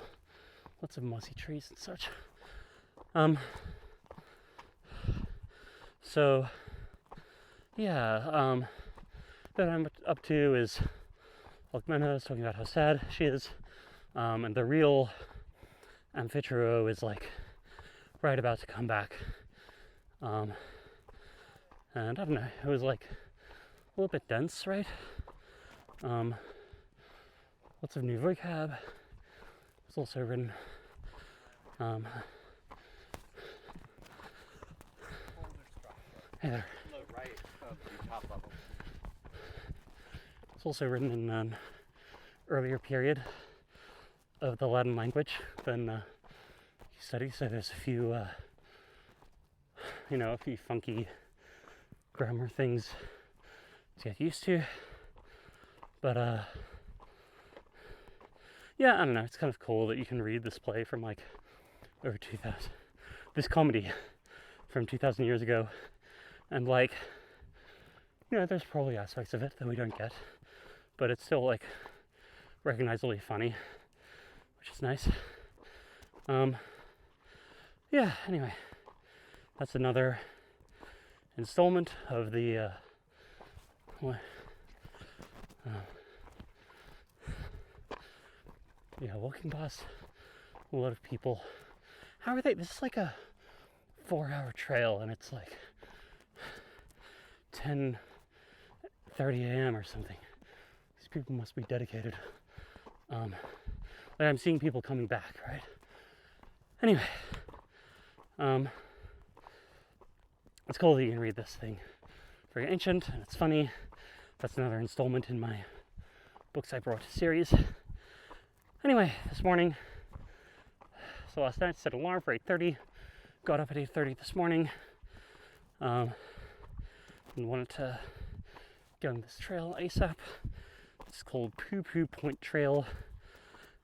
lots of mossy trees and such." So yeah, that I'm up to is Alcmena is talking about how sad she is, and the real Amphitryo is like right about to come back. And I don't know, it was like a little bit dense, right? Lots of new vocab. It's also written hey there. Right of the top level. It's also written in an earlier period of the Latin language than you study, so there's a few a few funky grammar things to get used to. But yeah, I don't know, it's kind of cool that you can read this play from like over 2000, this comedy from 2000 years ago, and like, there's probably aspects of it that we don't get, but it's still like recognizably funny, which is nice. Yeah, anyway, that's another installment of the walking past a lot of people. How are they? This is like a 4-hour trail, and it's like 10:30 a.m. or something. These people must be dedicated. Like, I'm seeing people coming back, right? Anyway, it's cool that you can read this thing. Very ancient, and it's funny. That's another installment in my Books I Brought series. Anyway, this morning, so last night, set an alarm for 8:30. Got up at 8:30 this morning. And wanted to get on this trail ASAP. It's called Poo Poo Point Trail.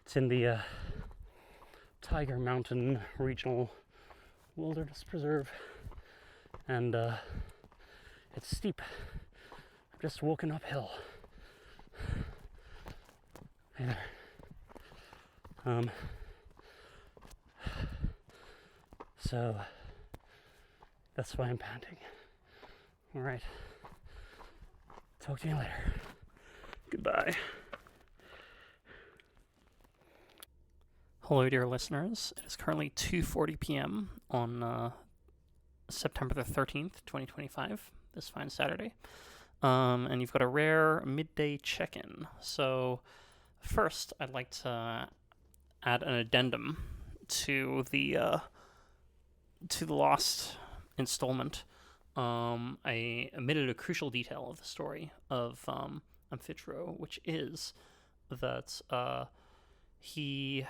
It's in the Tiger Mountain Regional Wilderness Preserve. And it's steep. I'm just walking uphill. Hey there. So that's why I'm panting. All right. Talk to you later. Goodbye. Hello, dear listeners. It is currently 2:40 p.m. on September the 13th, 2025, this fine Saturday. And you've got a rare midday check-in. So first, I'd like to add an addendum to the to the last installment, I omitted a crucial detail of the story of Amphitro, which is that he,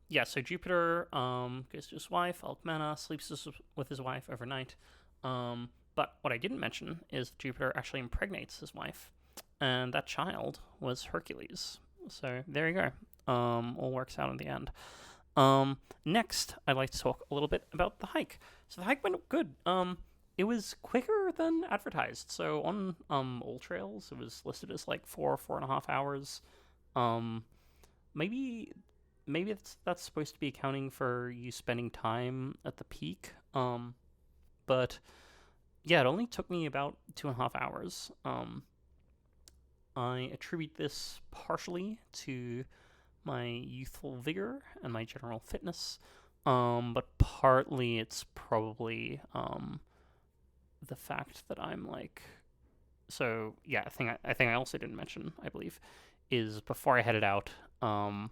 yeah, so Jupiter goes to his wife, Alcmena, sleeps with his wife overnight. But what I didn't mention is Jupiter actually impregnates his wife, and that child was Hercules. So there you go. All works out in the end. Next, I'd like to talk a little bit about the hike. So the hike went good. It was quicker than advertised. So on All Trails, it was listed as like 4.5 hours. Maybe that's supposed to be accounting for you spending time at the peak. But yeah, it only took me about 2.5 hours. I attribute this partially to my youthful vigor and my general fitness, but partly it's probably the fact that I'm like, so yeah, I think I also didn't mention, I believe, is before I headed out, I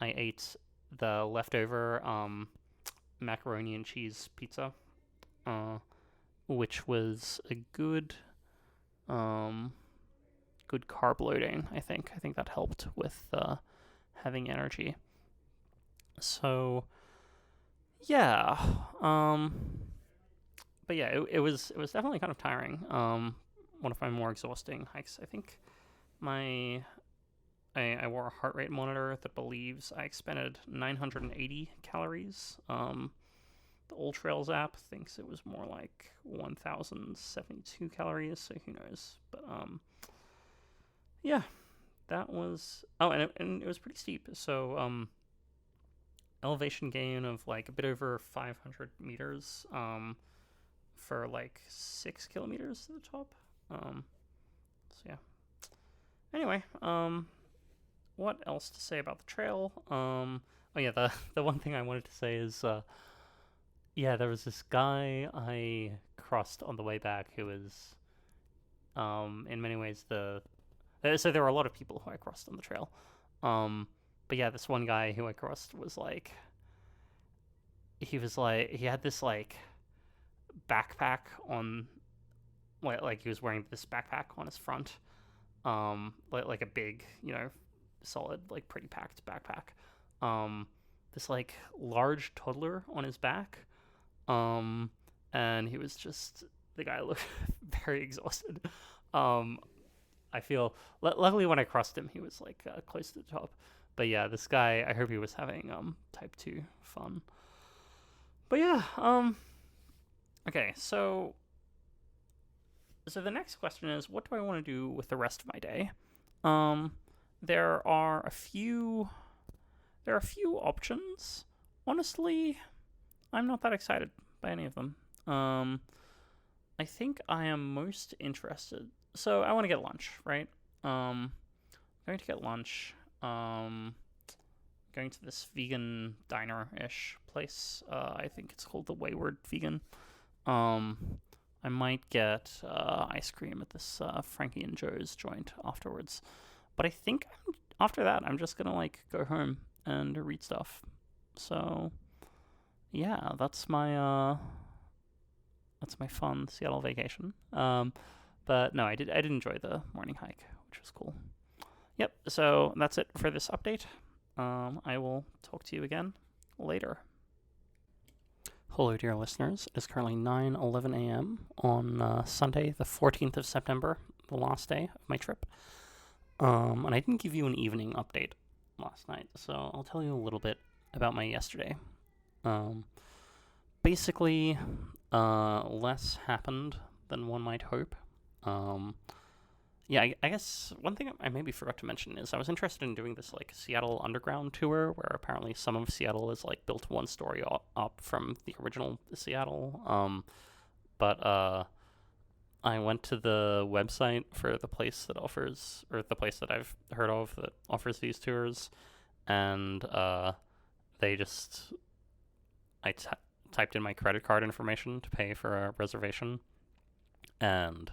ate the leftover macaroni and cheese pizza, which was a good good carb loading. I think that helped with having energy. So yeah, but yeah, it was definitely kind of tiring. One of my more exhausting hikes. I think I wore a heart rate monitor that believes I expended 980 calories. The All Trails app thinks it was more like 1,072 calories, so who knows. But yeah, that was... Oh, and it was pretty steep. So elevation gain of like a bit over 500 meters for like 6 kilometers to the top. So yeah. Anyway, what else to say about the trail? Oh yeah, the one thing I wanted to say is yeah, there was this guy I crossed on the way back who was in many ways so there were a lot of people who I crossed on the trail. But yeah, this one guy who I crossed was like he had this like backpack on, like he was wearing this backpack on his front, like a big, solid, like pretty packed backpack. This like large toddler on his back, and he was just, the guy looked very exhausted. I feel luckily when I crossed him, he was like close to the top. But yeah, this guy, I hope he was having type 2 fun. But yeah, okay, so the next question is, what do I want to do with the rest of my day? There are a few options. Honestly, I'm not that excited by any of them. I think I am most interested. So I want to get lunch, right? I'm going to get lunch. Going to this vegan diner-ish place. I think it's called the Wayward Vegan. I might get ice cream at this Frankie and Joe's joint afterwards. But I think after that, I'm just gonna like go home and read stuff. So yeah, that's my fun Seattle vacation. But no, I did enjoy the morning hike, which was cool. Yep. So that's it for this update. I will talk to you again later. Hello, dear listeners. It's currently 9:11 a.m. on Sunday, the 14th of September, the last day of my trip. And I didn't give you an evening update last night, so I'll tell you a little bit about my yesterday. Basically, less happened than one might hope. Yeah, I guess one thing I maybe forgot to mention is I was interested in doing this like Seattle Underground tour, where apparently some of Seattle is like built one story up from the original Seattle. But I went to the website for the place that offers, or the place that I've heard of that offers these tours, and they just typed in my credit card information to pay for a reservation, and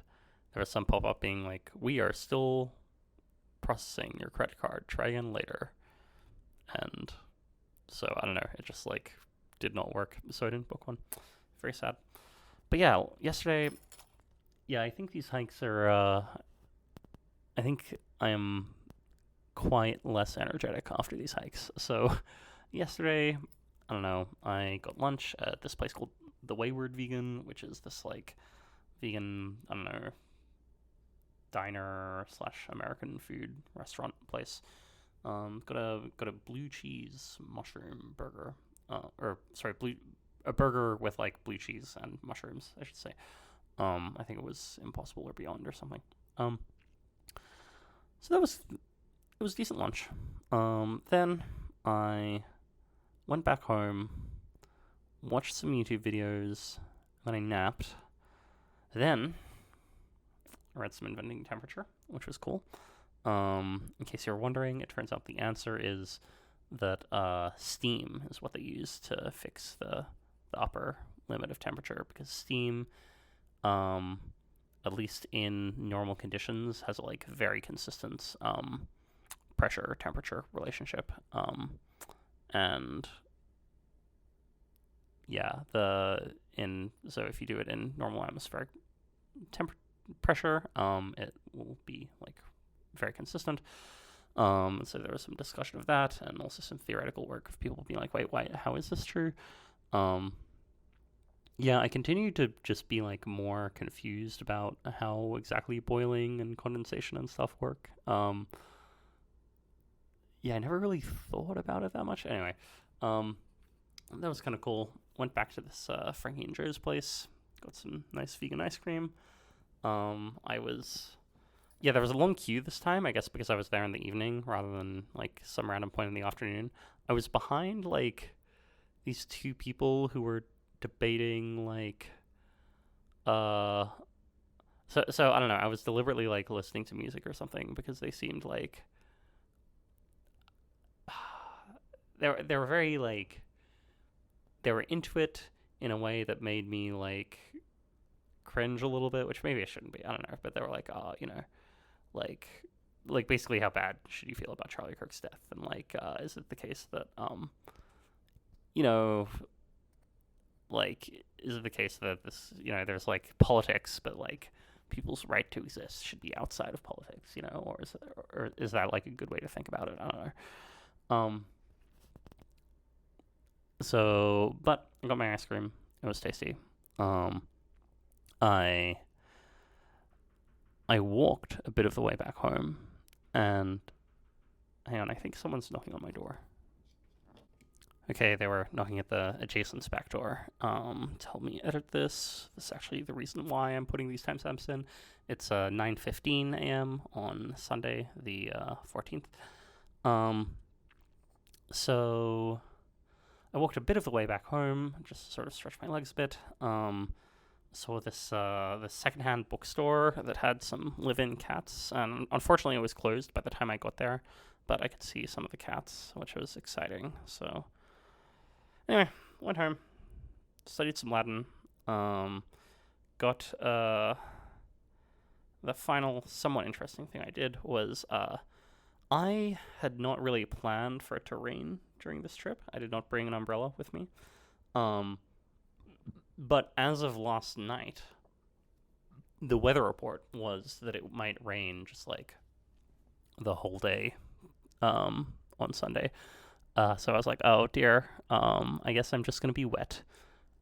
there was some pop-up being like, we are still processing your credit card, try again later. And so I don't know, it just like did not work, so I didn't book one. Very sad. But yeah, yesterday, yeah, I think these hikes are, I think I am quite less energetic after these hikes. So yesterday, I don't know, I got lunch at this place called The Wayward Vegan, which is this like vegan, I don't know, diner slash American food restaurant place. Got a blue cheese mushroom burger, a burger with like blue cheese and mushrooms, I should say. I think it was Impossible or Beyond or something. So it was a decent lunch. Then I went back home, watched some YouTube videos, then I napped. Then I read some Inventing Temperature, which was cool. In case you're wondering, it turns out the answer is that steam is what they use to fix the upper limit of temperature, because steam, at least in normal conditions, has a like very consistent pressure temperature relationship. And yeah, so if you do it in normal atmospheric pressure, it will be like very consistent. So there was some discussion of that, and also some theoretical work of people being like, wait, why? How is this true? Yeah, I continue to just be like more confused about how exactly boiling and condensation and stuff work. Yeah, I never really thought about it that much. Anyway, that was kind of cool. Went back to this Frankie and Joe's place, got some nice vegan ice cream. There was a long queue this time, I guess because I was there in the evening rather than like some random point in the afternoon. I was behind like these two people who were debating like so I don't know, I was deliberately like listening to music or something because they seemed like they were very like they were into it in a way that made me like cringe a little bit, which maybe I shouldn't be, I don't know, but they were like, like basically, how bad should you feel about Charlie Kirk's death, and like is it the case that like is it the case that this, there's like politics, but like people's right to exist should be outside of politics, or is that like a good way to think about it? I don't know. So, but I got my ice cream. It was tasty. I walked a bit of the way back home, and hang on, I think someone's knocking on my door. Okay, they were knocking at the adjacent back door. To help me edit this, this is actually the reason why I'm putting these timestamps in. It's 9:15 a.m. on Sunday, the 14th. So I walked a bit of the way back home, just to sort of stretch my legs a bit. Saw this secondhand bookstore that had some live-in cats, and unfortunately it was closed by the time I got there, but I could see some of the cats, which was exciting. So anyway, went home, studied some Latin, got the final somewhat interesting thing I did was I had not really planned for it to rain during this trip. I did not bring an umbrella with me. But as of last night, the weather report was that it might rain just like the whole day on Sunday. So I was like, oh dear, I guess I'm just going to be wet.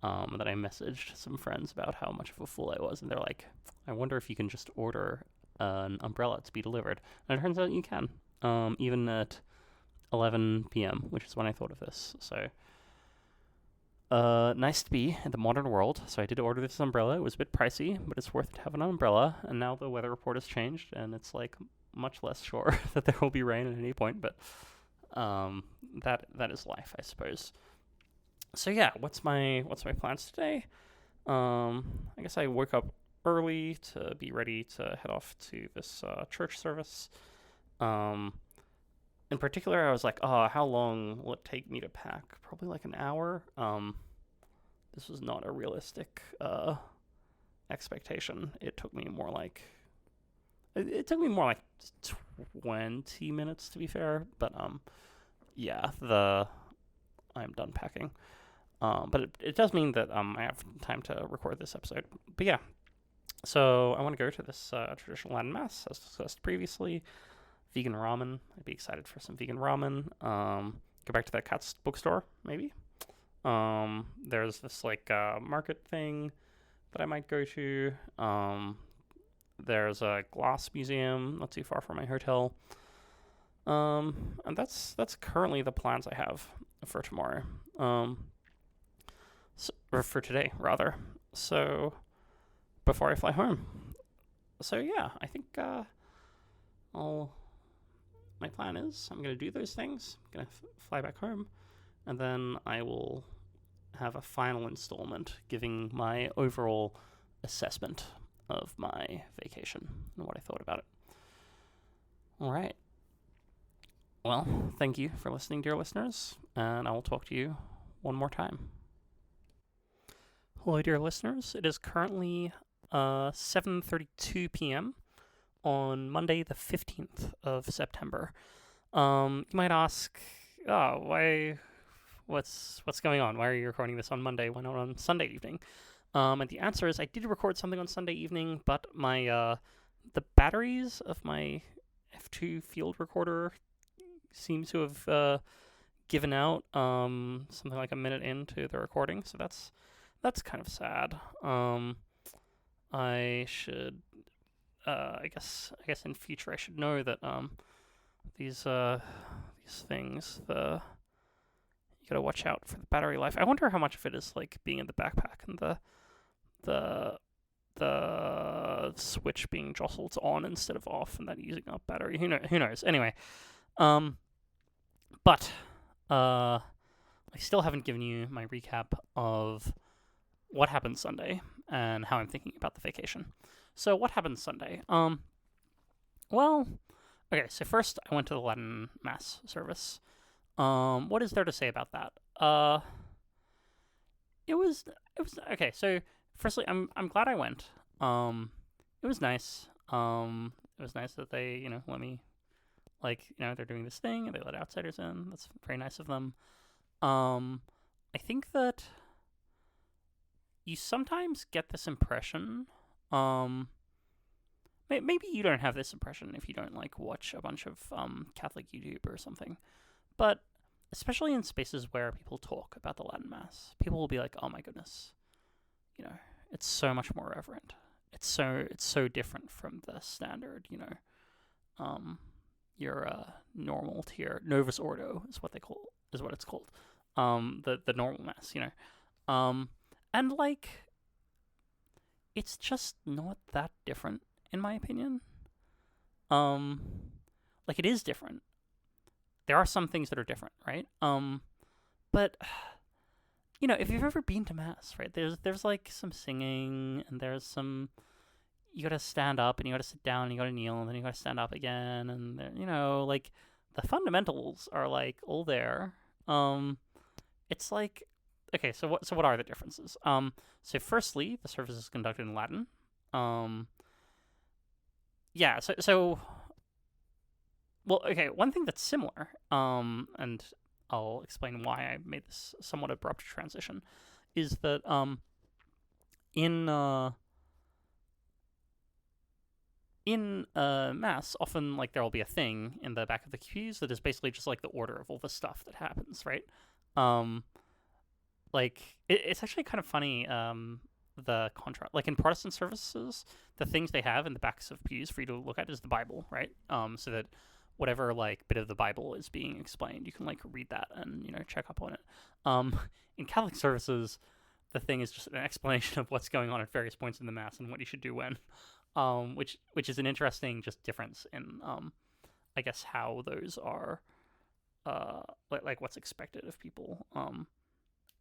And then I messaged some friends about how much of a fool I was, and they're like, I wonder if you can just order an umbrella to be delivered. And it turns out you can, even at 11 p.m., which is when I thought of this. So nice to be in the modern world. So I did order this umbrella. It was a bit pricey, but it's worth it to have an umbrella. And now the weather report has changed, and it's like much less sure that there will be rain at any point. But that is life, I suppose. So yeah, what's my plans today? I guess I woke up early to be ready to head off to this church service. In particular, I was like, oh, how long will it take me to pack? Probably like an hour. This was not a realistic expectation. It took me more like 20 minutes, to be fair. But yeah, I'm done packing. But it does mean that I have time to record this episode. But yeah, so I want to go to this traditional Latin Mass, as discussed previously. Vegan ramen. I'd be excited for some vegan ramen. Go back to that Cat's bookstore, maybe. There's this like market thing that I might go to. There's a glass museum not too far from my hotel. And that's currently the plans I have for tomorrow. Or for today rather. So before I fly home. So yeah, I think my plan is I'm gonna do those things. I'm gonna fly back home, and then I will have a final installment giving my overall assessment of my vacation and what I thought about it. All right. Well, thank you for listening, dear listeners, and I will talk to you one more time. Hello, dear listeners. It is currently 7:32 p.m. on Monday, the 15th of September. You might ask, oh, why? What's going on? Why are you recording this on Monday? Why not on Sunday evening? And the answer is I did record something on Sunday evening, but my the batteries of my F2 field recorder seem to have given out something like a minute into the recording, so that's kind of sad. I should I guess in future I should know that these things, you gotta watch out for the battery life. I wonder how much of it is like being in the backpack and the switch being jostled on instead of off, and that using up battery. Who knows? Anyway, but I still haven't given you my recap of what happened Sunday and how I'm thinking about the vacation. So what happened Sunday? Well, okay. So first, I went to the Latin Mass service. What is there to say about that? It was okay. So firstly, I'm glad I went. It was nice. It was nice that they let me, they're doing this thing and they let outsiders in. That's very nice of them. I think that you sometimes get this impression. Maybe you don't have this impression if you don't watch a bunch of Catholic YouTube or something, but especially in spaces where people talk about the Latin Mass, people will be like, "Oh my goodness, it's so much more reverent. It's so different from the standard, your normal tier, Novus Ordo is what it's called, the normal Mass, and it's just not that different." In my opinion, it is different. There are some things that are different, right? But if you've ever been to Mass, right, there's some singing and there's some. You gotta stand up and you gotta sit down and you gotta kneel and then you gotta stand up again and the fundamentals are all there. It's okay. So what are the differences? So firstly, the service is conducted in Latin. Yeah, well, okay, one thing that's similar, and I'll explain why I made this somewhat abrupt transition, is that in Mass, often there will be a thing in the back of the pews that is basically just the order of all the stuff that happens, right? It's actually kind of funny. The contrast, in Protestant services, the things they have in the backs of pews for you to look at is the Bible, right? So that whatever bit of the Bible is being explained, you can read that and check up on it. In Catholic services, the thing is just an explanation of what's going on at various points in the Mass and what you should do when, which is an interesting just difference in I guess how those are what's expected of people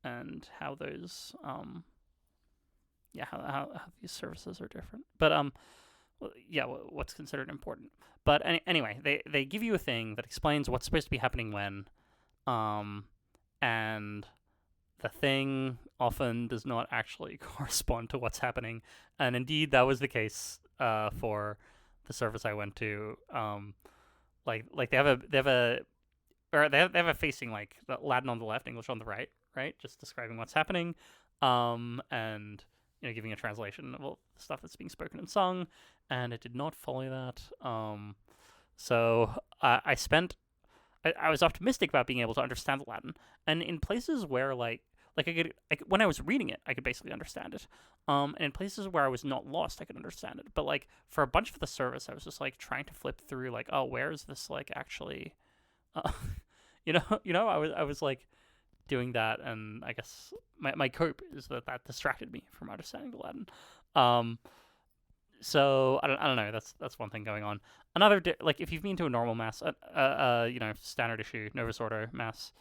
and how those how these services are different. But what's considered important. But anyway, they give you a thing that explains what's supposed to be happening when, and the thing often does not actually correspond to what's happening. And indeed, that was the case for the service I went to. They have a facing the Latin on the left, English on the right, right? Just describing what's happening, and giving a translation of all the stuff that's being spoken and sung, and it did not follow that. So I was optimistic about being able to understand the Latin, and in places where when I was reading it, I could basically understand it. And in places where I was not lost, I could understand it. But like for a bunch of the service, I was just like trying to flip through, like, oh, where is this like actually, uh, I was like doing that, and I guess my cope is that distracted me from understanding the Latin. So I don't know. That's one thing going on. Another like if you've been to a normal mass, standard issue Novus Ordo mass,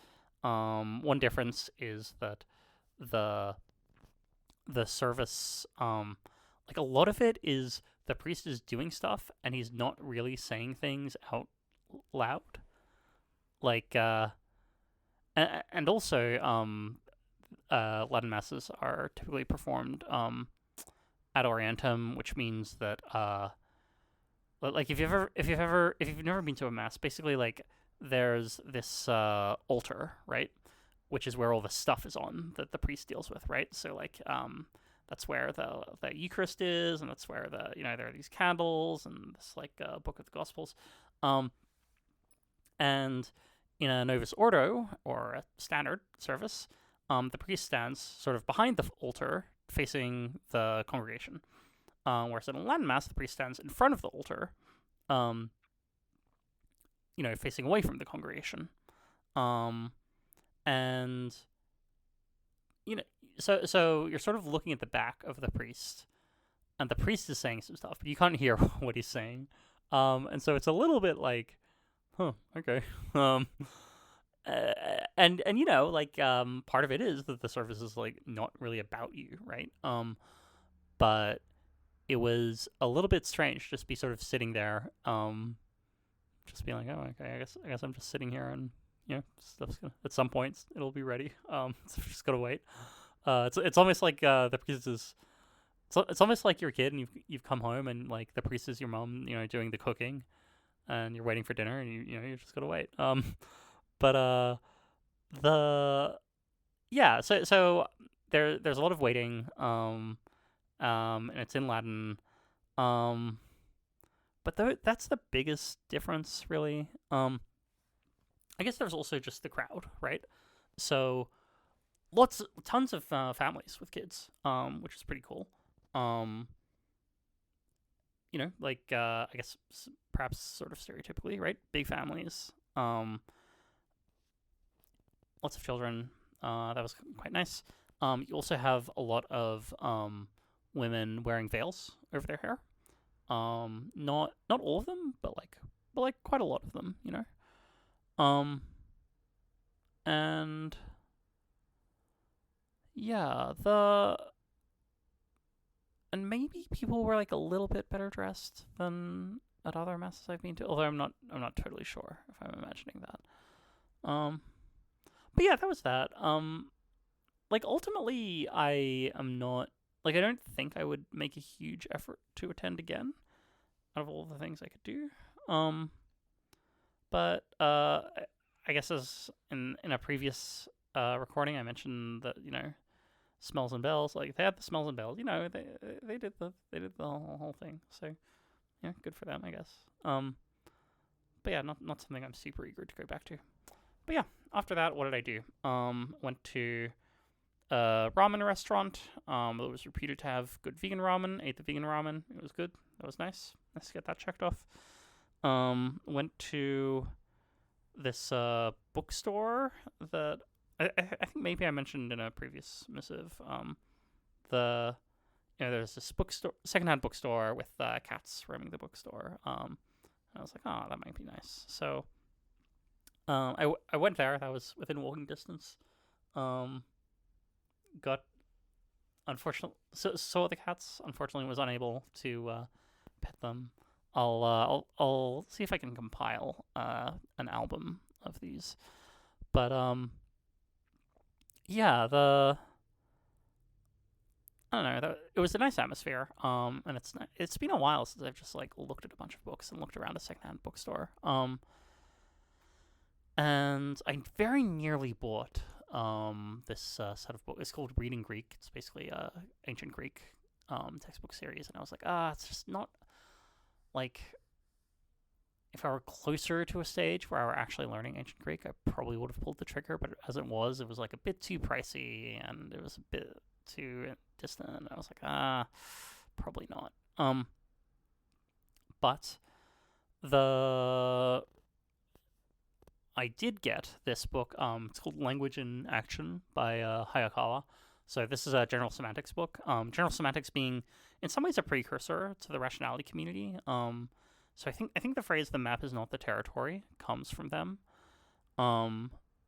one difference is that the service, like a lot of it is the priest is doing stuff and he's not really saying things out loud, like and also Latin masses are typically performed ad orientem, which means that like if you've never been to a mass, basically like there's this altar, right, which is where all the stuff is on that the priest deals with, right? So like that's where the Eucharist is, and that's where there are these candles and this like book of the Gospels, and in a Novus Ordo or a standard service, the priest stands sort of behind the altar facing the congregation, whereas in a Latin mass, the priest stands in front of the altar, facing away from the congregation, and so you're sort of looking at the back of the priest, and the priest is saying some stuff, but you can't hear what he's saying, and so it's a little bit like, okay, and part of it is that the service is like not really about you, right? But it was a little bit strange just be sort of sitting there, just being like, oh, okay, I guess I'm just sitting here, and stuff's gonna, at some point it'll be ready. So just gotta wait. It's almost like the priest is. It's almost like your kid, and you've come home, and like the priest is your mom, doing the cooking, and you're waiting for dinner, and you just gotta wait. But so there's a lot of waiting, and it's in Latin, but that's the biggest difference, really. I guess there's also just the crowd, right? So tons of families with kids, which is pretty cool. I guess perhaps sort of stereotypically, right? Big families, lots of children. That was quite nice. You also have a lot of women wearing veils over their hair. Not all of them, but quite a lot of them, and yeah, and maybe people were like a little bit better dressed than at other masses I've been to, although I'm not totally sure if I'm imagining that. But yeah, that was that. Ultimately, I am not, I don't think I would make a huge effort to attend again out of all the things I could do. But I guess as in a previous recording, I mentioned that, smells and bells, like they had the smells and bells, they did the whole thing. So yeah, good for them, I guess. But yeah, not something I'm super eager to go back to. But yeah, after that, what did I do? Went to a ramen restaurant that was reputed to have good vegan ramen. Ate the vegan ramen. It was good. That was nice. Nice to get that checked off. Went to this bookstore that I think maybe I mentioned in a previous missive. There's this bookstore, secondhand bookstore with cats roaming the bookstore. And I was like, oh, that might be nice. So I went there. That was within walking distance. Got unfortunately saw the cats. Unfortunately, was unable to pet them. I'll see if I can compile an album of these. But yeah, I don't know. It was a nice atmosphere. And it's been a while since I've just looked at a bunch of books and looked around a secondhand bookstore. And I very nearly bought this set of books. It's called Reading Greek. It's basically ancient Greek textbook series, and I was like, it's just not like, if I were closer to a stage where I were actually learning ancient Greek, I probably would have pulled the trigger. But as it was like a bit too pricey, and it was a bit too distant. I was like, probably not. But I did get this book. It's called Language in Action by Hayakawa. So this is a general semantics book. General semantics being, in some ways, a precursor to the rationality community. So I think the phrase "the map is not the territory" comes from them.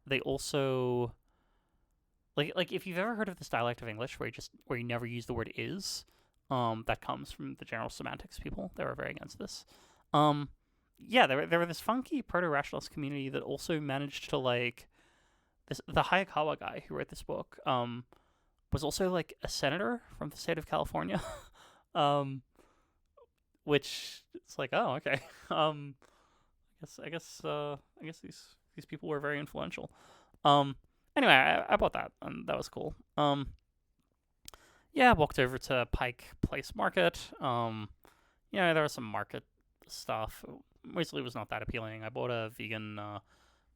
They also like if you've ever heard of this dialect of English where you never use the word "is," that comes from the general semantics people. They were very against this. Yeah, there were this funky proto-rationalist community that also managed to the Hayakawa guy who wrote this book was also like a senator from the state of California. Which it's like, oh, okay. I guess these people were very influential. Anyway, I bought that, and that was cool. Yeah, I walked over to Pike Place Market. There was some market stuff. Mostly was not that appealing. I bought a vegan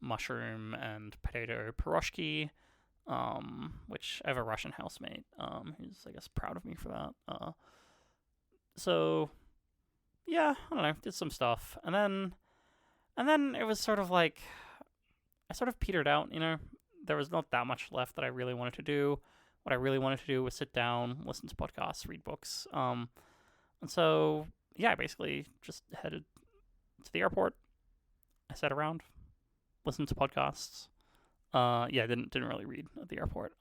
mushroom and potato pierogi, which I have a Russian housemate who's, I guess, proud of me for that. So yeah, I don't know, did some stuff, and then it was sort of like I sort of petered out. There was not that much left that I really wanted to do. What I really wanted to do was sit down, listen to podcasts, read books, and so yeah, I basically just headed to the airport. I sat around, listened to podcasts. Didn't really read at the airport.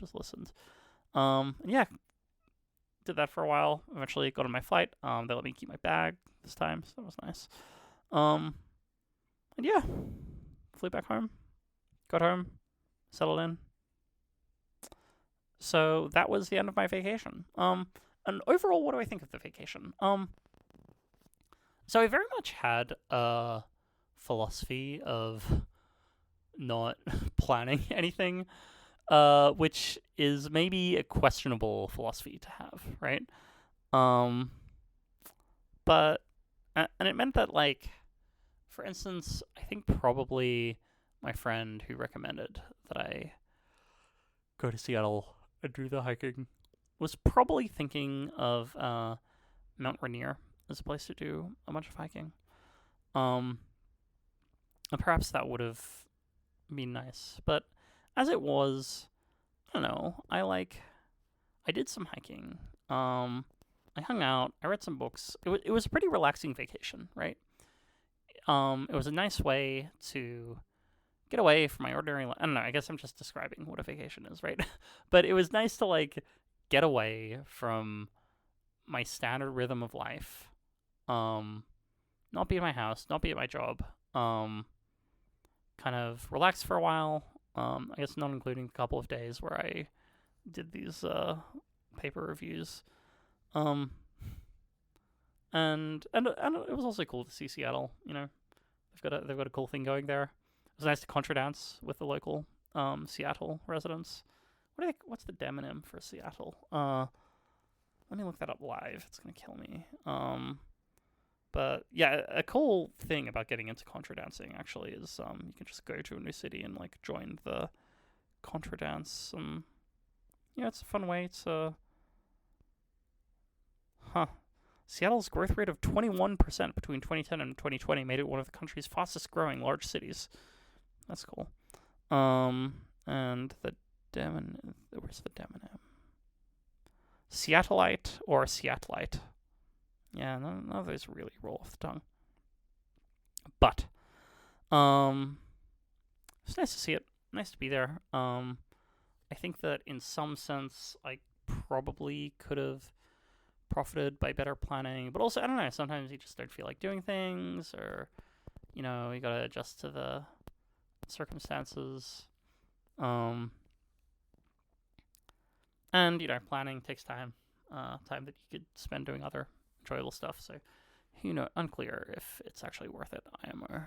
Just listened. And yeah, did that for a while. Eventually got on my flight. They let me keep my bag this time, so that was nice. And yeah, flew back home. Got home, settled in. So that was the end of my vacation. And overall, what do I think of the vacation? So I very much had a philosophy of not planning anything, which is maybe a questionable philosophy to have, right? But and it meant that, like, for instance, I think probably my friend who recommended that I go to Seattle and do the hiking was probably thinking of Mount Rainier as a place to do a bunch of hiking. And perhaps that would have been nice. But as it was, I don't know, I did some hiking. I hung out, I read some books. It was a pretty relaxing vacation, right? It was a nice way to get away from my ordinary life. I don't know, I guess I'm just describing what a vacation is, right? But it was nice to, like, get away from my standard rhythm of life. Not be at my house, not be at my job. Kind of relax for a while. I guess not including a couple of days where I did these paper reviews. And it was also cool to see Seattle. They've got a cool thing going there. It was nice to contradance with the local Seattle residents. What's the demonym for Seattle? Let me look that up live. It's gonna kill me. But yeah, a cool thing about getting into contradancing actually is you can just go to a new city and, like, join the contradance. It's a fun way to. Seattle's growth rate of 21% between 2010 and 2020 made it one of the country's fastest growing large cities. That's cool. And the where's the demonym? Seattleite or Seattleite. Yeah, none of those really roll off the tongue. But, it's nice to see it. Nice to be there. I think that in some sense, I probably could have profited by better planning, but also, I don't know, sometimes you just don't feel like doing things, or, you gotta adjust to the circumstances. And, planning takes time, time that you could spend doing other enjoyable stuff, so, unclear if it's actually worth it, IMO.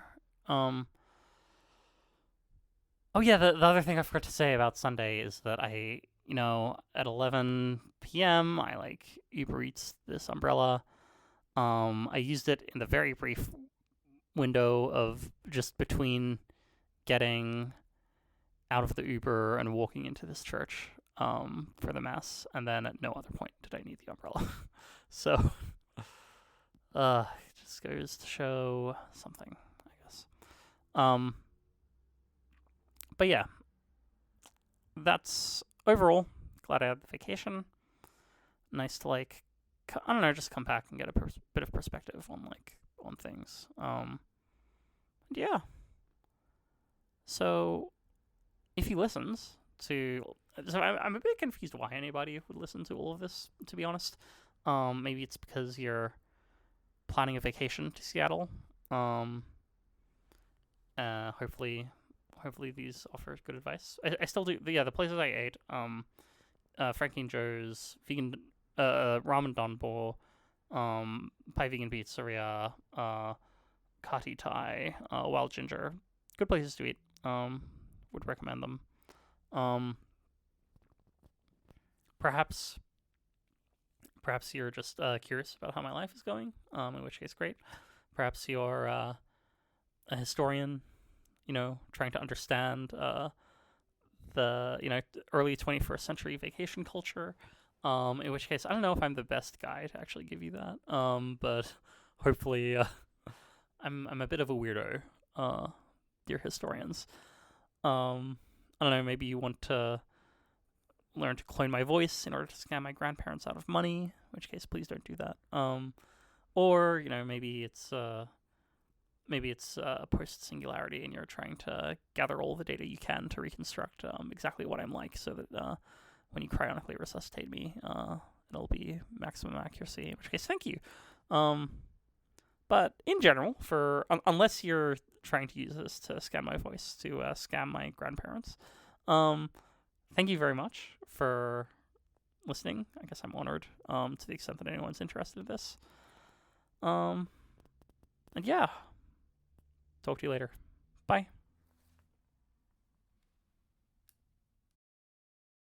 Oh yeah, the other thing I forgot to say about Sunday is that at 11 p.m. I like Uber Eats this umbrella. I used it in the very brief window of just between getting out of the Uber and walking into this church for the mass, and then at no other point did I need the umbrella. So, it just goes to show something, I guess. But yeah, that's overall. Glad I had the vacation. Nice to like, I don't know, just come back and get a bit of perspective on things. Yeah. So if he listens to, so I'm a bit confused why anybody would listen to all of this. To be honest, maybe it's because you're planning a vacation to Seattle. Hopefully these offer good advice. I still do. The places I ate, Frankie and Joe's vegan ramen donbo, Pie Vegan Pizzeria, Kati Thai, Wild Ginger. Good places to eat. Would recommend them. Perhaps you're just curious about how my life is going. In which case, great. Perhaps you're a historian, trying to understand the early 21st century vacation culture. In which case, I don't know if I'm the best guy to actually give you that. But hopefully, I'm a bit of a weirdo. Dear historians. I don't know. Maybe you want to learn to clone my voice in order to scam my grandparents out of money. In which case, please don't do that. Or maybe it's post singularity, and you're trying to gather all the data you can to reconstruct exactly what I'm like, so that when you cryonically resuscitate me, it'll be maximum accuracy. In which case, thank you. But in general, unless you're trying to use this to scam my voice to scam my grandparents, thank you very much for listening. I guess I'm honored to the extent that anyone's interested in this. And yeah. Talk to you later. Bye.